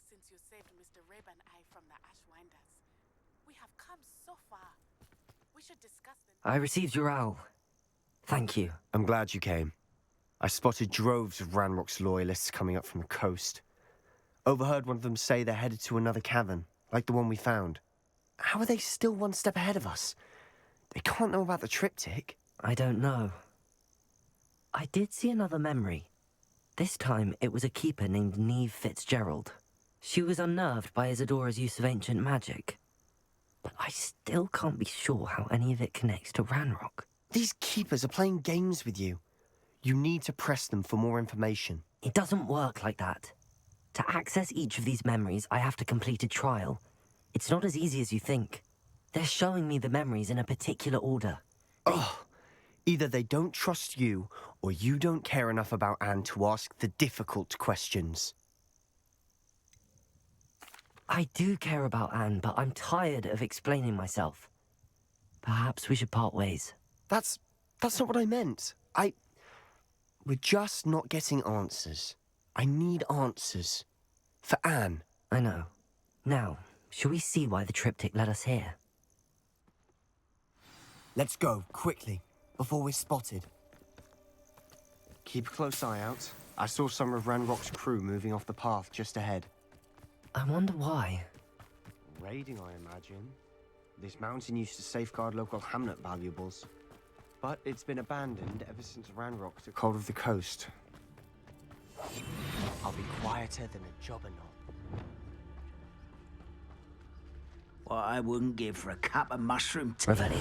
Since you saved Mr. Rib and I from the Ashwinders. We have come so far. We should discuss the... I received your owl. Thank you. I'm glad you came. I spotted droves of Ranrock's loyalists coming up from the coast. Overheard one of them say they're headed to another cavern, like the one we found. How are they still one step ahead of us? They can't know about the triptych. I don't know. I did see another memory. This time, it was a keeper named Neve Fitzgerald. She was unnerved by Isadora's use of ancient magic. But I still can't be sure how any of it connects to Ranrock. These keepers are playing games with you. You need to press them for more information. It doesn't work like that. To access each of these memories, I have to complete a trial. It's not as easy as you think. They're showing me the memories in a particular order. Oh, Either they don't trust you, or you don't care enough about Anne to ask the difficult questions. I do care about Anne, but I'm tired of explaining myself. Perhaps we should part ways. That's not what I meant. We're just not getting answers. I need answers. For Anne. I know. Now, shall we see why the triptych led us here? Let's go, quickly, before we're spotted. Keep a close eye out. I saw some of Ranrock's crew moving off the path just ahead. I wonder why. Raiding, I imagine. This mountain used to safeguard local hamlet valuables. But it's been abandoned ever since Ranrock took hold of the coast. I'll be quieter than a jobberknoll. What I wouldn't give for a cup of mushroom tea. Revelio.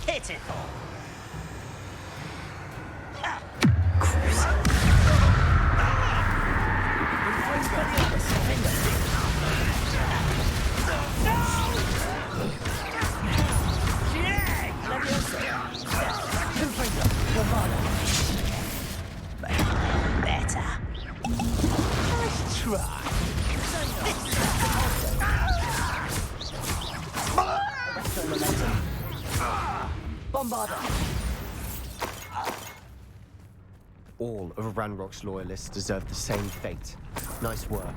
Pitiful. Better. Nice try. Bombarda! All of Ranrock's loyalists deserve the same fate. Nice work.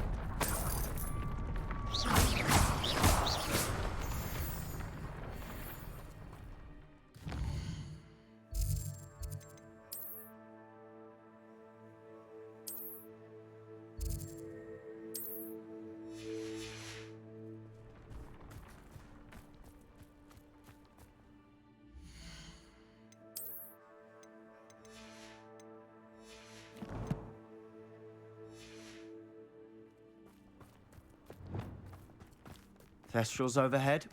Thestrals overhead.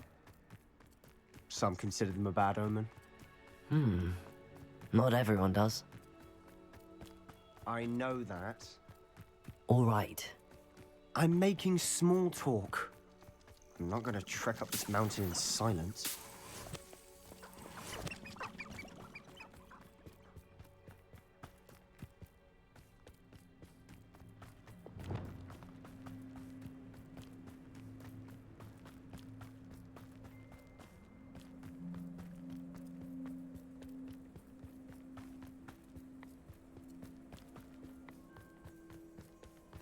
Some consider them a bad omen. Not everyone does. I know that. All right. I'm making small talk. I'm not gonna trek up this mountain in silence.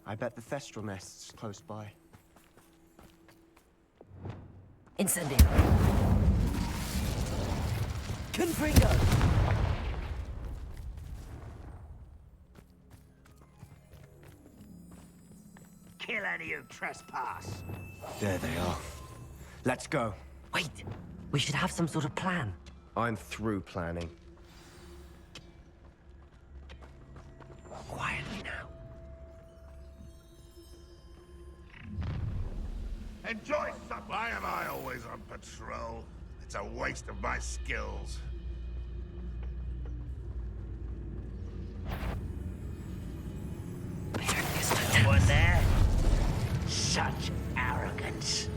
I bet the Thestral nest's close by. Incendio. Confringo! Kill any who trespass. There they are. Let's go. Wait, we should have some sort of plan. I'm through planning. Quietly now. Enjoy some. Why am I always on patrol? It's a waste of my skills. No one there? Such arrogance.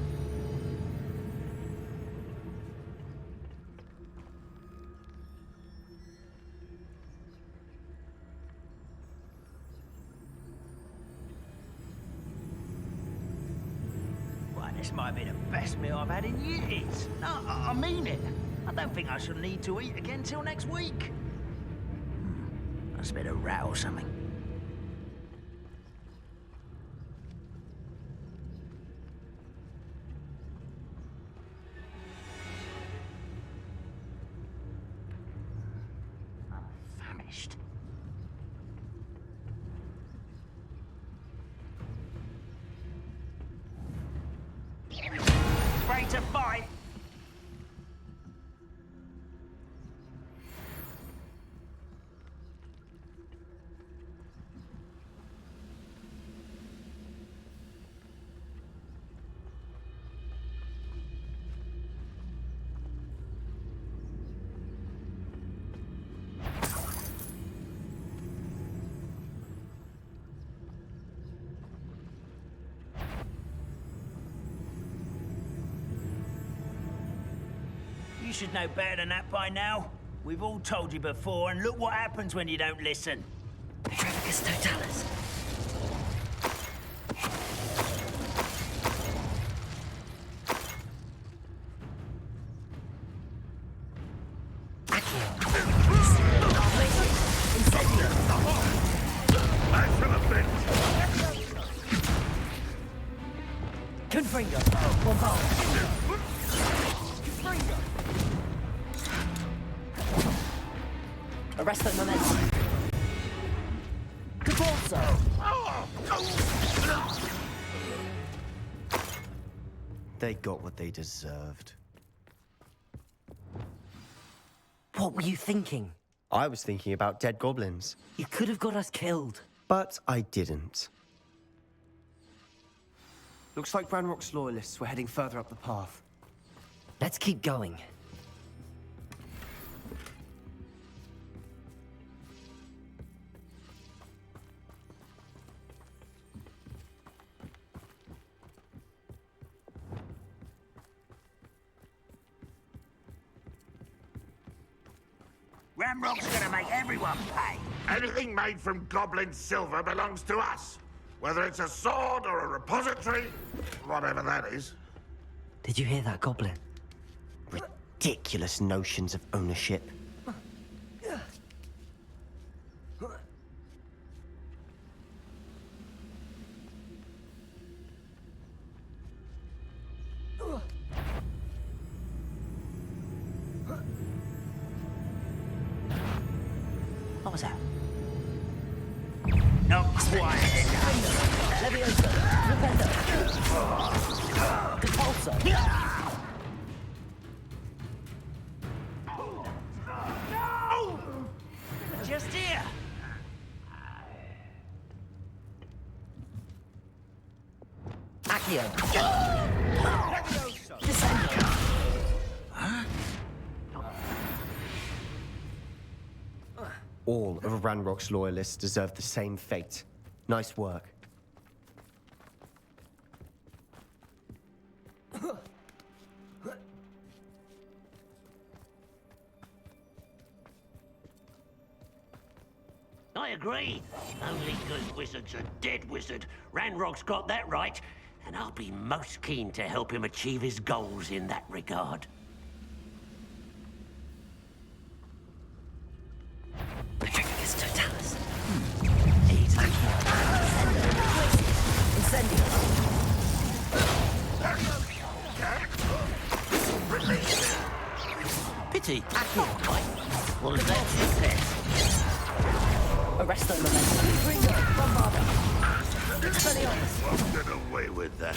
This might be the best meal I've had in years. No, I mean it. I don't think I shall need to eat again till next week. Must be a rat or something. I'm famished. Ready to fight? should know better than that by now. We've all told you before, and look what happens when you don't listen. Petrificus totalis. Confringo. Bombard. Arresto momentum. Capulso. They got what they deserved. What were you thinking? I was thinking about dead goblins. You could have got us killed. But I didn't. Looks like Ranrock's loyalists were heading further up the path. Let's keep going. Ramrock's gonna make everyone pay. Anything made from goblin silver belongs to us. Whether it's a sword or a repository, whatever that is. Did you hear that, Goblin? Ridiculous notions of ownership. What was that? Not quite enough. Leviosa. Rependo. Capulso. No! Just here. Accio. All of Ranrock's loyalists deserve the same fate. Nice work. I agree. Only good wizard's a dead wizard. Ranrock's got that right, and I'll be most keen to help him achieve his goals in that regard. Petrificus totalis. Incendio. Pity. Well, that's it then. Arresto momentum. Ringo. Bombarda. Expelliarmus. Won't get away with that.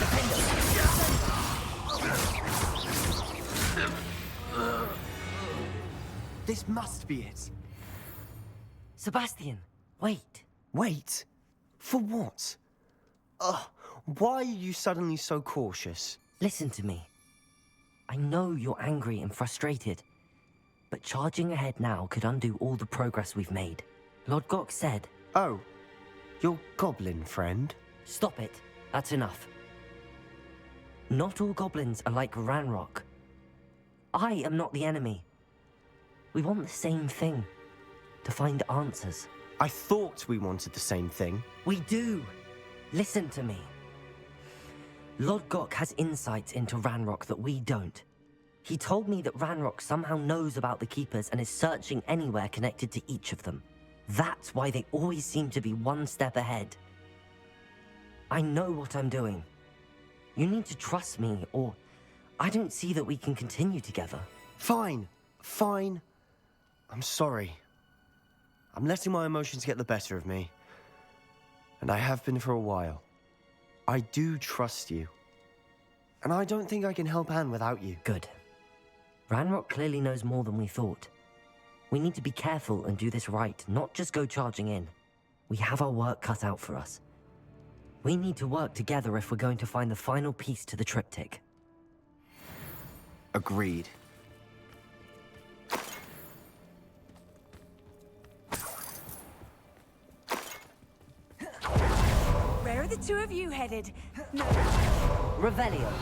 This must be it. Sebastian, wait. Wait? For what? Ugh, why are you suddenly so cautious? Listen to me. I know you're angry and frustrated, but charging ahead now could undo all the progress we've made. Lord Gok said... Oh, your goblin friend? Stop it. That's enough. Not all goblins are like Ranrock. I am not the enemy. We want the same thing. To find answers. I thought we wanted the same thing. We do. Listen to me. Lord Gok has insights into Ranrock that we don't. He told me that Ranrock somehow knows about the Keepers and is searching anywhere connected to each of them. That's why they always seem to be one step ahead. I know what I'm doing. You need to trust me, or I don't see that we can continue together. Fine. Fine. I'm sorry. I'm letting my emotions get the better of me. And I have been for a while. I do trust you. And I don't think I can help Anne without you. Good. Ranrock clearly knows more than we thought. We need to be careful and do this right, not just go charging in. We have our work cut out for us. We need to work together if we're going to find the final piece to the triptych. Agreed. Where are the two of you headed? No. Revelio.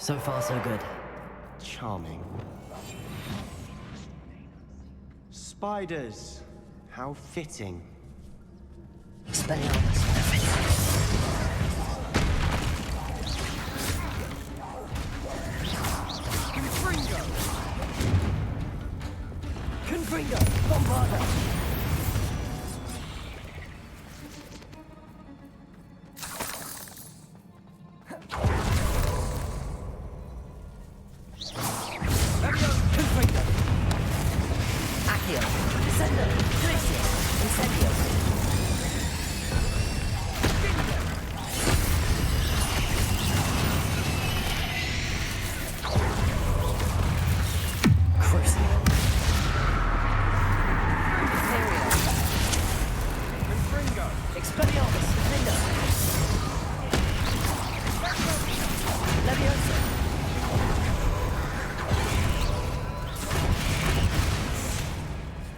So far, so good. Charming. Spiders. How fitting. Expelliarmus. Confringo! Bombarda! Confringo! Accio! Descendo! Glacius! Incendio! Crucio! Expelliarmus! Defender! Leviosa!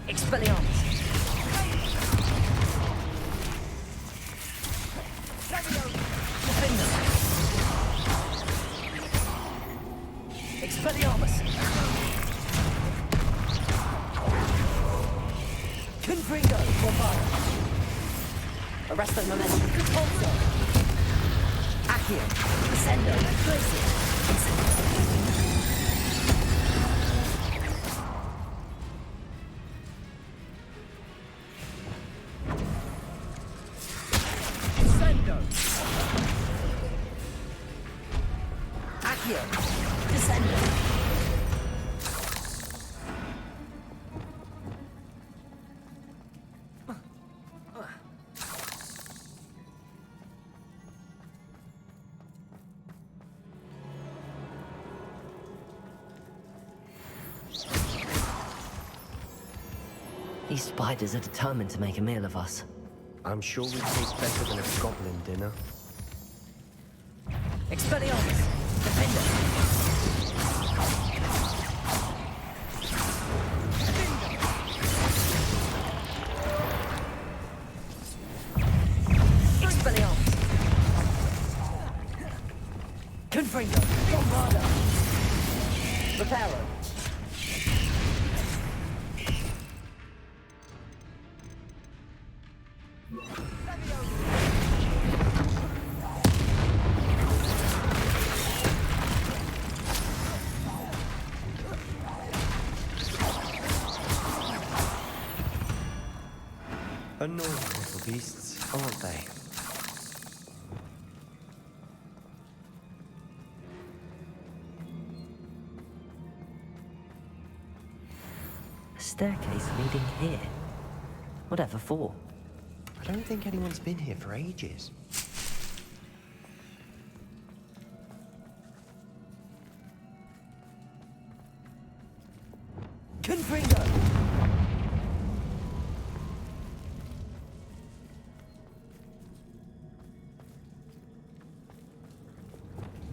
Expelliarmus! Defender! Expelliarmus! Confringo! Bombarda! Arresto momentum. Repulso. Accio. Descendo. Glacius. Descendo. Accio. Descendo. These spiders are determined to make a meal of us. I'm sure we taste better than a goblin dinner. Expelliarmus! Defender! Expelliarmus! Confringo! Bombarda! Reparo! Annoying little beasts, aren't they? A staircase leading here. Whatever for? I don't think anyone's been here for ages. Confringo!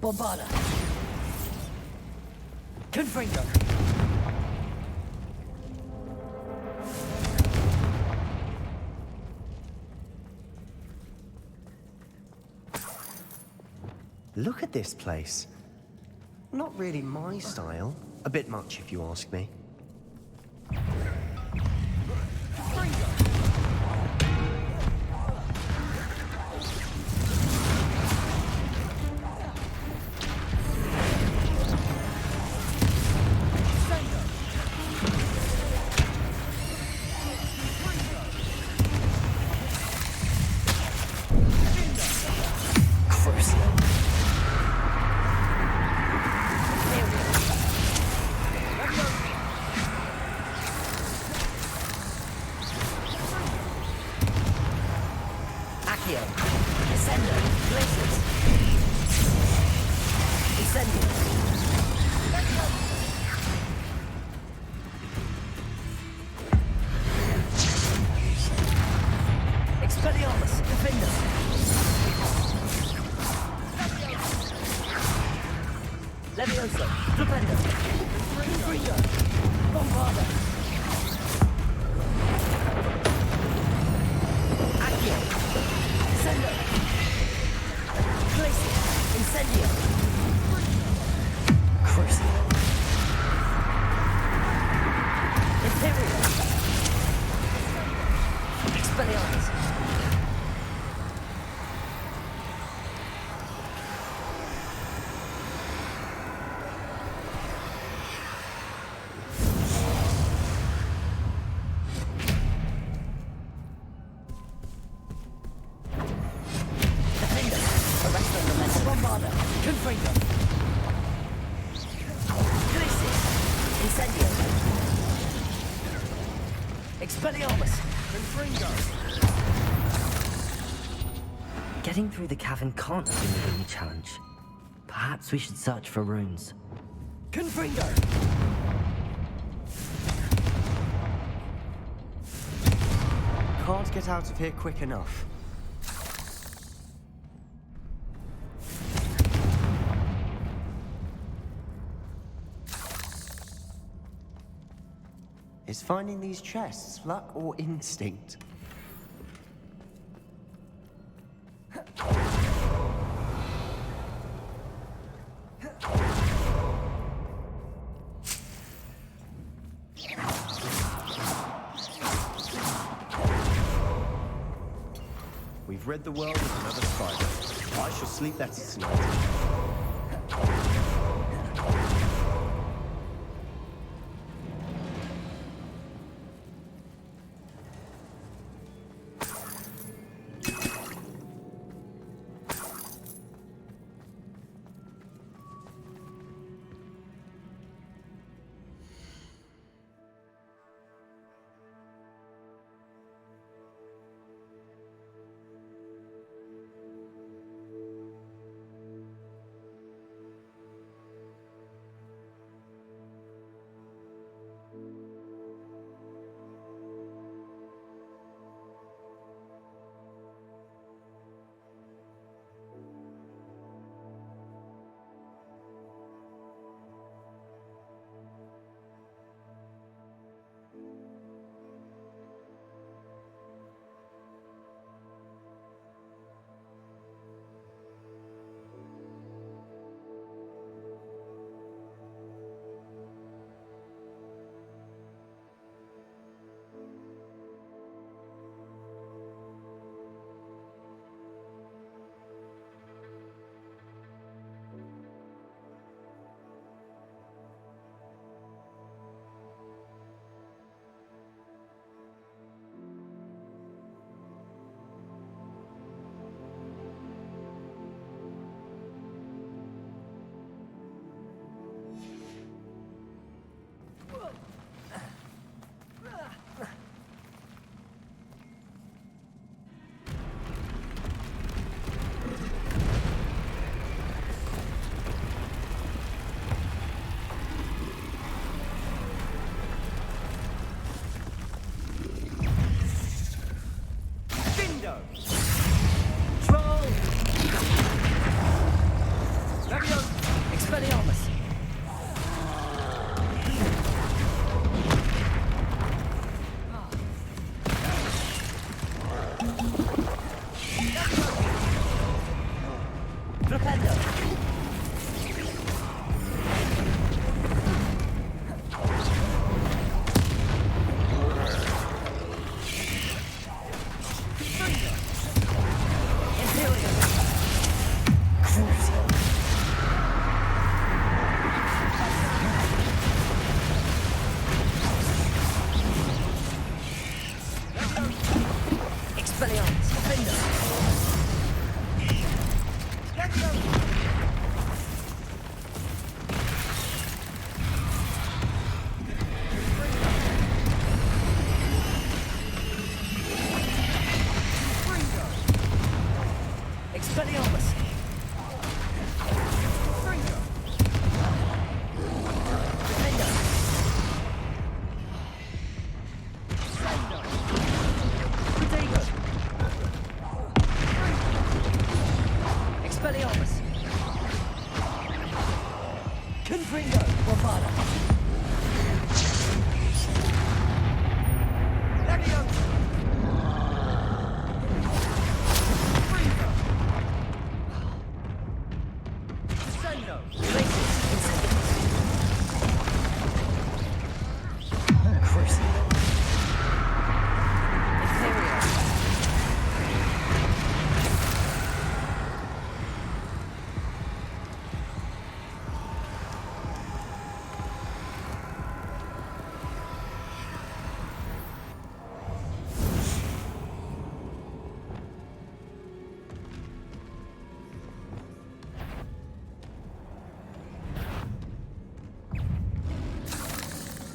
Bombarda! Confringo! Look at this place. Not really my style. A bit much, if you ask me. Incendio! Expelliarmus! Confringo! Getting through the cavern can't have been the only challenge. Perhaps we should search for runes. Confringo! Can't get out of here quick enough. Is finding these chests luck or instinct? We've read the world as another spider. I shall sleep better tonight.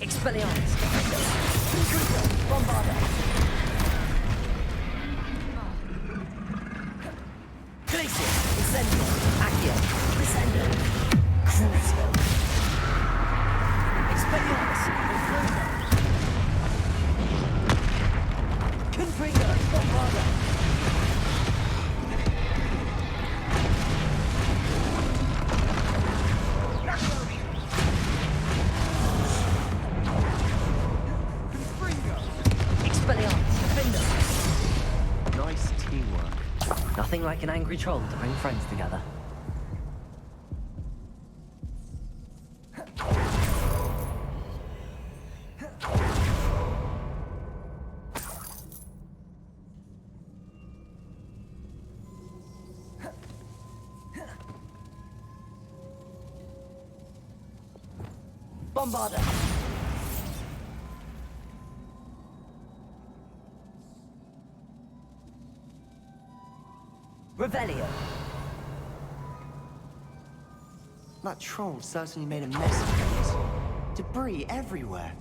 Expelliarmus, Confringo, Bombarda. Glacier, Incendio, Accio, Descendo, Crucio. Expelliarmus, Confringo, Bombarda. Nice teamwork. Nothing like an angry troll to bring friends together. Bombarda. Revelio. That troll certainly made a mess of things. Debris everywhere.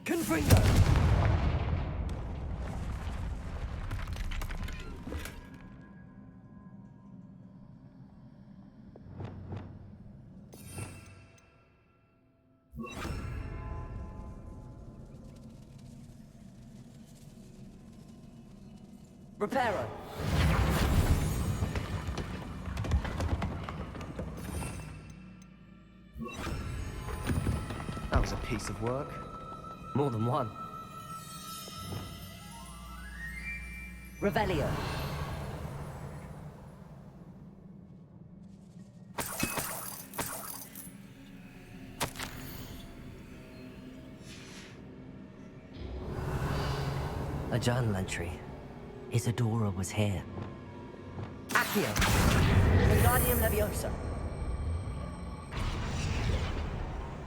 Confringo. Reparo. That was a piece of work. More than one. Revelio. A journal entry. Isadora was here. Accio. Wingardium Leviosa.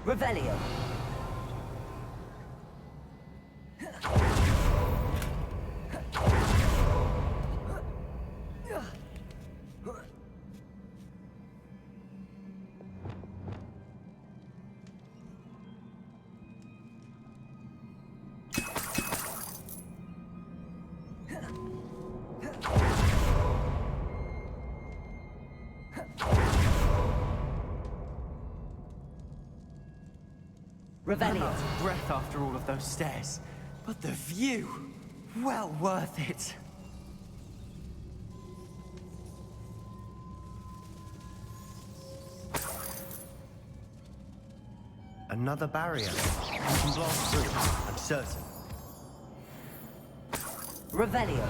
Revelio. I'm out of breath after all of those stairs. But the view, well worth it. Another barrier. We can blast through, I'm certain. Revelio.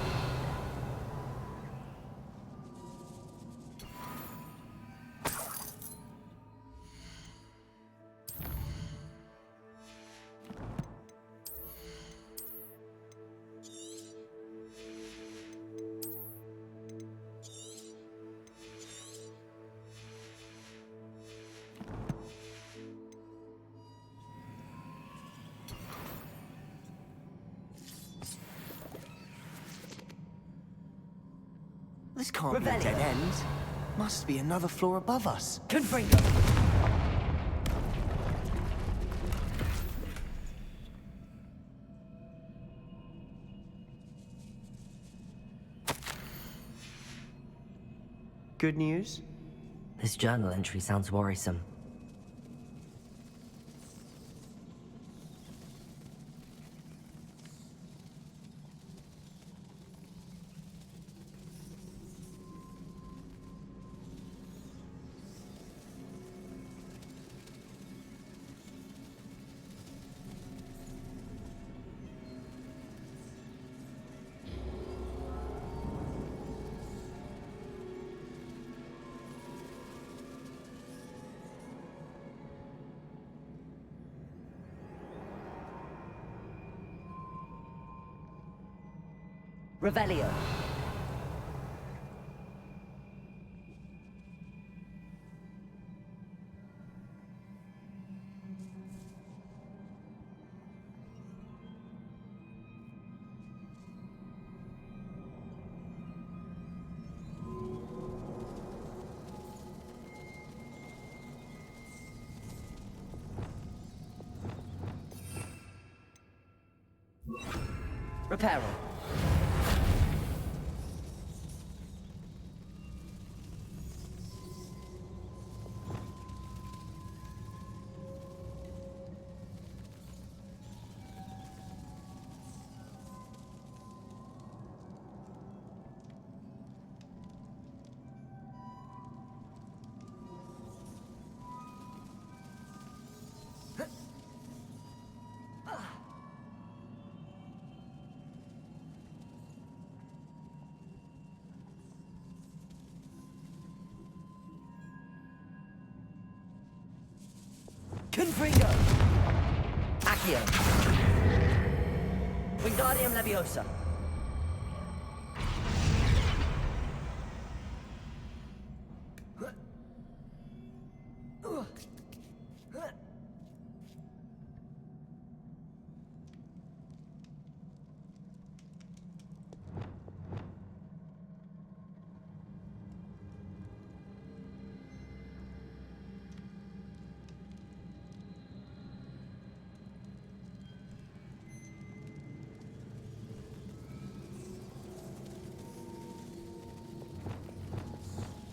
This can't be a dead end. Must be another floor above us. Confringo. Good news? This journal entry sounds worrisome. Revelio. Reparo. Confringo! Accio! Wingardium Leviosa!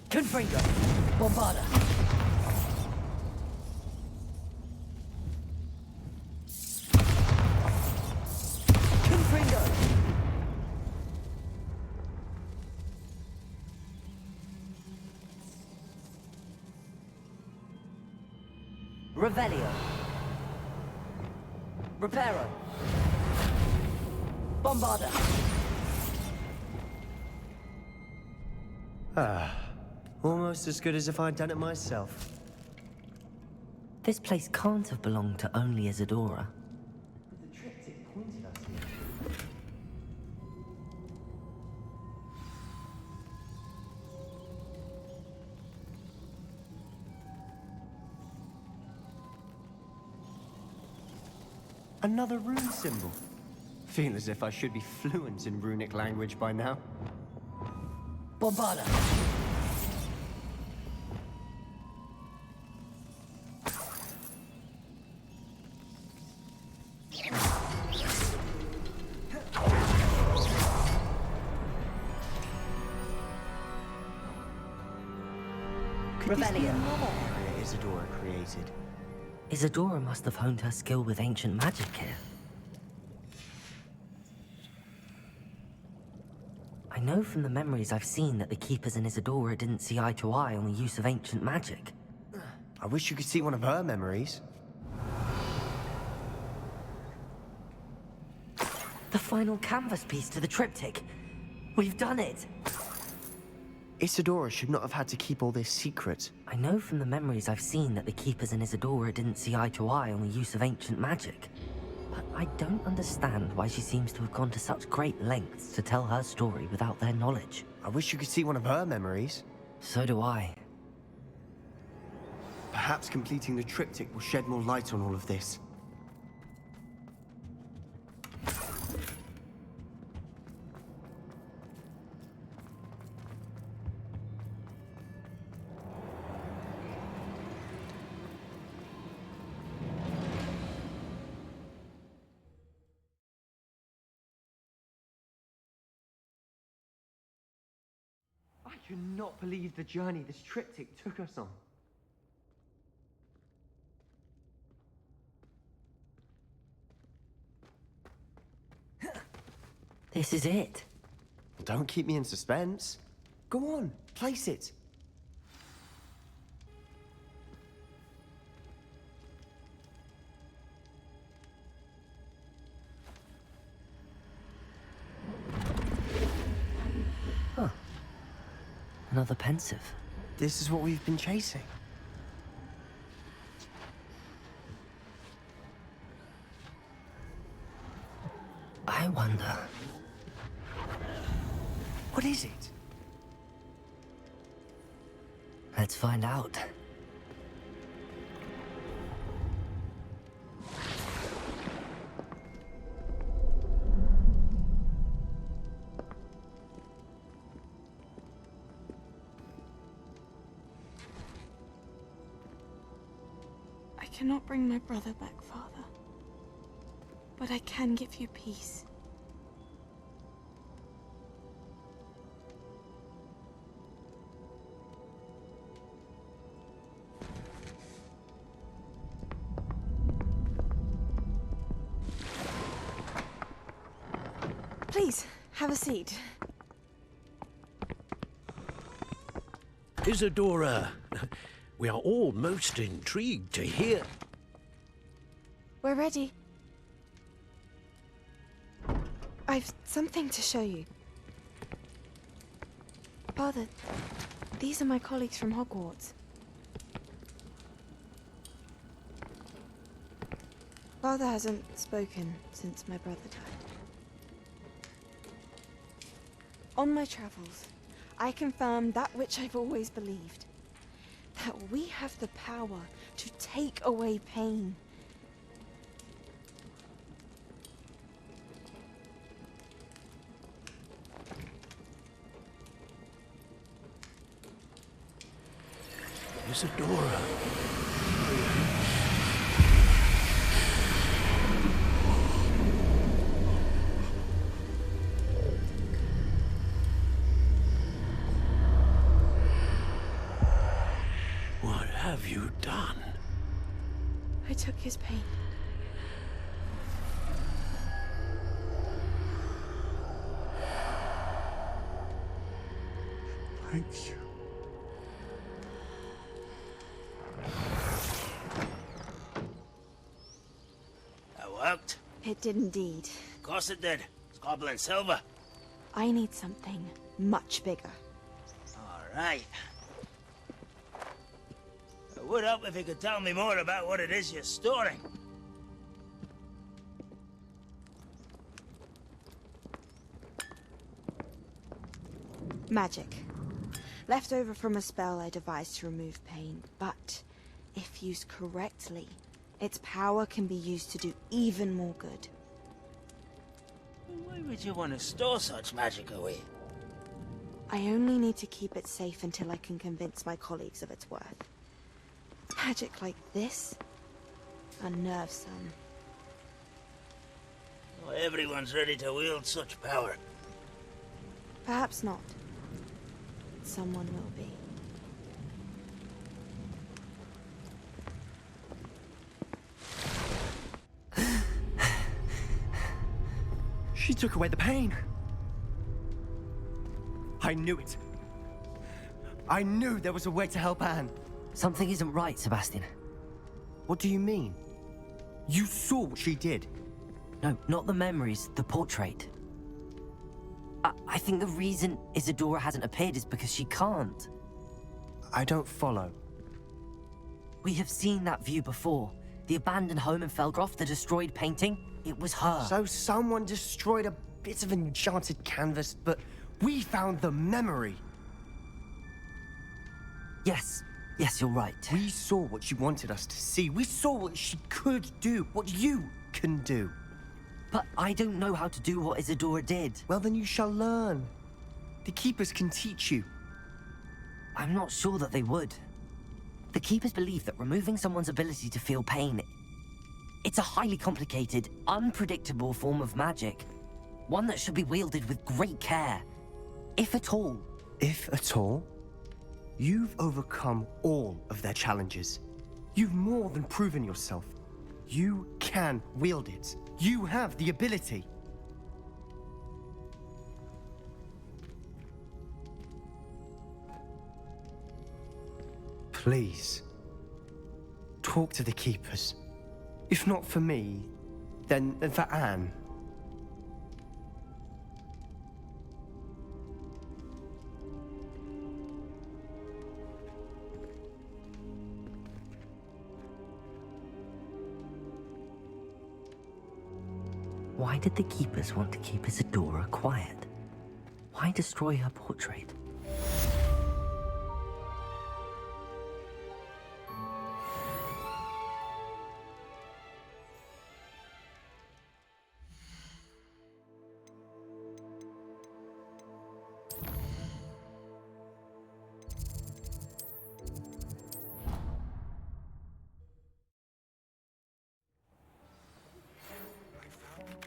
Confringo! Bombarda! Confringo! Revelio! Reparo! Bombarda! Almost as good as if I'd done it myself. This place can't have belonged to only Isadora. The triptych pointed us here. Another rune symbol. Feel as if I should be fluent in runic language by now. Bombarda! Could this be another area Isadora created? Isadora must have honed her skill with ancient magic here. I know from the memories I've seen that the Keepers and Isadora didn't see eye to eye on the use of ancient magic. I wish you could see one of her memories. The final canvas piece to the triptych. We've done it! Isadora should not have had to keep all this secret. I know from the memories I've seen that the Keepers and Isadora didn't see eye to eye on the use of ancient magic. But I don't understand why she seems to have gone to such great lengths to tell her story without their knowledge. I wish you could see one of her memories. So do I. Perhaps completing the triptych will shed more light on all of this. I cannot believe the journey this triptych took us on. This is it. Don't keep me in suspense. Go on, place it. Huh. Another pensive. This is what we've been chasing. I wonder... What is it? Let's find out. I cannot bring my brother back, Father. But I can give you peace. Please, have a seat. Isadora, we are all most intrigued to hear. We're ready. I've something to show you. Father, these are my colleagues from Hogwarts. Father hasn't spoken since my brother died. On my travels, I confirmed that which I've always believed. That we have the power to take away pain. Isadora. What have you done? I took his pain. Thank you. That worked? It did indeed. Of course it did. It's goblin silver. I need something much bigger. All right. It would help if you could tell me more about what it is you're storing. Magic. Left over from a spell I devised to remove pain, but if used correctly, its power can be used to do even more good. Why would you want to store such magic away? I only need to keep it safe until I can convince my colleagues of its worth. Magic like this unnerves some. Not everyone's ready to wield such power. Perhaps not. Someone will be. She took away the pain. I knew it. I knew there was a way to help Anne. Something isn't right, Sebastian. What do you mean? You saw what she did. No, not the memories, the portrait. I think the reason Isadora hasn't appeared is because she can't. I don't follow. We have seen that view before. The abandoned home in Felgroth, the destroyed painting. It was her. So someone destroyed a bit of enchanted canvas, but we found the memory. Yes, you're right. We saw what she wanted us to see. We saw what she could do, what you can do. But I don't know how to do what Isadora did. Well, then you shall learn. The Keepers can teach you. I'm not sure that they would. The Keepers believe that removing someone's ability to feel pain, it's a highly complicated, unpredictable form of magic. One that should be wielded with great care. If at all. If at all? You've overcome all of their challenges. You've more than proven yourself. You can wield it. You have the ability. Please, talk to the Keepers. If not for me, then for Anne. Why did the Keepers want to keep Isadora quiet? Why destroy her portrait?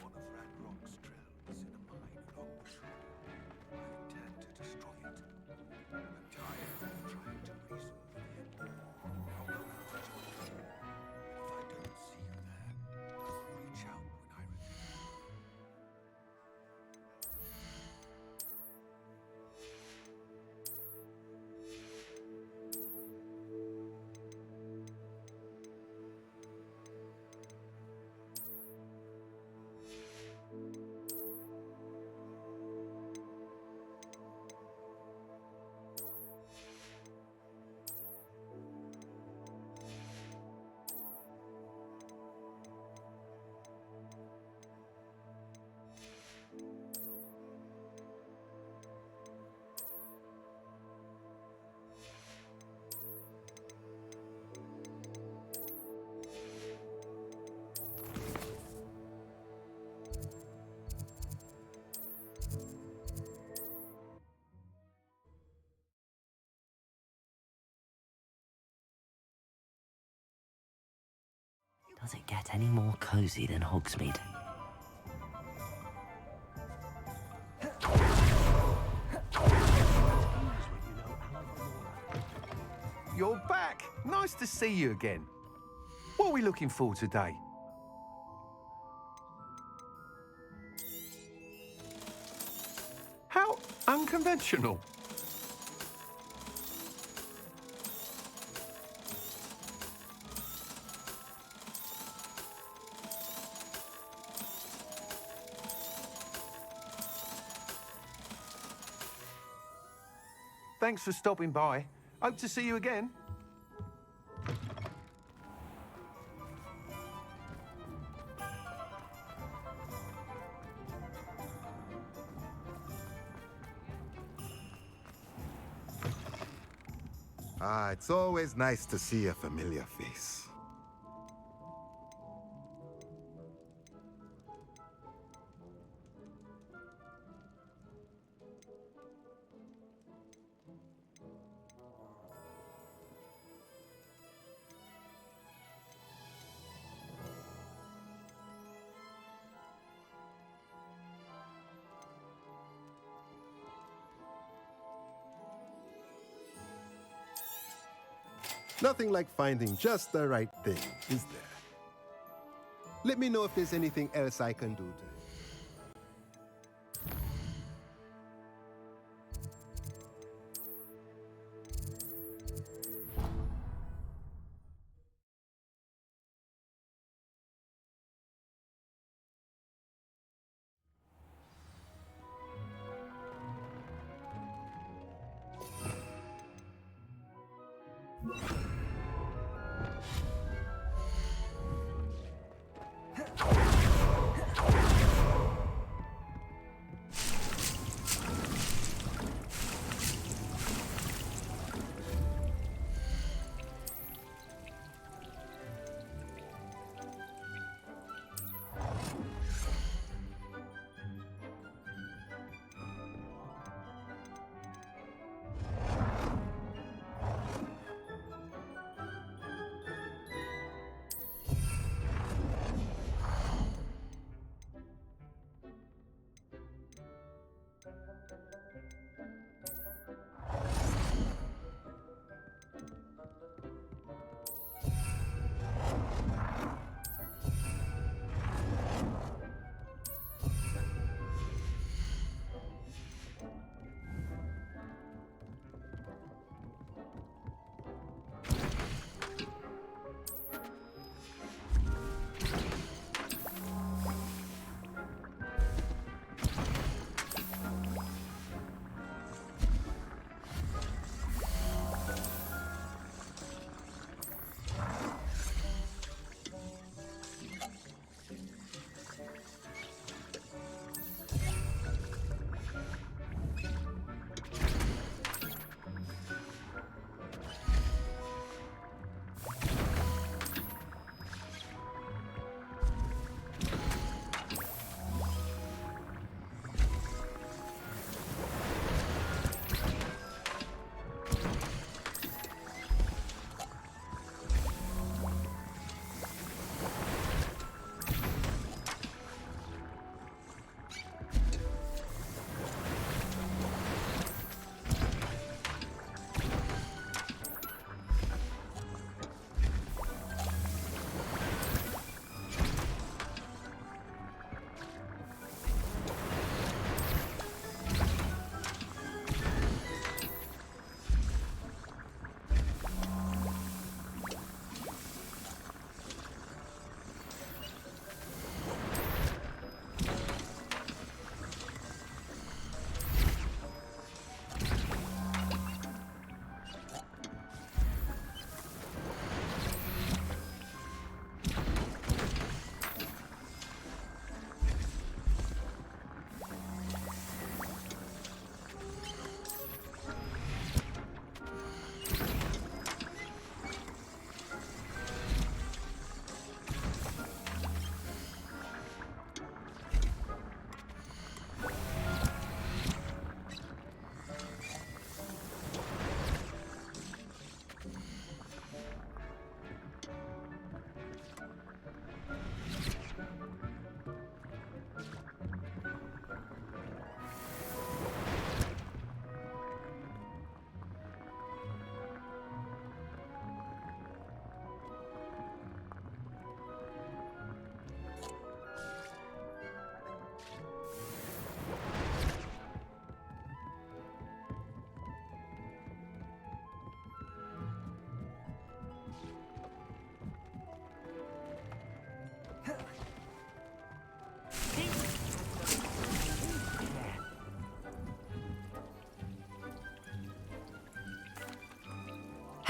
One of Ranrock's drills in a mine in Oakshire. I intend to destroy it. Does it get any more cozy than Hogsmeade? You're back! Nice to see you again. What are we looking for today? How unconventional. Thanks for stopping by. Hope to see you again. Ah, it's always nice to see a familiar face. Nothing like finding just the right thing, is there? Let me know if there's anything else I can do to help.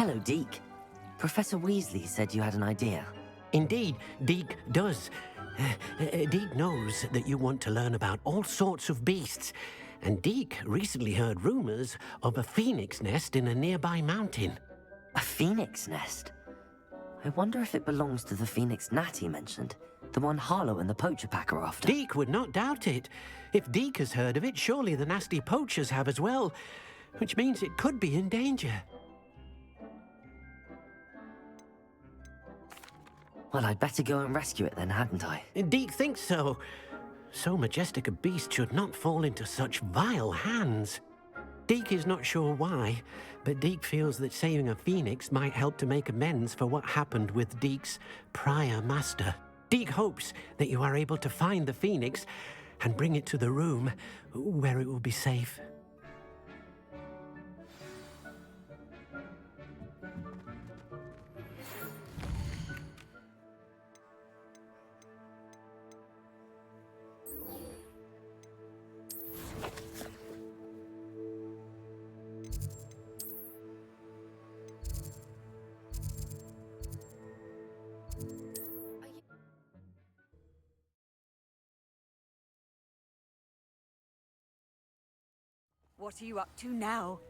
Hello, Deke. Professor Weasley said you had an idea. Indeed, Deke does. Deke knows that you want to learn about all sorts of beasts, and Deke recently heard rumors of a phoenix nest in a nearby mountain. A phoenix nest? I wonder if it belongs to the phoenix Nat he mentioned, the one Harlow and the poacher pack are after. Deke would not doubt it. If Deke has heard of it, surely the nasty poachers have as well, which means it could be in danger. Well, I'd better go and rescue it then, hadn't I? Deke thinks so. So majestic a beast should not fall into such vile hands. Deke is not sure why, but Deke feels that saving a phoenix might help to make amends for what happened with Deke's prior master. Deke hopes that you are able to find the phoenix and bring it to the room where it will be safe. What are you up to now?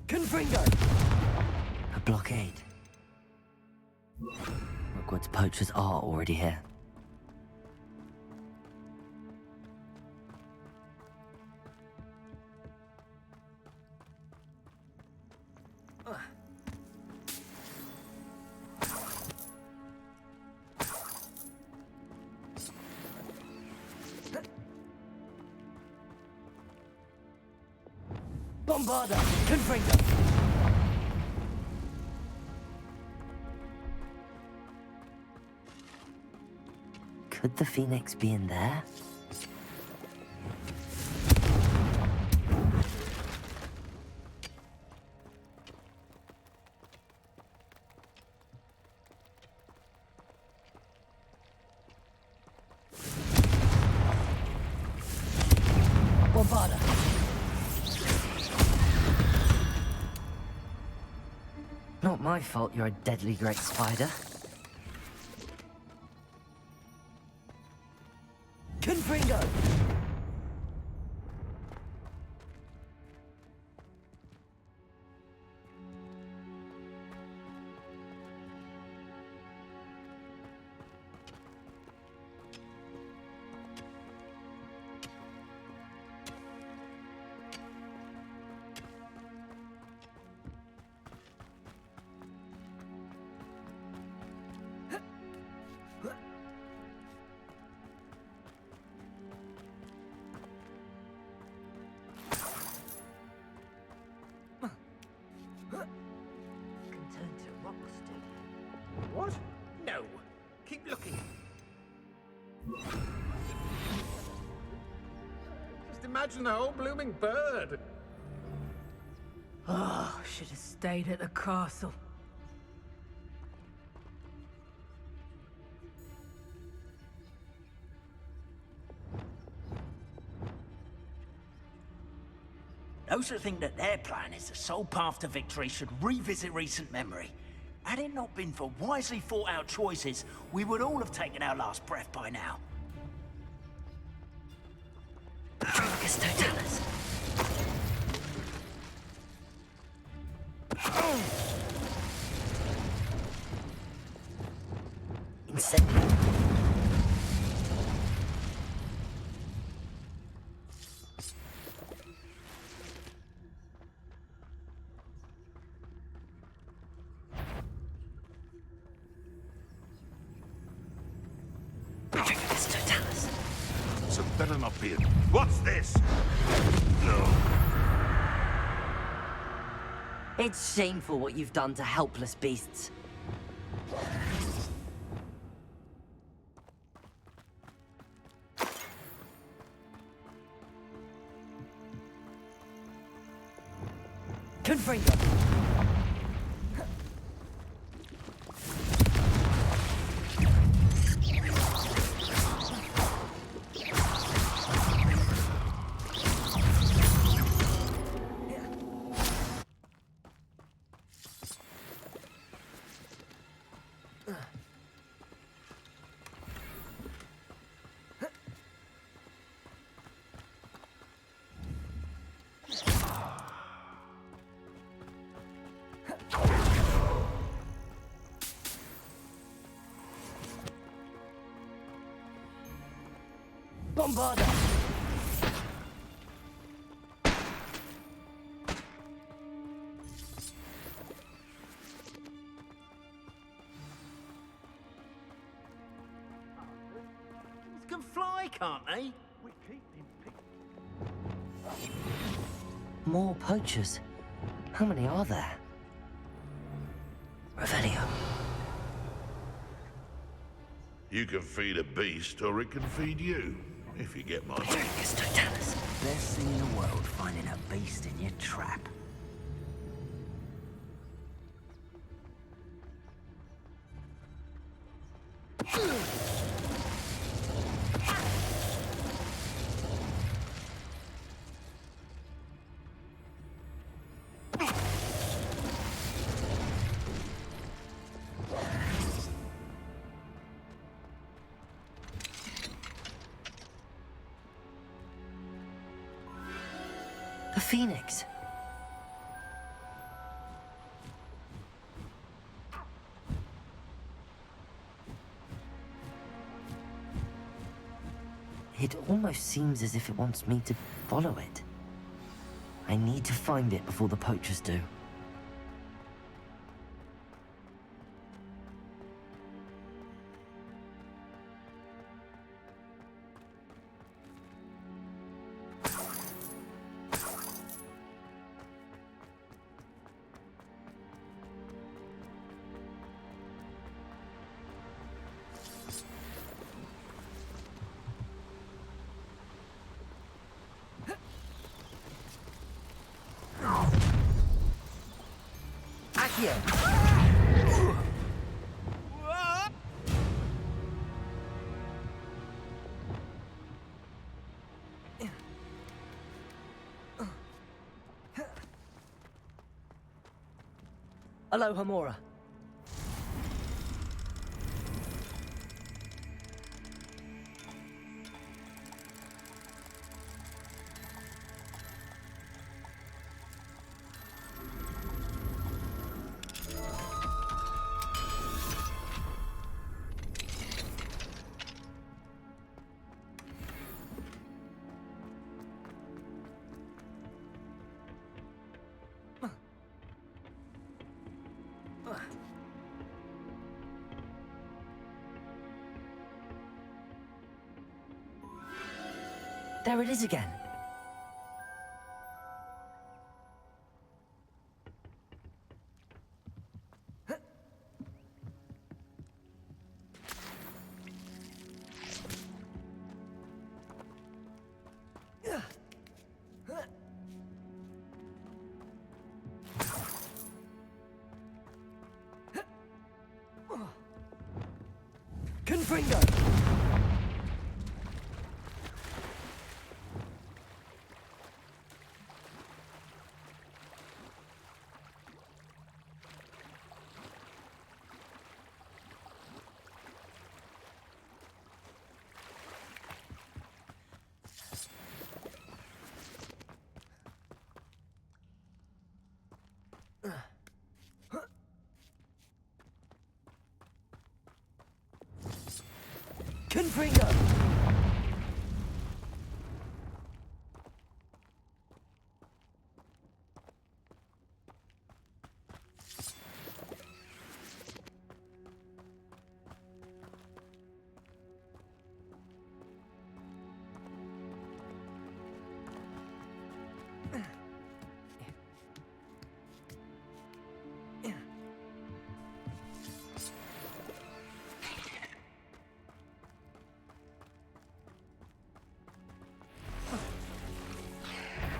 Confringo! A blockade. Rookwood's poachers are already here. Bombarda! Confringo! Could the phoenix be in there? Bombarda! Not my fault you're a deadly great spider. Confringo! What? No. Keep looking. Just imagine the whole blooming bird. Oh, should have stayed at the castle. Those who think that their plan is the sole path to victory should revisit recent memory. Had it not been for wisely thought out choices, we would all have taken our last breath by now. Argus Totalis. Incendiary. So better not be it. What's this? No. It's shameful what you've done to helpless beasts. Confringo! Bombarda! Things can fly, can't they? More poachers. How many are there? Revelio. You can feed a beast, or it can feed you, if you get my drift. Best thing in the world, finding a beast in your trap. The Phoenix. It almost seems as if it wants me to follow it. I need to find it before the poachers do. Hello, Hamura. There it is again. Confringo! Confringo!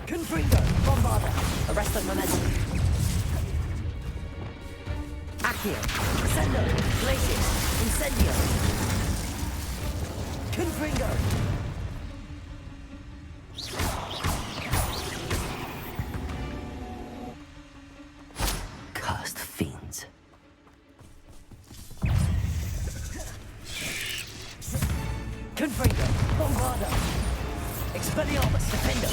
Confringo! Bombarda! Arrest the momentum. Accio! Crescendo! Glacius! Incendio! Confringo! Cursed fiends. Confringo! Bombarda! Expelliarmus! Defender!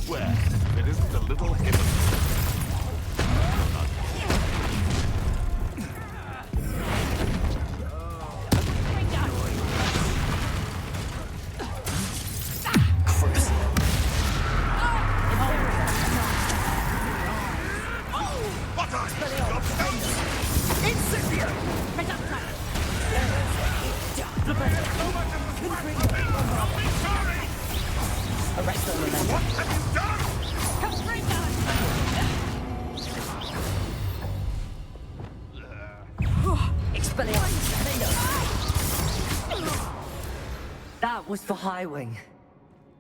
Where it isn't a little hypocrite. That was for Highwing.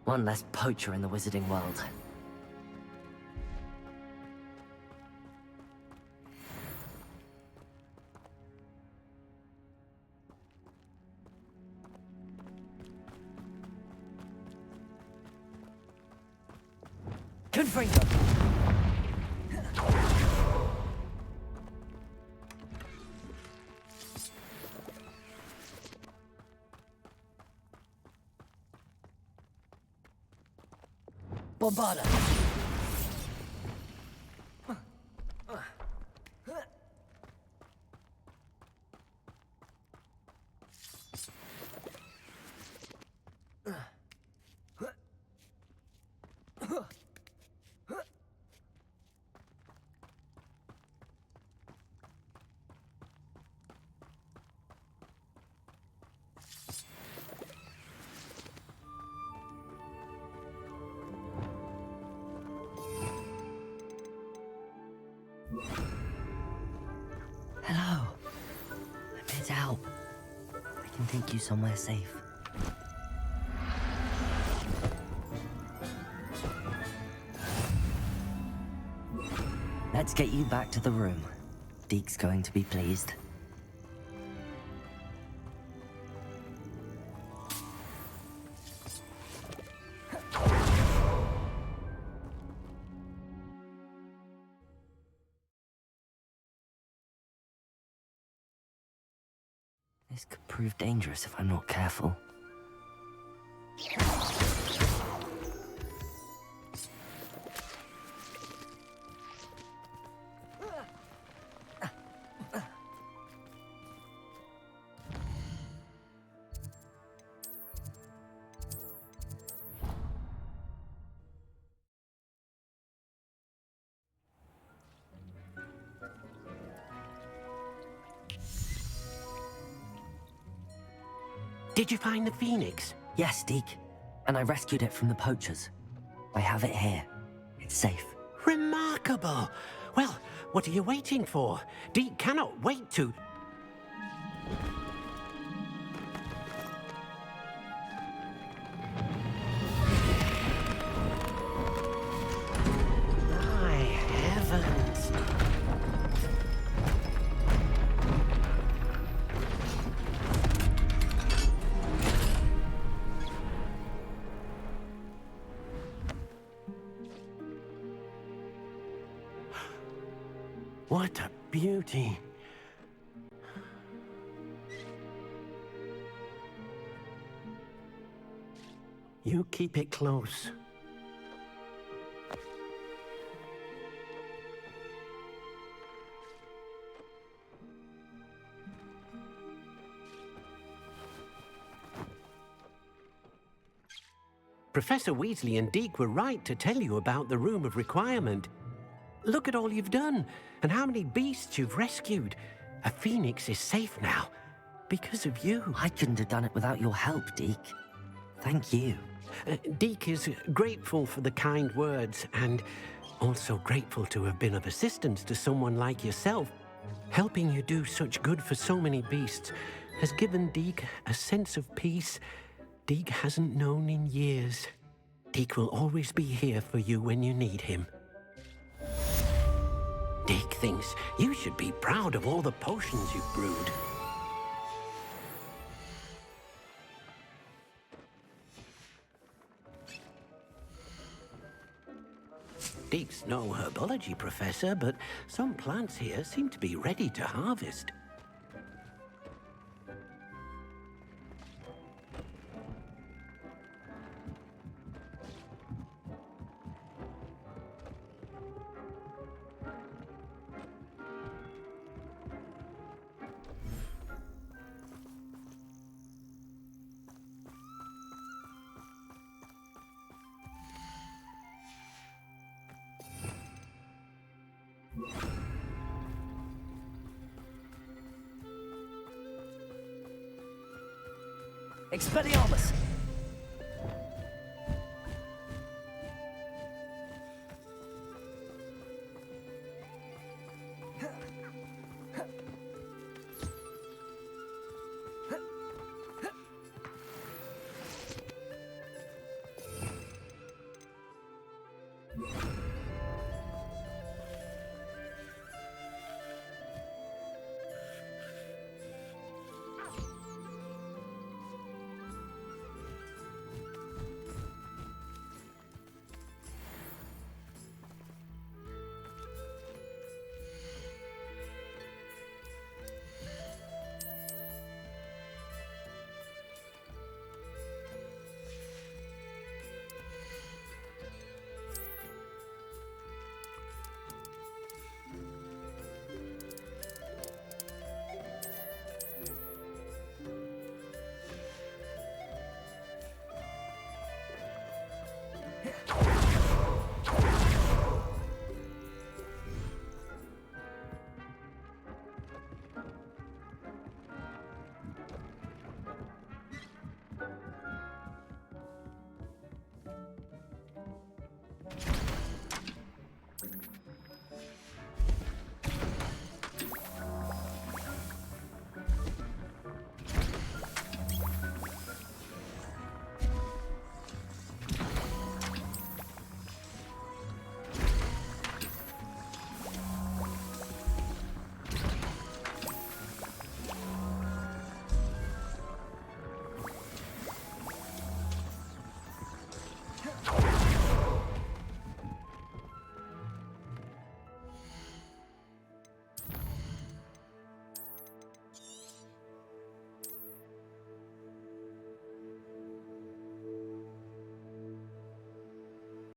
One less poacher in the wizarding world. Confringo! Bombarda! Hello. I'm here to help. I can take you somewhere safe. Let's get you back to the room. Deke's going to be pleased. This could prove dangerous if I'm not careful. Did you find the Phoenix? Yes, Deke. And I rescued it from the poachers. I have it here. It's safe. Remarkable! Well, what are you waiting for? Deke cannot wait to... My heavens! What a beauty. You keep it close. Professor Weasley and Deke were right to tell you about the Room of Requirement. Look at all you've done, and how many beasts you've rescued. A phoenix is safe now, because of you. I couldn't have done it without your help, Deke. Thank you. Deke is grateful for the kind words, and also grateful to have been of assistance to someone like yourself. Helping you do such good for so many beasts has given Deke a sense of peace Deke hasn't known in years. Deke will always be here for you when you need him. Deke thinks you should be proud of all the potions you've brewed. Deke's no herbology professor, but some plants here seem to be ready to harvest. Expelliarmus!